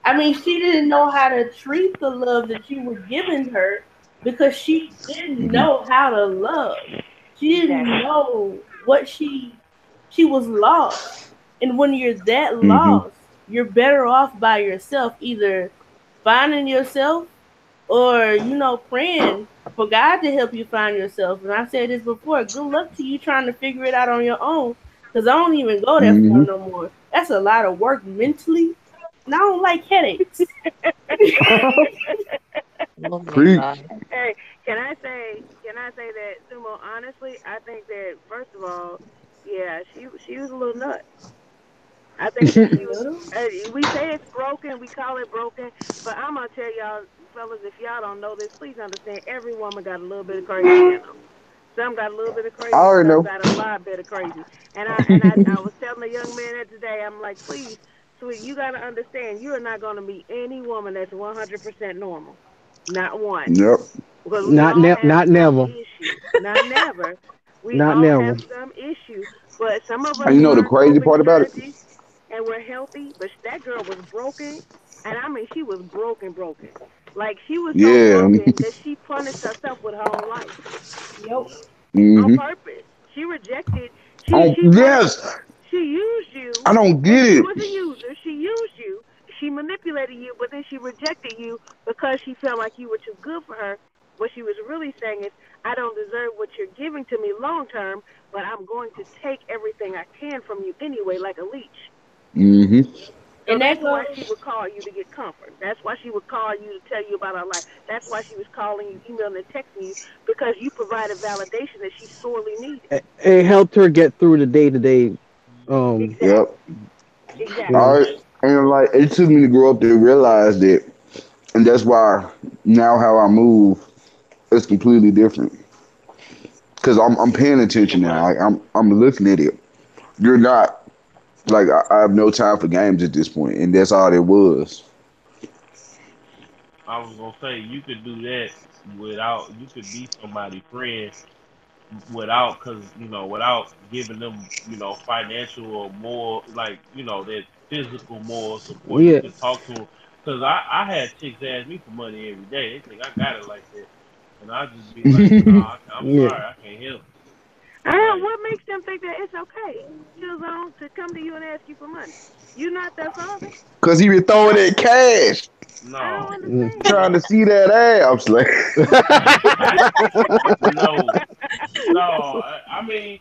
I mean, she didn't know how to treat the love that you were giving her because she didn't Hmm. know how to love. She didn't Exactly. know what she was lost. And when you're that Hmm. lost, you're better off by yourself, either finding yourself or praying for God to help you find yourself. And I said this before, good luck to you trying to figure it out on your own, cuz I don't even go that far Hmm. no more. That's a lot of work mentally, and I don't like headaches. Oh my Preach. God. Hey, can I say that Sumo? Honestly, I think that first of all, yeah, she was a little nut. I think A she was. little. We say it's broken, we call it broken, but I'm gonna tell y'all. fellas, if y'all don't know this, please understand every woman got a little bit of crazy in them. Some got a little bit of I crazy, already some know. got a lot bit of crazy. And I was telling a young man that today, I'm like, please, sweet, you gotta understand, you are not gonna meet any woman that's 100% normal, not one, Yep. because we all have Not some never. issue. Not never. We Not all have never. some issue, but some of us And you know the learn crazy coping part about it? strategies and we're healthy. But that girl was broken, and I mean, she was broken, broken. Like she was so Yeah. broken that she punished herself with her own life Yep. on hmm purpose. She rejected. Oh She wanted. yes. She used you. I don't And get she it. was a user. She used you. She manipulated you, but then she rejected you because she felt like you were too good for her. What she was really saying is, I don't deserve what you're giving to me long term, but I'm going to take everything I can from you anyway, like a leech. hmm So And that that's why goes. she would call you to get comfort. That's why she would call you to tell you about her life. That's why she was calling you, emailing, and texting you because you provided validation that she sorely needed. It helped her get through the day to day. Um, Yep. Exactly. you All Exactly. know, right. And like it took me to grow up to realize that, and that's why now how I move is completely different. Cause I'm paying Yeah, attention now. but I'm looking at it. You're not like I have no time for games at this point, and that's all it was. I was gonna say you could do that without. You could be somebody's friend without, cause without giving them financial or more like that physical moral support. You yeah. can talk to them. Cause I had chicks ask me for money every day. They think I got it like that, and I just be like, nah, I'm Yeah. sorry, I can't help. I don't know Like, what makes them think that it's okay, Chillzone, to come to you and ask you for money. You're not their father. Cause he been throwing that cash, I don't no, Mm. understand trying that. to see that ass. Like, no, no. I mean,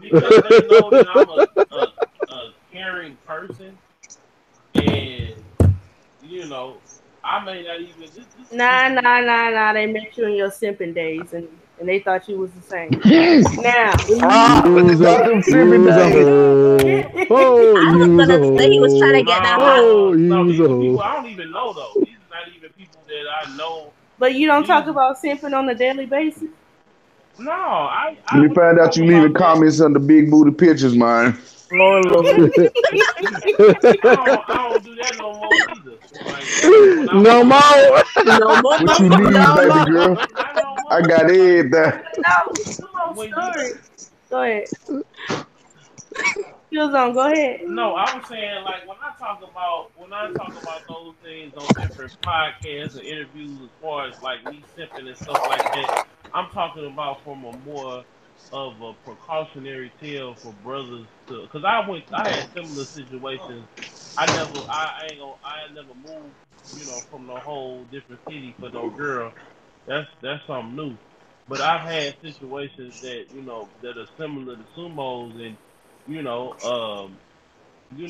because they know that I'm a caring person, and you know, I may not even. This Nah, just be nah, nah, nah. They met you in your simping days, and they thought you was the same. Now, but Use a not them sipping use a days. hoe. Oh, I was use a gonna say he was trying to hoe. get that hot. Oh, no. use These a are people hoe. I don't even know though. These are not even people that I know. but you don't talk These about simping on a daily basis. no. I Let me we can find out talk you leaving about that. comments on the big booty pictures, man. Lord, Lord. I don't do that no more neither. Like that was when I was No young. more. No more. What you need, No baby more. girl? Not no I more. got Like everything. No, come on, when you story. Go ahead. Skills on. Go ahead. no, I was saying like when I talk about those things on different podcasts and interviews as far as like me sipping and stuff like that, I'm talking about from a more of a precautionary tale for brothers to because I had similar situations. I never moved, from the whole different city for no girl. That's something new. But I've had situations that, that are similar to sumos and you know,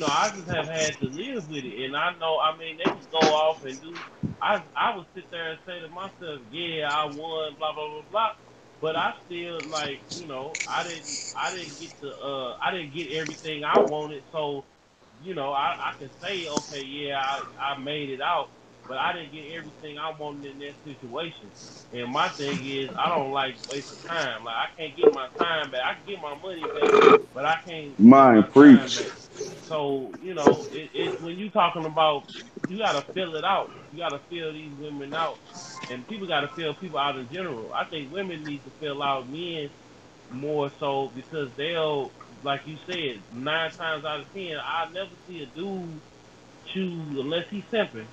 I just have had to live with it, and I know. I mean, they can go off and do. I would sit there and say to myself, "Yeah, I won," blah blah blah blah. But I still like, I didn't get I didn't get everything I wanted. So, I can say, okay, yeah, I made it out, but I didn't get everything I wanted in that situation. And my thing is, I don't like wasting time. Like I can't get my time back. I can get my money back, but I can't get Mine my time preach. back. So, it when you talking about you gotta fill it out. You gotta fill these women out. And people gotta fill people out in general. I think women need to fill out men more so because they'll like you said, 9 times out of 10, I never see a dude choose unless he's simping.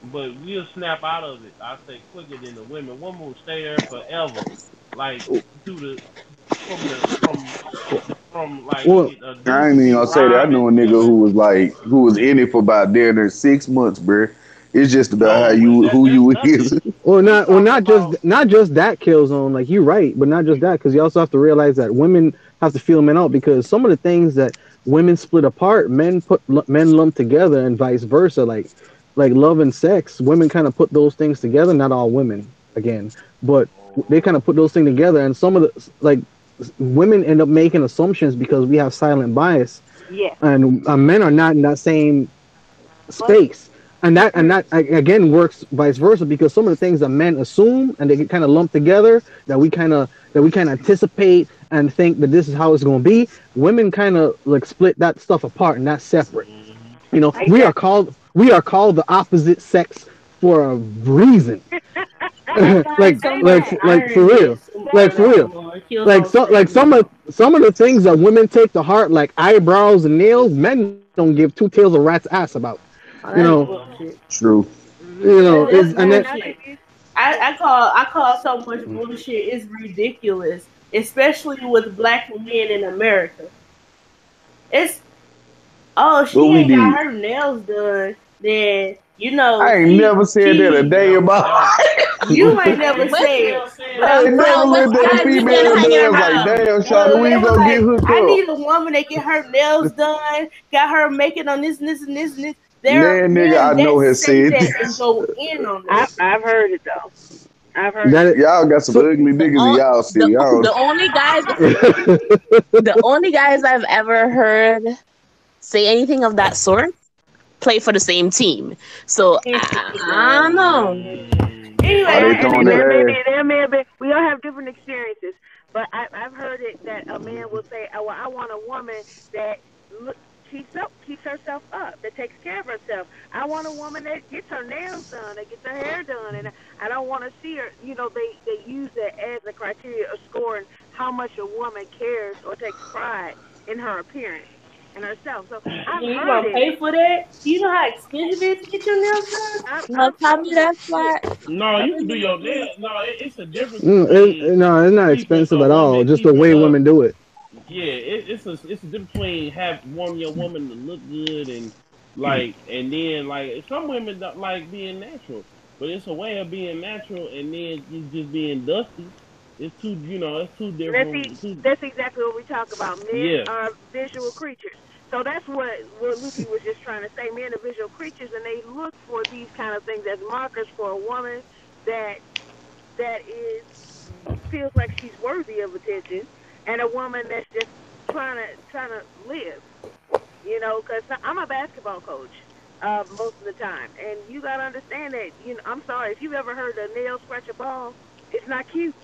But we'll snap out of it, I say quicker than the women. Women will stay there forever. Like through the from the from like Well, a I dude ain't could even be gonna say that. I robbing, know a nigga killing. who was in it for about damn near 6 months, bruh. It's just about how No, but you who that's you nothing. is. We talking about not just that kill zone. Like you're right, but not just that because you also have to realize that women have to feel men out because some of the things that women split apart, men lump together, and vice versa. Like love and sex, women kind of put those things together. Not all women, again, but they kind of put those things together, and some of the like women end up making assumptions because we have silent bias, Yes. and men are not in that same But space. and that again works vice versa because some of the things that men assume and they get kind of lumped together that we kind of anticipate and think that this is how it's going to be. Women kind of like split that stuff apart and that's separate. Mm-hmm. You know, I we are called the opposite sex for a reason. I find so much Like for irony real, in some like things for real. anymore. It kills Like on so, like Saturday. some of the things that women take to heart, like eyebrows and nails, men don't give two tails of rat's ass about. You Oh, know, that's Mm-hmm. bullshit. True. is That's and then bullshit. I call so much bullshit. It's ridiculous, especially with black men in America. It's What she we ain't got did. her nails done. Then I ain't she never said that a she day in my That was you ain't never hey, Which say female it, saying but I I'm ain't telling never girl, which looked you, at a guys you been female hanging nails like, around? damn, Shawty, look, we they ain't was gonna get like, hooked I up. need a woman that get her nails done, got her making on this and this and this and this. There are Man, nigga, I men that know has say said that and this. go in on I've that. I've heard it though. I've heard that it. it, Y'all got some so ugly The niggas in on, y'all city. Y'all, the only guys I've ever heard say anything of that sort play for the same team. So I don't know. are Anyway, they And throwing there that may be, ass? there may have been. We all have different experiences, but I've heard it that a man will say, "Oh, well, I want a woman that look, keeps herself up, that takes care of herself. I want a woman that gets her nails done, that gets her hair done, and I don't want to see her." You know, they use that as a criteria of scoring how much a woman cares or takes pride in her appearance and herself. So I've you heard gonna it. pay for that? Do you know how expensive it is to get your nails done? No, I've probably heard it. that's why. no, you can do Probably your nail. No, it's a difference between no, it's not keeping expensive a at all. woman Just the keeping way up. women do it. Yeah, it's a difference between wanting your woman to look good and and then some women don't like being natural, but it's a way of being natural and then you just being dusty. It's two, it's two And that's different. Two, that's exactly what we talk about. Men yeah, are visual creatures. So that's what LoOpy was just trying to say. Men are visual creatures, and they look for these kind of things as markers for a woman that is feels like she's worthy of attention, and a woman that's just trying to live. You know, because I'm a basketball coach most of the time, and you gotta understand that. You know, I'm sorry if you've ever heard a nail scratch a ball, it's not cute.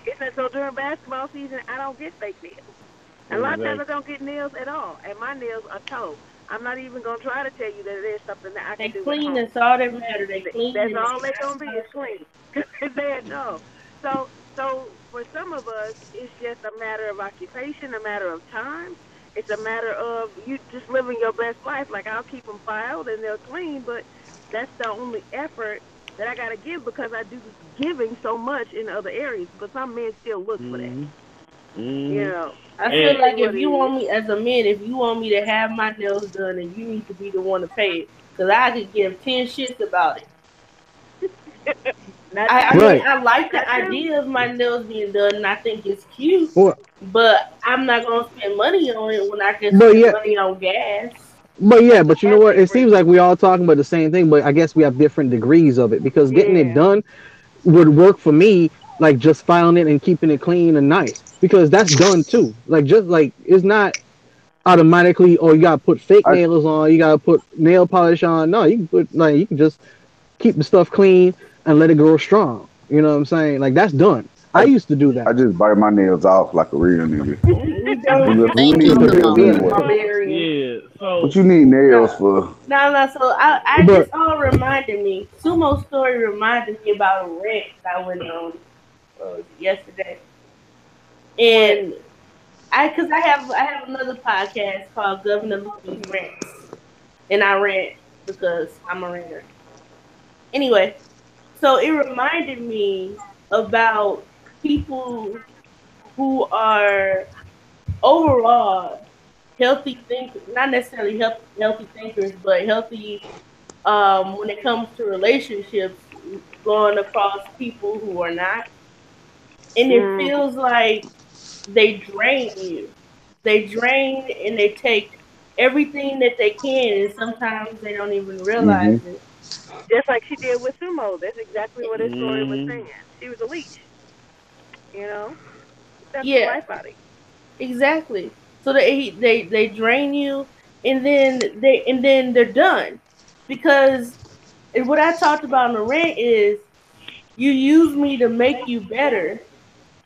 It's not, so during basketball season, I don't get fake nails. And a lot of times I exactly. don't get nails at all, and my nails are toe. I'm not even gonna try to tell you that there's something that I They can do at clean. home. That's all that matter. They clean That's and all they they're not gonna be is clean. perfect. They no. So for some of us, it's just a matter of occupation, a matter of time. It's a matter of you just living your best life. Like I'll keep them filed and they're clean, but that's the only effort that I gotta give because I do giving so much in other areas. But some men still look for that. Mhm. You Mhm. know, I it feel And is like what if it you is. want me as a man, if you want me to have my nails done, then you need to be the one to pay it. Cause I could give 10 shits about it. Not I true. mean, Right. I like the Not true. idea of my nails being done, and I think it's cute. Well, But I'm not gonna spend money on it when I can but spend yeah, money on gas. but you know That's what? It different. seems like we all talking about the same thing, but I guess we have different degrees of it because getting it Yeah. done would work for me, like just filing it and keeping it clean and nice because that's done too. Like just like it's not automatically, oh, you gotta put fake I nails on, you gotta put nail polish on. No, you can just keep the stuff clean and let it grow strong. You know what I'm saying? Like that's done. I I used to do I that. just bite my nails off like a real nigga. We don't Who Thank you, need nails Simone. agree, anyway? barbarian. yeah, What so you need nails No, for? no. So I But this all reminded me. Sumo's story reminded me about a rant I went on yesterday, What? and cause I have another podcast called Governor Loopy's Rants, and I rant because I'm a ranter. Anyway, so it reminded me about people who are overall healthy thinkers, not necessarily healthy thinkers, but healthy when it comes to relationships, going across people who are not. And it Mm. feels like they drain you. They drain and they take everything that they can, and sometimes they don't even Hmm. realize it. Just like she did with Sumo. That's exactly what his story was mhm. saying. She was a leech, you know? Sucked the Yeah, life out of you. exactly. So they drain you, and then they're done because And what I talked about in the rant is you use me to make you better,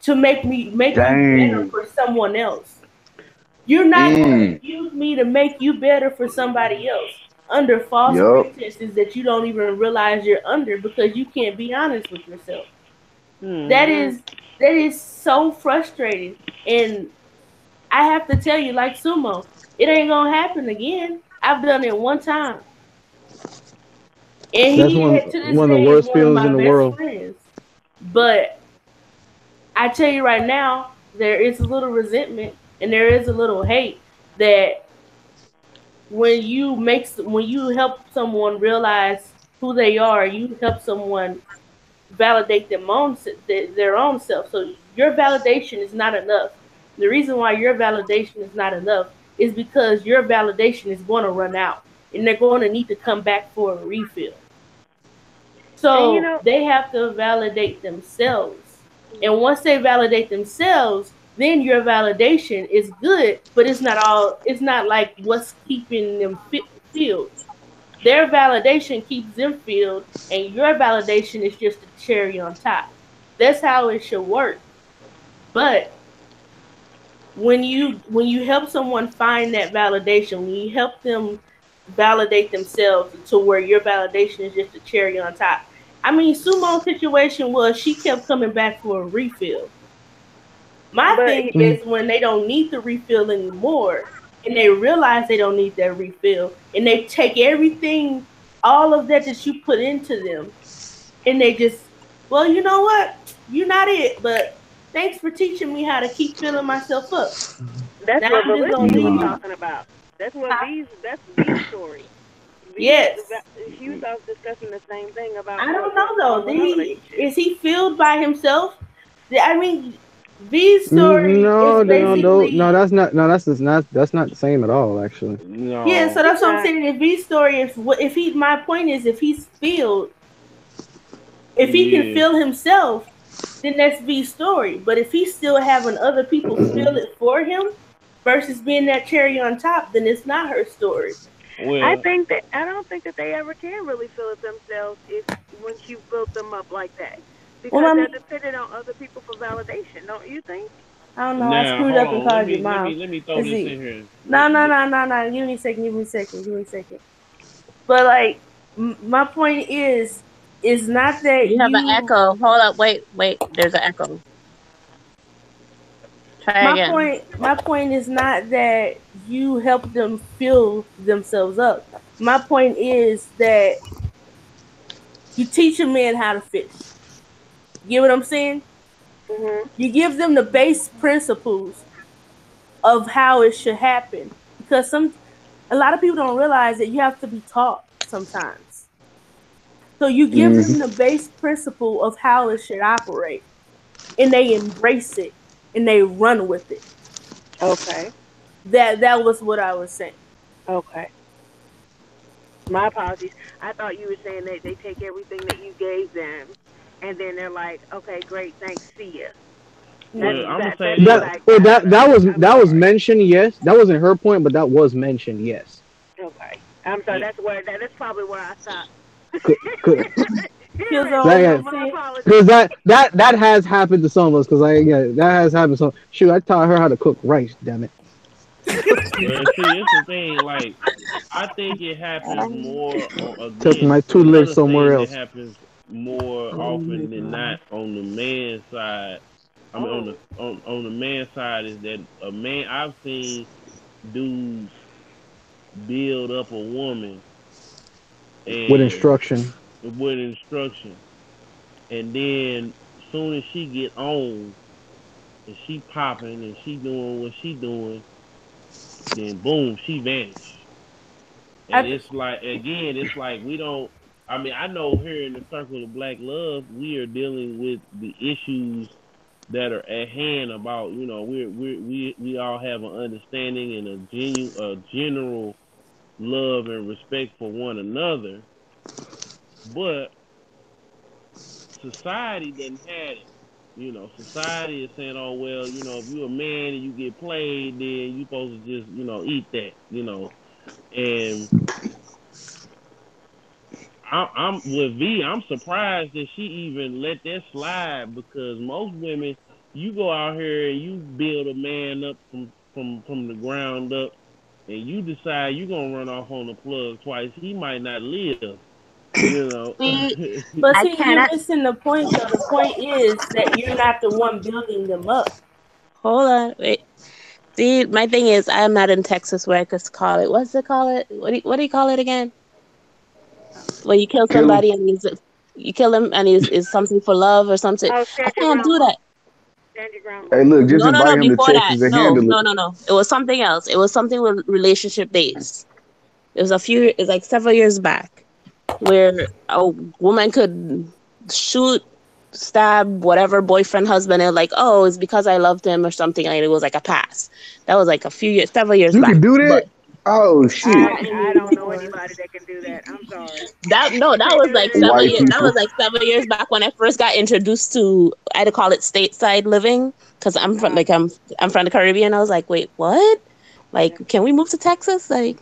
to make you better Dang. for someone else. You're not going to Mm. use me to make you better for somebody else under false Yup. pretenses that you don't even realize you're under because you can't be honest with yourself. That Hmm. Mm. is that is so frustrating. And I have to tell you, like Sumo, it ain't gonna happen again. I've done it one time, and That's he to this one of the day is worst one of feelings my in the best world. friends. But I tell you right now, there is a little resentment and there is a little hate that when you help someone realize who they are, you help someone validate their own self. So your validation is not enough. The reason why your validation is not enough is because your validation is going to run out and they're going to need to come back for a refill. And you So know, they have to validate themselves. And once they validate themselves, then your validation is good, but it's not like what's keeping them filled. Their validation keeps them filled, and your validation is just a cherry on top. That's how it should work. But when you help someone find that validation, when you help them validate themselves to where your validation is just a cherry on top. I mean, Sumo's situation was she kept coming back for a refill. My but thing is when they don't need the refill anymore and they realize they don't need that refill and they take everything, all of that you put into them, and they just, well, you know what? You're not it, but thanks for teaching me how to keep filling myself up. that's Now what I'm just gonna Felicity was leave Nah. you. talking about. Huh? That's V's story. V, Yes. she was also discussing the same thing about I don't what went know wrong though. with Did her he relationship. is he filled by himself? I mean, V's story is No, no, no, no. basically, That's not. No, that's not the same at all. Actually, yeah. So No. It's that's what I'm not. saying. If V's story, if he, my point is, if he's filled, if he can Yeah. feel himself, then that's V's story. But if he's still having other people feel it for him versus being that cherry on top, then it's not her story. Well, I don't think that they ever can really feel it themselves if once you build them up like that, Well, because I they're mean, dependent on other people for validation. Don't you think? I don't know. I now screwed hold up and on. Let called you me let me mom. let me throw Let's this see. in here. No, no, no, no, no. Give me a second. Give me a second. Give me a second. But like, my point is not that You have an you. echo. Hold up. Wait, wait. There's an echo. Try again. My point is not that you help them fill themselves up. My point is that you teach a man how to fish. You get what I'm saying? Mhm. You give them the base principles of how it should happen because a lot of people don't realize that you have to be taught sometimes. So you give them Mm-hmm. the base principle of how it should operate and they embrace it and they run with it. Okay. That was what I was saying. Okay. My apologies. I thought you were saying that they take everything that you gave them, and then they're like, "Okay, great, thanks, see ya." Well, I'm gonna say That's what this. that I well, got out of it. I'm that was sorry. mentioned. Yes, that wasn't her point, but that was mentioned. Yes, Okay. I'm sorry. Yeah. That's probably where I stopped. because Feels Hearing. all that I'm My saying. apologies. that has happened to some of us. Because that has happened. So shoot, I taught her how to cook rice. Damn it. Well, see, it's the thing. Like, I think it happens more. Took Again, my tutelage another somewhere thing that else. happens more often than not on the man side. I mean, Oh. on the man side is that a man. I've seen dudes build up a woman With and instruction. with instruction, and then soon as she get on and she popping and she doing what she doing, then boom, she vanish. I And it's like again, it's like we don't. I mean, I know here in the circle of Black Love, we are dealing with the issues that are at hand about we all have an understanding and a general love and respect for one another, but society doesn't have it. Society is saying, oh well, if you're a man and you get played, then you supposed to just eat that, and I'm with V. I'm surprised that she even let that slide because most women, you go out here and you build a man up from the ground up, and you decide you gonna run off on the plug twice. He might not live, you know. See, But I see, you're cannot. missing the point though. The point is that you're not the one building them up. Hold on, wait. See, my thing is, I am not in Texas where I could call it. What's it call it? What do you call it again? When you kill Kill him. somebody and you kill him and is something for love or something. Oh, I stand your can't ground do rules. that. Stand your ground Hey, rules. look, just No, no, no. invite him to Before that, Texas to no, handle it. no, no, no. It was something else. It was something with relationship based. It was a few. It's like several years back where a woman could shoot, stab whatever boyfriend, husband, and like, oh, it's because I loved him or something. And it was like a pass. That was like a few years, several years You back. can do But that? Oh shit. Not I don't know anymore. anybody that can do that. I'm sorry. that no, You that can't was do like that in several White years. That was people. like several years back when I first got introduced to. I had to call it stateside living because I'm from the Caribbean. I was like, wait, what? Like, can we move to Texas? Like,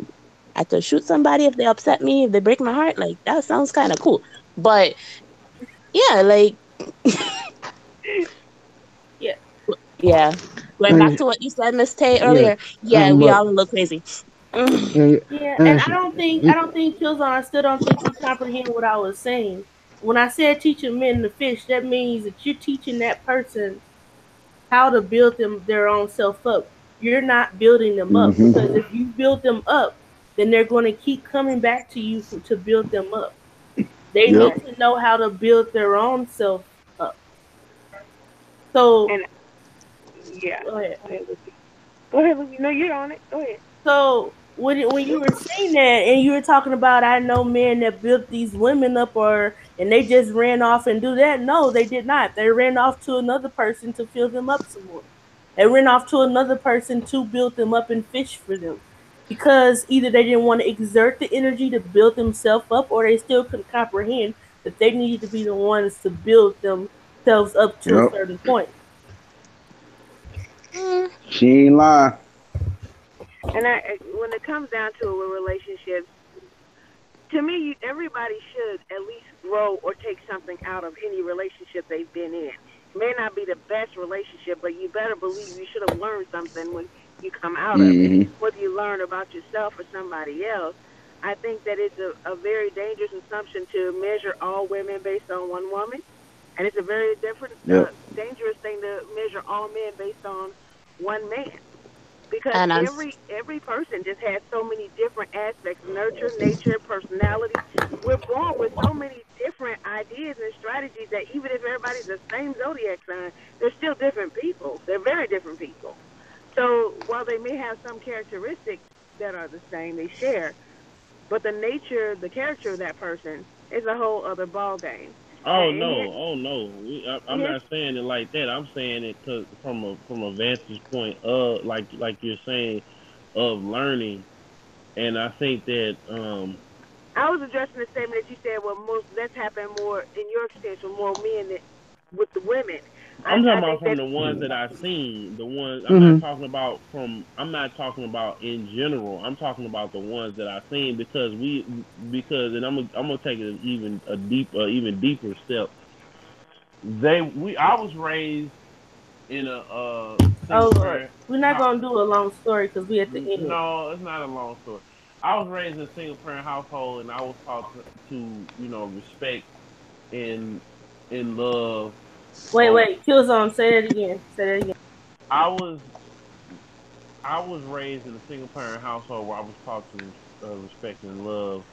I could shoot somebody if they upset me, if they break my heart. Like, that sounds kind of cool. But yeah, like, Yeah, yeah. Going back And to what you said, Miss Tay, yeah, earlier. Yeah, we but all look crazy. Mm. and, yeah, and and I don't think Killzone. I still don't think you comprehend what I was saying. When I said teaching men to fish, that means that you're teaching that person how to build them their own self up. You're not building them up Mm-hmm. because if you build them up, then they're going to keep coming back to you to build them up. They Yep. need to know how to build their own self up. So And yeah, go ahead. go ahead, Lucy. Go ahead, Lucy. No, you're on it. Go ahead. So when you were saying that and you were talking about I know men that built these women up or and they just ran off and do that. No, they did not. They ran off to another person to fill them up some more. They ran off to another person to build them up and fish for them. Because either they didn't want to exert the energy to build themselves up or they still couldn't comprehend that they needed to be the ones to build themselves up to a Yep. certain point. Mm. She ain't lying. And when it comes down to it with relationships, to me, everybody should at least grow or take something out of any relationship they've been in. It may not be the best relationship, but you better believe you should have learned something when you come out of it. Mm-hmm. Whether you learn about yourself or somebody else, I think that it's a very dangerous assumption to measure all women based on one woman. And it's a very different, Yep. dangerous thing to measure all men based on one man because And every person just has so many different aspects: nurture, nature, personality. We're born with so many different ideas and strategies that even if everybody's the same zodiac sign, they're still different people. They're very different people. So while they may have some characteristics that are the same, they share, but the nature, the character of that person is a whole other ball game. Oh And no, oh no. I'm here's not saying it like that. I'm saying it from a vantage point of like you're saying of learning, and I think that I was addressing the statement that you said. Well, most that's happened more in your experience with more men than with the women. I'm talking I about think from that the ones that I've seen. The ones I'm not hmm talking about from. I'm not talking about in general. I'm talking about the ones that I've seen because and I'm gonna take it even deeper step. I was raised in a Oh single Lord, parent we're not house. gonna do a long story because we at the end. No, it's not a long story. I was raised in a single parent household, and I was taught to respect and love. Um, Wait, Killzone, say that again. Say that again. I was I was raised in a single parent household where I was taught to respect and love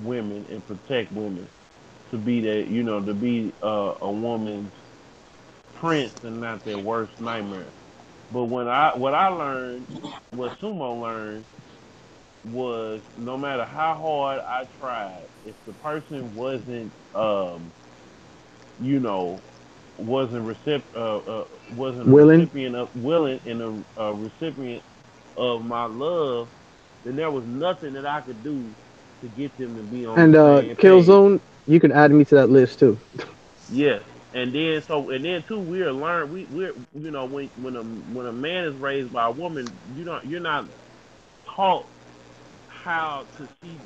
women and protect women to be a woman's prince and not their worst nightmare. But what I learned, what Sumo learned was no matter how hard I tried, if the person you know, wasn't a willing. recipient of willing and a recipient of my love, then there was nothing that I could do to get them to be on the And same page. Killzone, you can add me to that list too. Yes, and then too, we're learn we're when a man is raised by a woman, you're not taught how to see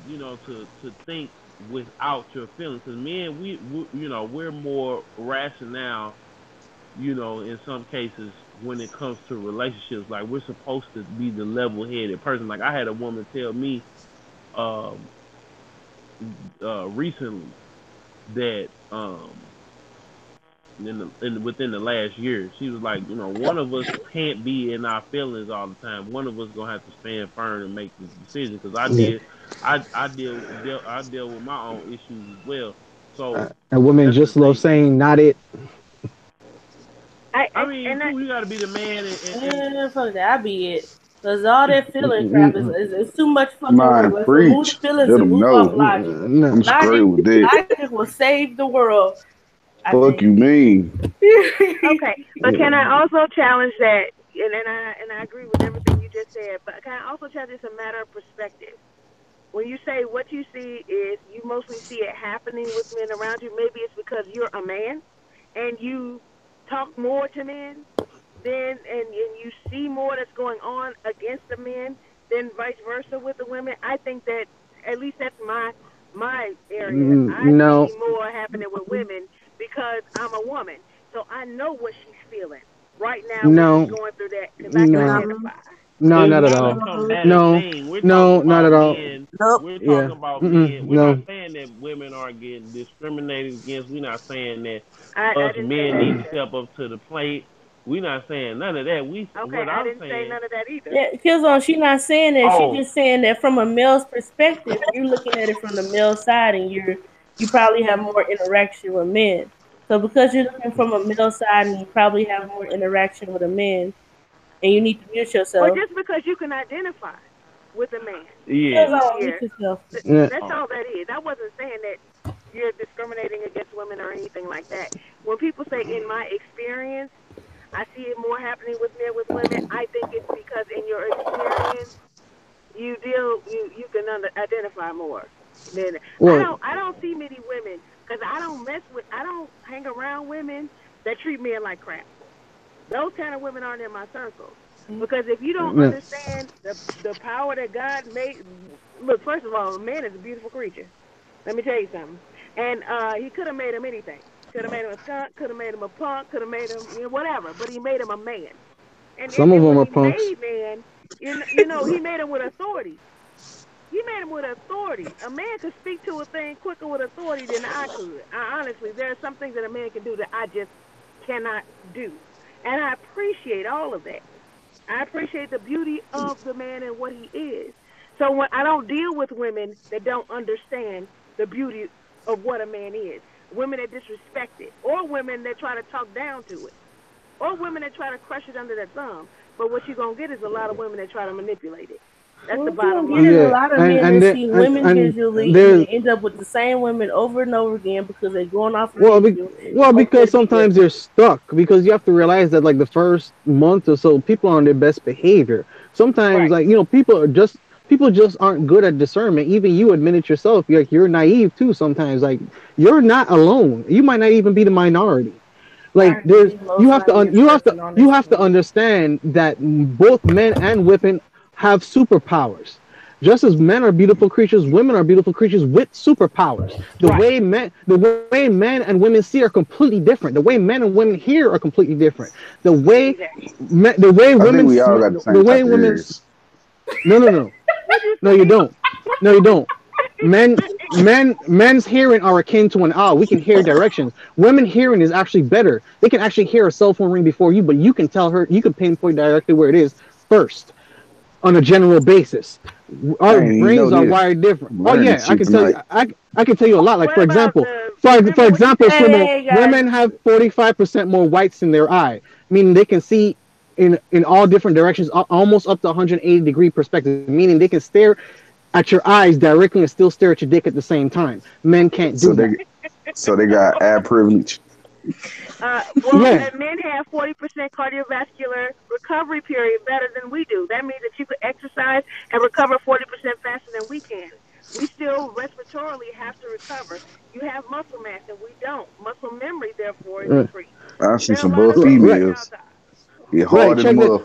to think. without your feelings. Because men, we're more rational. In some cases, when it comes to relationships, like we're supposed to be the level-headed person. Like I had a woman tell me um recently that within the last year, she was like, one of us can't be in our feelings all the time. One of us gonna have to stand firm and make the decision. Because Yeah. I deal with my own issues as well. So And women that's the just love thing. saying not it. I mean, too, you got to be the man, and Fuck that, I be it. Cause all that feeling crap Mm, is too much fucking work. Man, Let's remove the preach. feelings Let and them move off know. logic. no. I'm straight with that. Logic will save the world. I Fuck think. you mean. Okay, but can I also challenge that? And I agree with everything you just said. But can I also challenge it's a matter of perspective? When you say what you see is you mostly see it happening with men around you, maybe it's because you're a man and you talk more to men then and you see more that's going on against the men than vice versa with the women. I think that at least that's my area. I No, see more happening with women because I'm a woman. So I know what she's feeling right now when she's no, going through that because I can no, No, identify. no, it's not at not a all. combative No, thing. We're talking no, not about at all. men. Nope. We're talking Yeah. about men. We're not No. saying that women are getting discriminated against. We're not saying that I us didn't say men that need to either. step up to the plate. We're not saying none of that. Okay, What I I'm didn't say saying. none of that either. yeah, Killzone, she not saying that. She Oh, just saying that from a male's perspective, you're looking at it from the male side, and you probably have more interaction with men. So because you're looking from a male side, and you probably have more interaction with a man, and you need to mute Or yourself. just because you can identify with a man yeah. Killzone, mute easier. yourself. Yeah. That's Oh, all that is. I wasn't saying that you're discriminating against women or anything like that. When people say in my experience, I see it more happening with men with women. I think it's because in your experience you can identify more. Then Well, I don't see many women because I don't hang around women that treat men like crap. Those kind of women aren't in my circle. Because if you don't no. understand the power that God made, look, first of all, a man is a beautiful creature. Let me tell you something. And he could have made him anything. Could have made him a skunk. Could have made him a punk. Could have made him whatever. But he made him a man. Some of And them when are he punks. made man, he made him with authority. He made him with authority. A man could speak to a thing quicker with authority than I could. Honestly, there are some things that a man can do that I just cannot do. And I appreciate all of that. I appreciate the beauty of the man and what he is. So when I don't deal with women that don't understand the beauty of what a man is, women that disrespect it, or women that try to talk down to it, or women that try to crush it under their thumb. But what you're gonna get is a lot of women that try to manipulate it. That's Well, the what you bottom gonna get is line. a Yeah, lot of and men and that there, see women and visually and there's they end up with the same women over and over again because they're going off an well, issue and hoping because to be sometimes different. they're stuck because you have to realize that like the first month or so, people are on their best behavior. Sometimes, Right. like people just aren't good at discernment. Even you admit it yourself. You're naive too. Sometimes, like you're not alone. You might not even be the minority. I Like there's agree. Most naive person on you this have to planet. understand that both men and women have superpowers. Just as men are beautiful creatures, women are beautiful creatures with superpowers. Right. The way men and women see are completely different. The way men and women hear are completely different. The way Exactly. the way I think women we all got the the same way type of women ears. no. What'd you No, you say? don't. No, you don't. Men's hearing are akin to an owl. We can hear directions. Women hearing is actually better. They can actually hear a cell phone ring before you, but you can tell her, you can pinpoint directly where it is first on a general basis. I Our ain't even know brains are this. wired different. Oh Learning yeah, I shit can tell you. tonight. I can tell you a lot. Like What for about example, the? Remember for what you example, said? Hey, Sumo, hey, guys. women have 45% more whites in their eye, meaning they can see in all different directions, almost up to 180-degree perspective, meaning they can stare at your eyes directly and still stare at your dick at the same time. Men can't So do they that. so they got ad privilege. Well, Yeah. and men have 40% cardiovascular recovery period better than we do. That means that you could exercise and recover 40% faster than we can. We still respiratorily have to recover. You have muscle mass and we don't. Muscle memory, therefore, is Right. increased. I see There are some a lot buff of things that Right. y'all females got. get Right. hard as Check the muff.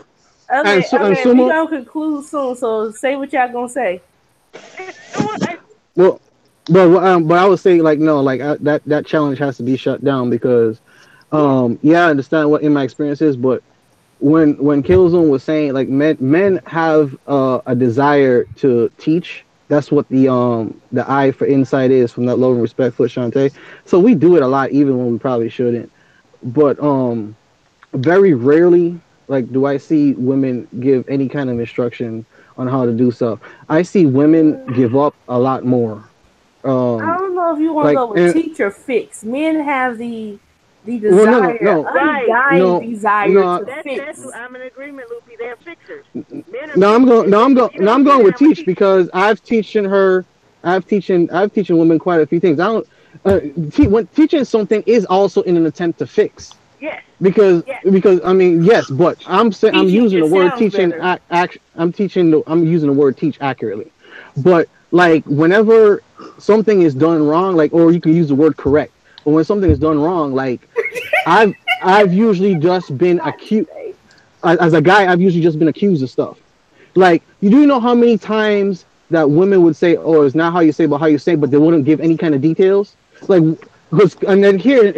Okay, and okay, we Sumo. gonna conclude soon. So say what y'all gonna say. And, well, Well, but I would say like no, like that challenge has to be shut down because, yeah, I understand what in my experience is, but when Killzone was saying like men have a desire to teach. That's what the eye for insight is from that love and respect for Shantae. So we do it a lot, even when we probably shouldn't. But very rarely like do I see women give any kind of instruction on how to do stuff. I see women give up a lot more. I Um, don't know if you want to like go with teach or fix. Men have the well, no, desire, Right. undying no, desire no. to That's fix. I'm in agreement, Loopy. They're fixers. Men are No, I'm fixers. going. No, I'm If going. you No, don't I'm get going it, with I'm gonna teach teach you. because I've teaching her. I've teaching women quite a few things. I don't. When teaching something is also in an attempt to fix Yes. because Yes. I mean yes, but I'm saying I'm Teaching using the just word sounds teaching. better. I'm using the word teach accurately, but like whenever something is done wrong, like or you can use the word correct, but when something is done wrong, like I've usually just been Not accused today. as a guy. I've usually just been accused of stuff. Like, you do know how many times that women would say, "Oh, it's not how you say, but how you say," but they wouldn't give any kind of details. Like, because and then here,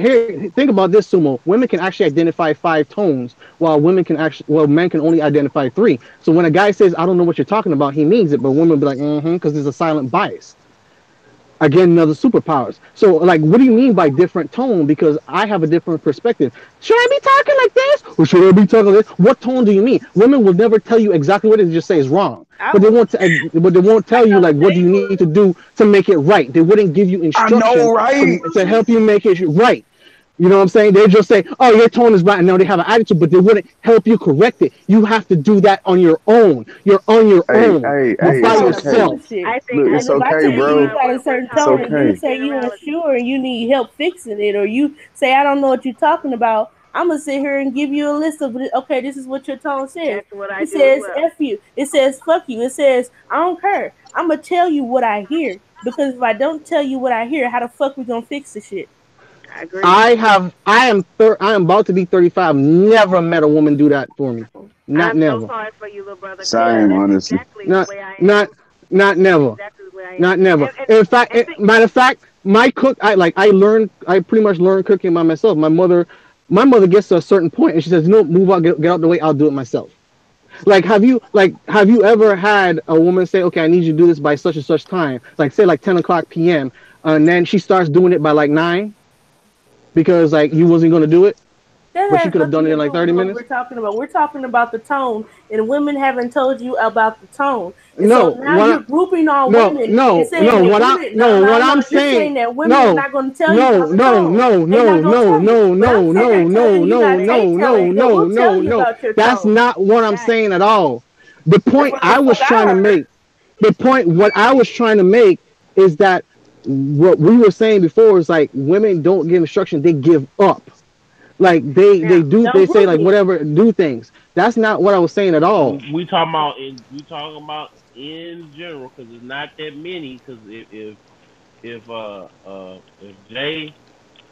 think about this, Sumo. Women can actually identify 5 tones, while men can only identify 3. So when a guy says, "I don't know what you're talking about," he means it, but women be like, "Mm-hmm," because there's a silent bias. Again, another superpowers. So, like, what do you mean by different tone? Because I have a different perspective. Should I be talking like this, or should I be talking like this? What tone do you mean? Women will never tell you exactly what it is. Just say it's wrong, I but they would. won't. But they won't I tell you know like what do they you need to would. do to make it right. They wouldn't give you I instruction know, right? to help you make it right. You know what I'm saying? They just say, "Oh, your tone is right," and now they have an attitude, but they wouldn't help you correct it. You have to do that on your own. You're on your own. You're That's by It's kind of okay. yourself. bullshit. Look, I Because it's if think I okay, tell you you bro. got a we're certain It's tone talking and you okay. in say you generalities. unsure and you need help fixing it, or you say I don't know what you're talking about, I'm gonna sit here and give you a list of okay, this is what your tone says. That's what I It do as says well. F you. It says fuck you. It says I don't care. I'm gonna tell you what I hear. Because if I don't tell you what I hear, how the fuck we gonna fix the shit? I agree. I am about to be 35. Never met a woman do that for me. Not I'm so never. sorry for you, little brother, because Same, that's honestly. exactly the Not way I not am. not That's never. exactly the way I am. Not never. And In fact, and think, matter of fact, my cook I pretty much learned cooking by myself. My mother gets to a certain point and she says, "No, move out, get out the way, I'll do it myself." Have you ever had a woman say, "Okay, I need you to do this by such and such time," like say like 10 o'clock p.m., and then she starts doing it by like 9 because like you wasn't gonna do it, That but she has could have nothing done it to in like do with 30 what we're minutes? talking about. We're talking about the tone, and women haven't told you about the tone. And so No, now you're grouping all no, women and no, saying no. that women, no, What no, I'm no. You're saying, saying that women is no, not going to tell you no, about the no, tone. no, They no, not going to no, tell you. no, But I'm no, sitting no, here telling no, you, you got no, to baby, hate no, telling no, that no, we'll tell no, you no. about your That's tone. not what I'm guys, saying at all. The That's point what the I was fuck trying I to heard. make, the point what I was trying to make is that what we were saying before is like women don't give instruction, they give up. Like yeah. they Don't say group like me. whatever, do things. That's not what I was saying at all. We talking about in general because it's not that many. Because if Jay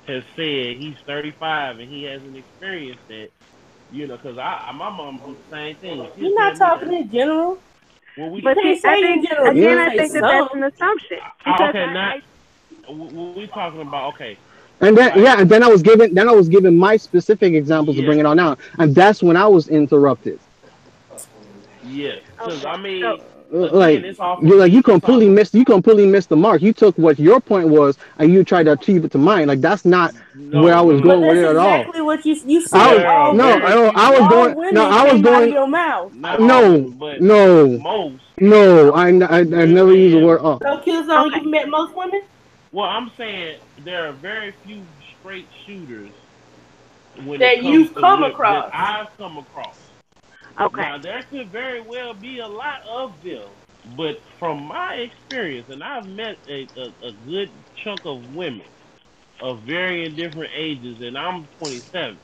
has said he's 35 and he hasn't experienced that, because my mom do the same thing. She'll You're tell not me talking in general. well You But we see, can't I say in think general. You again, can Yeah. I say think that that's some. an assumption because okay not I what we talking about okay And then like yeah, and then I was given my specific examples to yes bring it on out, and that's when I was interrupted. yes because okay. I So mean again Like it's off of you like me it's off of you completely missed the mark. You took what your point was and you tried to achieve it to mine. Like that's not where I no was no But going with that's it at all. exactly what you I said. was there are All no, very women, few I was women going all no, women I was came out of going your mouth. not all no, women but no, most no. I we're never used the saying word up. So, Killzone, okay, you've met most women. well I'm saying there are very few straight shooters when it That comes you've to come that across. I've come across. okay. Now there could very well be a lot of them, but from my experience, and I've met a good chunk of women of varying different ages, and I'm 27,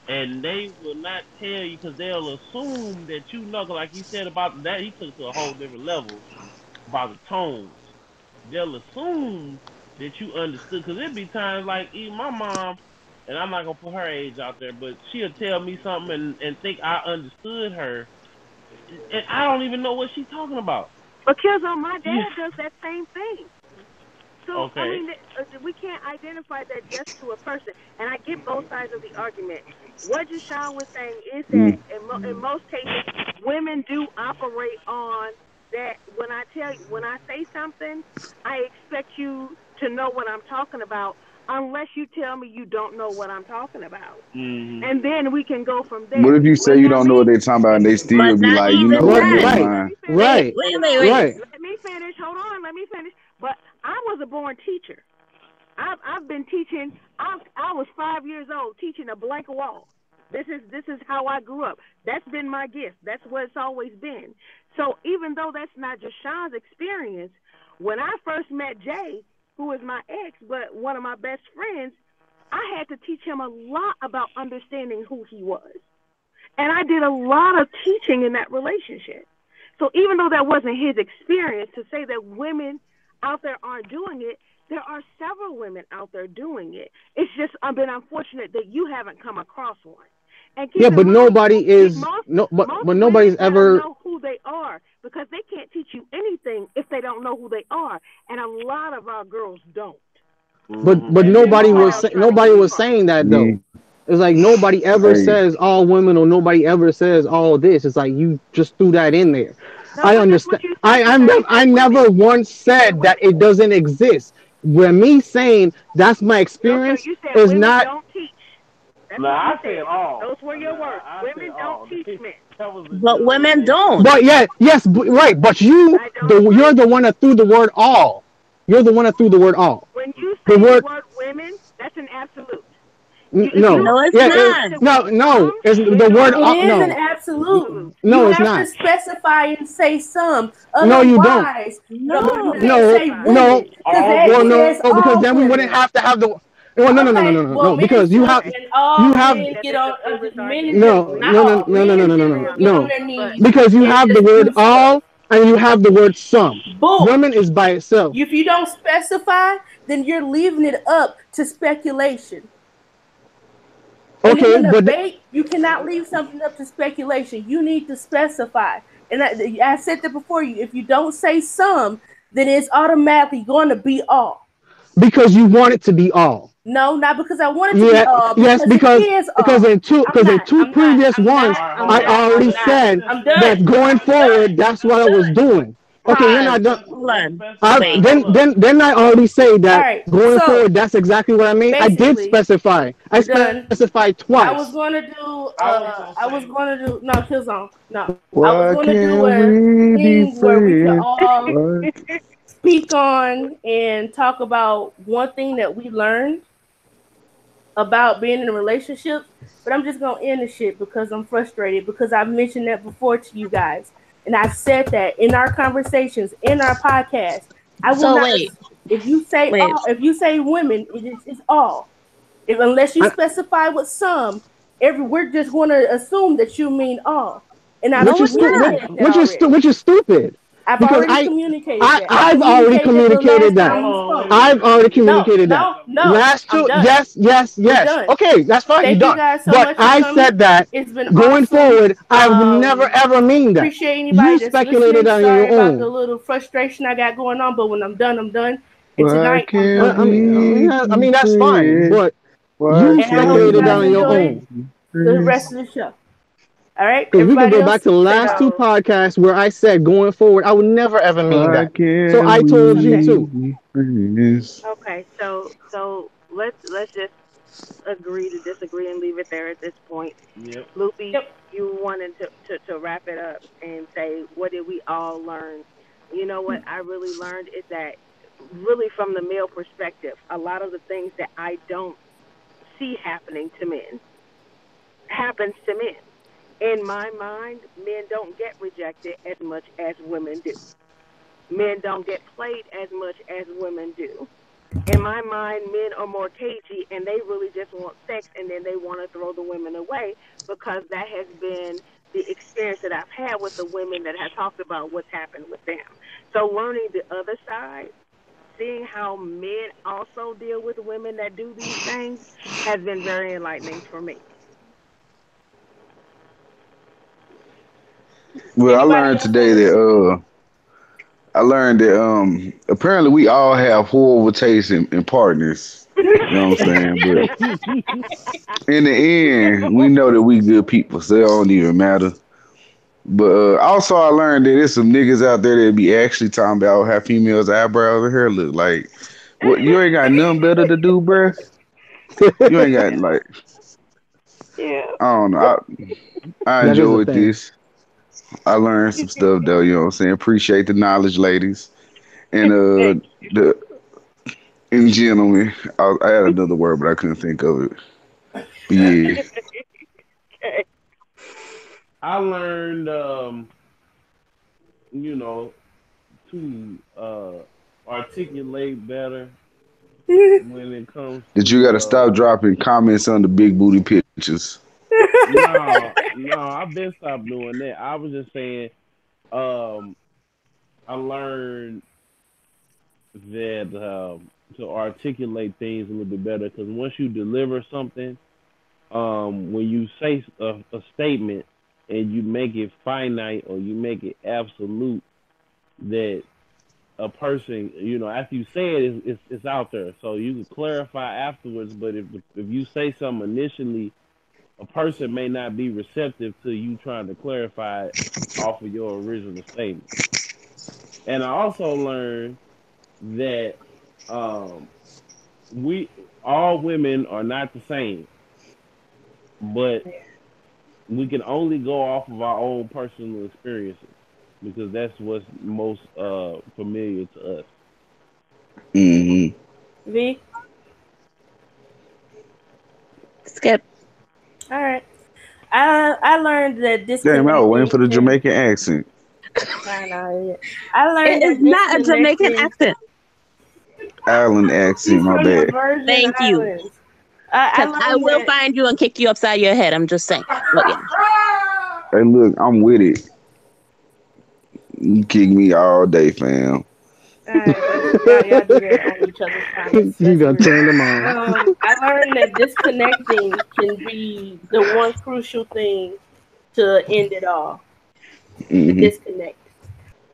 and they will not tell you because they'll assume that you know, like he said about that, he took it to a whole different level about the tones. They'll assume that you understood because there'd be times like even my mom, and I'm not gonna put her age out there, but she'll tell me something and think I understood her, and I don't even know what she's talking about. Because on my Yeah. dad does that same thing. So I Okay. mean, we can't identify that just to a person. And I get both sides of the argument. What Jashawn was saying is that Mm. in most cases, women do operate on that. When I say something, I expect you to know what I'm talking about, unless you tell me you don't know what I'm talking about, Mhm. and then we can go from What there. if you But say you now don't know what me, they're talking about and they But still be not like, you know even what, Right, never that. right, let mind. me finish. Wait, right, wait, Hold wait, on. wait. right. Let me finish. Hold on. Let me finish. But I was a born teacher. I've been teaching. I was 5 years old teaching a blank wall. This is how I grew up. That's been my gift. That's what it's always been. So even though that's not just Sean's experience, when I first met Jay, who is my ex, but one of my best friends, I had to teach him a lot about understanding who he was. And I did a lot of teaching in that relationship. So even though that wasn't his experience, to say that women out there aren't doing it, there are several women out there doing it. It's just been unfortunate that you haven't come across one. And Yeah, keep in but mind, nobody is most no, most but women nobody's gotta ever. know who they are because they can't teach you anything if they don't know who they are. And a lot of our girls don't. Mhm. But And this is nobody what I was was trying to get nobody was across. saying that Me, though. It's like nobody ever hey, says all women or nobody ever says all this. It's like you just threw that in there. No, I but that's what understand. you said. You I said women. never once You said said that women. it doesn't exist. When me saying that's my No, sir. experience You said is women not don't teach. That's Now what you I said said. all. Those were your words. I said Women don't all. teach men. That was a But women generalization. don't. but yeah, yes, right. But you I don't you're agree. the one that threw the word all. You're the one that threw the word all. When you The say the word word women, that's an absolute. If you no. No, it's Yeah, replace not. it with no, no. some, It's it the no word no It is an it's no. an absolute. absolute. You No, it's have to not. specify and say some. No, you don't. Otherwise, You no, have you to No. can't No, say specify. no. women because All that Well, women. says no, because all then we wouldn't women. have to have the. Well, no, no, no, no, no, Okay, no, well, no. men Because you some have, and all you I have, think men that get it's on. a foolish Men argument. in general, no, not no, no, all no, no, men no, in no, no, general no, get on no. their But knees Because you and have the just word do stuff. all and you have the word some. Boom. Women is by itself. If you don't specify, then you're leaving it up to speculation. And in Okay, a but debate, you cannot leave something up to speculation. You need to specify. And I said that before you. If you don't say some, then it's automatically going to be all. because you want it to be all. No, not because I want it to be Yeah, all, yes, because it is all. I'm because in not. two I'm not. previous I'm not. ones, All right, I'm hold I on. not. already I'm not. said I'm that done. going I'm done. forward, that's I'm what I was done. doing. Okay, you're not Pride. done. Hold on. Let's Wait. Then hold up. I already say All that right. going So forward, that's exactly what I mean. I did basically, specify. I we're done. specified I was twice. going to do. I was gonna I was say going to do. No, kill zone. No, I was why going to do can't a we be thing where we could friends? all Why? speak on and talk about one thing that we learned about being in a relationship. But I'm just gonna end the shit because I'm frustrated because I've mentioned that before to you guys, and I've said that in our conversations, in our podcast. I will So not. wait, If you say wait. all, if you say women, it's all. If unless you I, specify with some, we're just going to assume that you mean all, and I've No, which is it's not. communicated that already. which is stupid I've because already communicated that. I I've already communicated that the communicated last that. time hold we on. spoke. Wait. I've already No, communicated that. no, no. Last I'm two, done. yes, yes, We're yes. done. Okay, that's fine. You're Thank you done. guys so But much for I coming. said that It's been going awesome. forward, I would never ever mean that. Appreciate anybody You that's listening. speculated on Sorry your about the own. little frustration I got going on, but when I'm done, I'm done. And Why tonight, I'm can't Well, done. we I be mean that's fine. friends? But Why you And I hope you can't speculated guys on we your enjoy own. be the rest friends? of the show. All right, Because we can everybody go back else, to the say last bye. two So podcasts where I said going forward, I would never ever mean Why that. So can't I told you Okay. we too. be friends? okay, so let's just agree to disagree and leave it there at this point. Yep. Loopy, Yep. you wanted to wrap it up and say what did we all learn? You know what I really learned is that really from the male perspective, a lot of the things that I don't see happening to men happens to men. In my mind, men don't get rejected as much as women do. Men don't get played as much as women do. In my mind, men are more cagey and they really just want sex and then they want to throw the women away because that has been the experience that I've had with the women that have talked about what's happened with them. So learning the other side, seeing how men also deal with women that do these things has been very enlightening for me. Well, I Anybody learned else want today to? that I learned that apparently we all have horrible taste in partners. You know what I'm saying? But in the end, we know that we good people, so it don't even matter. But also, I learned that there's some niggas out there that be actually talking about how females' eyebrows and hair look like. What you ain't got nothing better to do, bruh? You ain't got like Yeah. I don't know. I That is a enjoyed thing. this. I learned some stuff though. You know what I'm saying? Appreciate the knowledge, ladies, and Thank you. the and gentlemen. I had another word, but I couldn't think of it. But yeah, Okay. I learned, you know, to articulate better when it comes that you got to to stop dropping comments on the big booty pictures. no, no, I've been stopped doing that. I was just saying, um, I learned that to articulate things a little bit better because once you deliver something, when you say a statement and you make it finite or you make it absolute, that a person, after you say it, it's out there. So you can clarify afterwards. But if you say something initially, a person may not be receptive to you trying to clarify it off of your original statement. And I also learned that um, we all women are not the same, but we can only go off of our own personal experiences because that's what's most familiar to us. Hmm. V. Skip. All right. I learned that Damn, I was waiting disconnecting for the can. Jamaican accent. Nah, nah, yeah. I It learned is that not a Jamaican disconnecting. accent. Island accent, He's my from the bad. Virgin Thank you. Islands. I Because I learned will that. find you and kick you upside your head. I'm just saying. But yeah. Hey, look, I'm with it. You kick me all day, fam. Y'all do that on each other's time. You That's done weird. turned them on. I learned that disconnecting can be the one crucial thing to end it all. To Hmm. disconnect.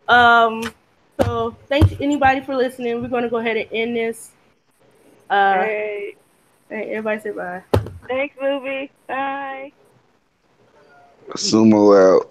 Um. So thanks anybody for listening. We're gonna go ahead and end this. Uh. Hey, Hey, everybody say bye. thanks, movie. Bye. Sumo out.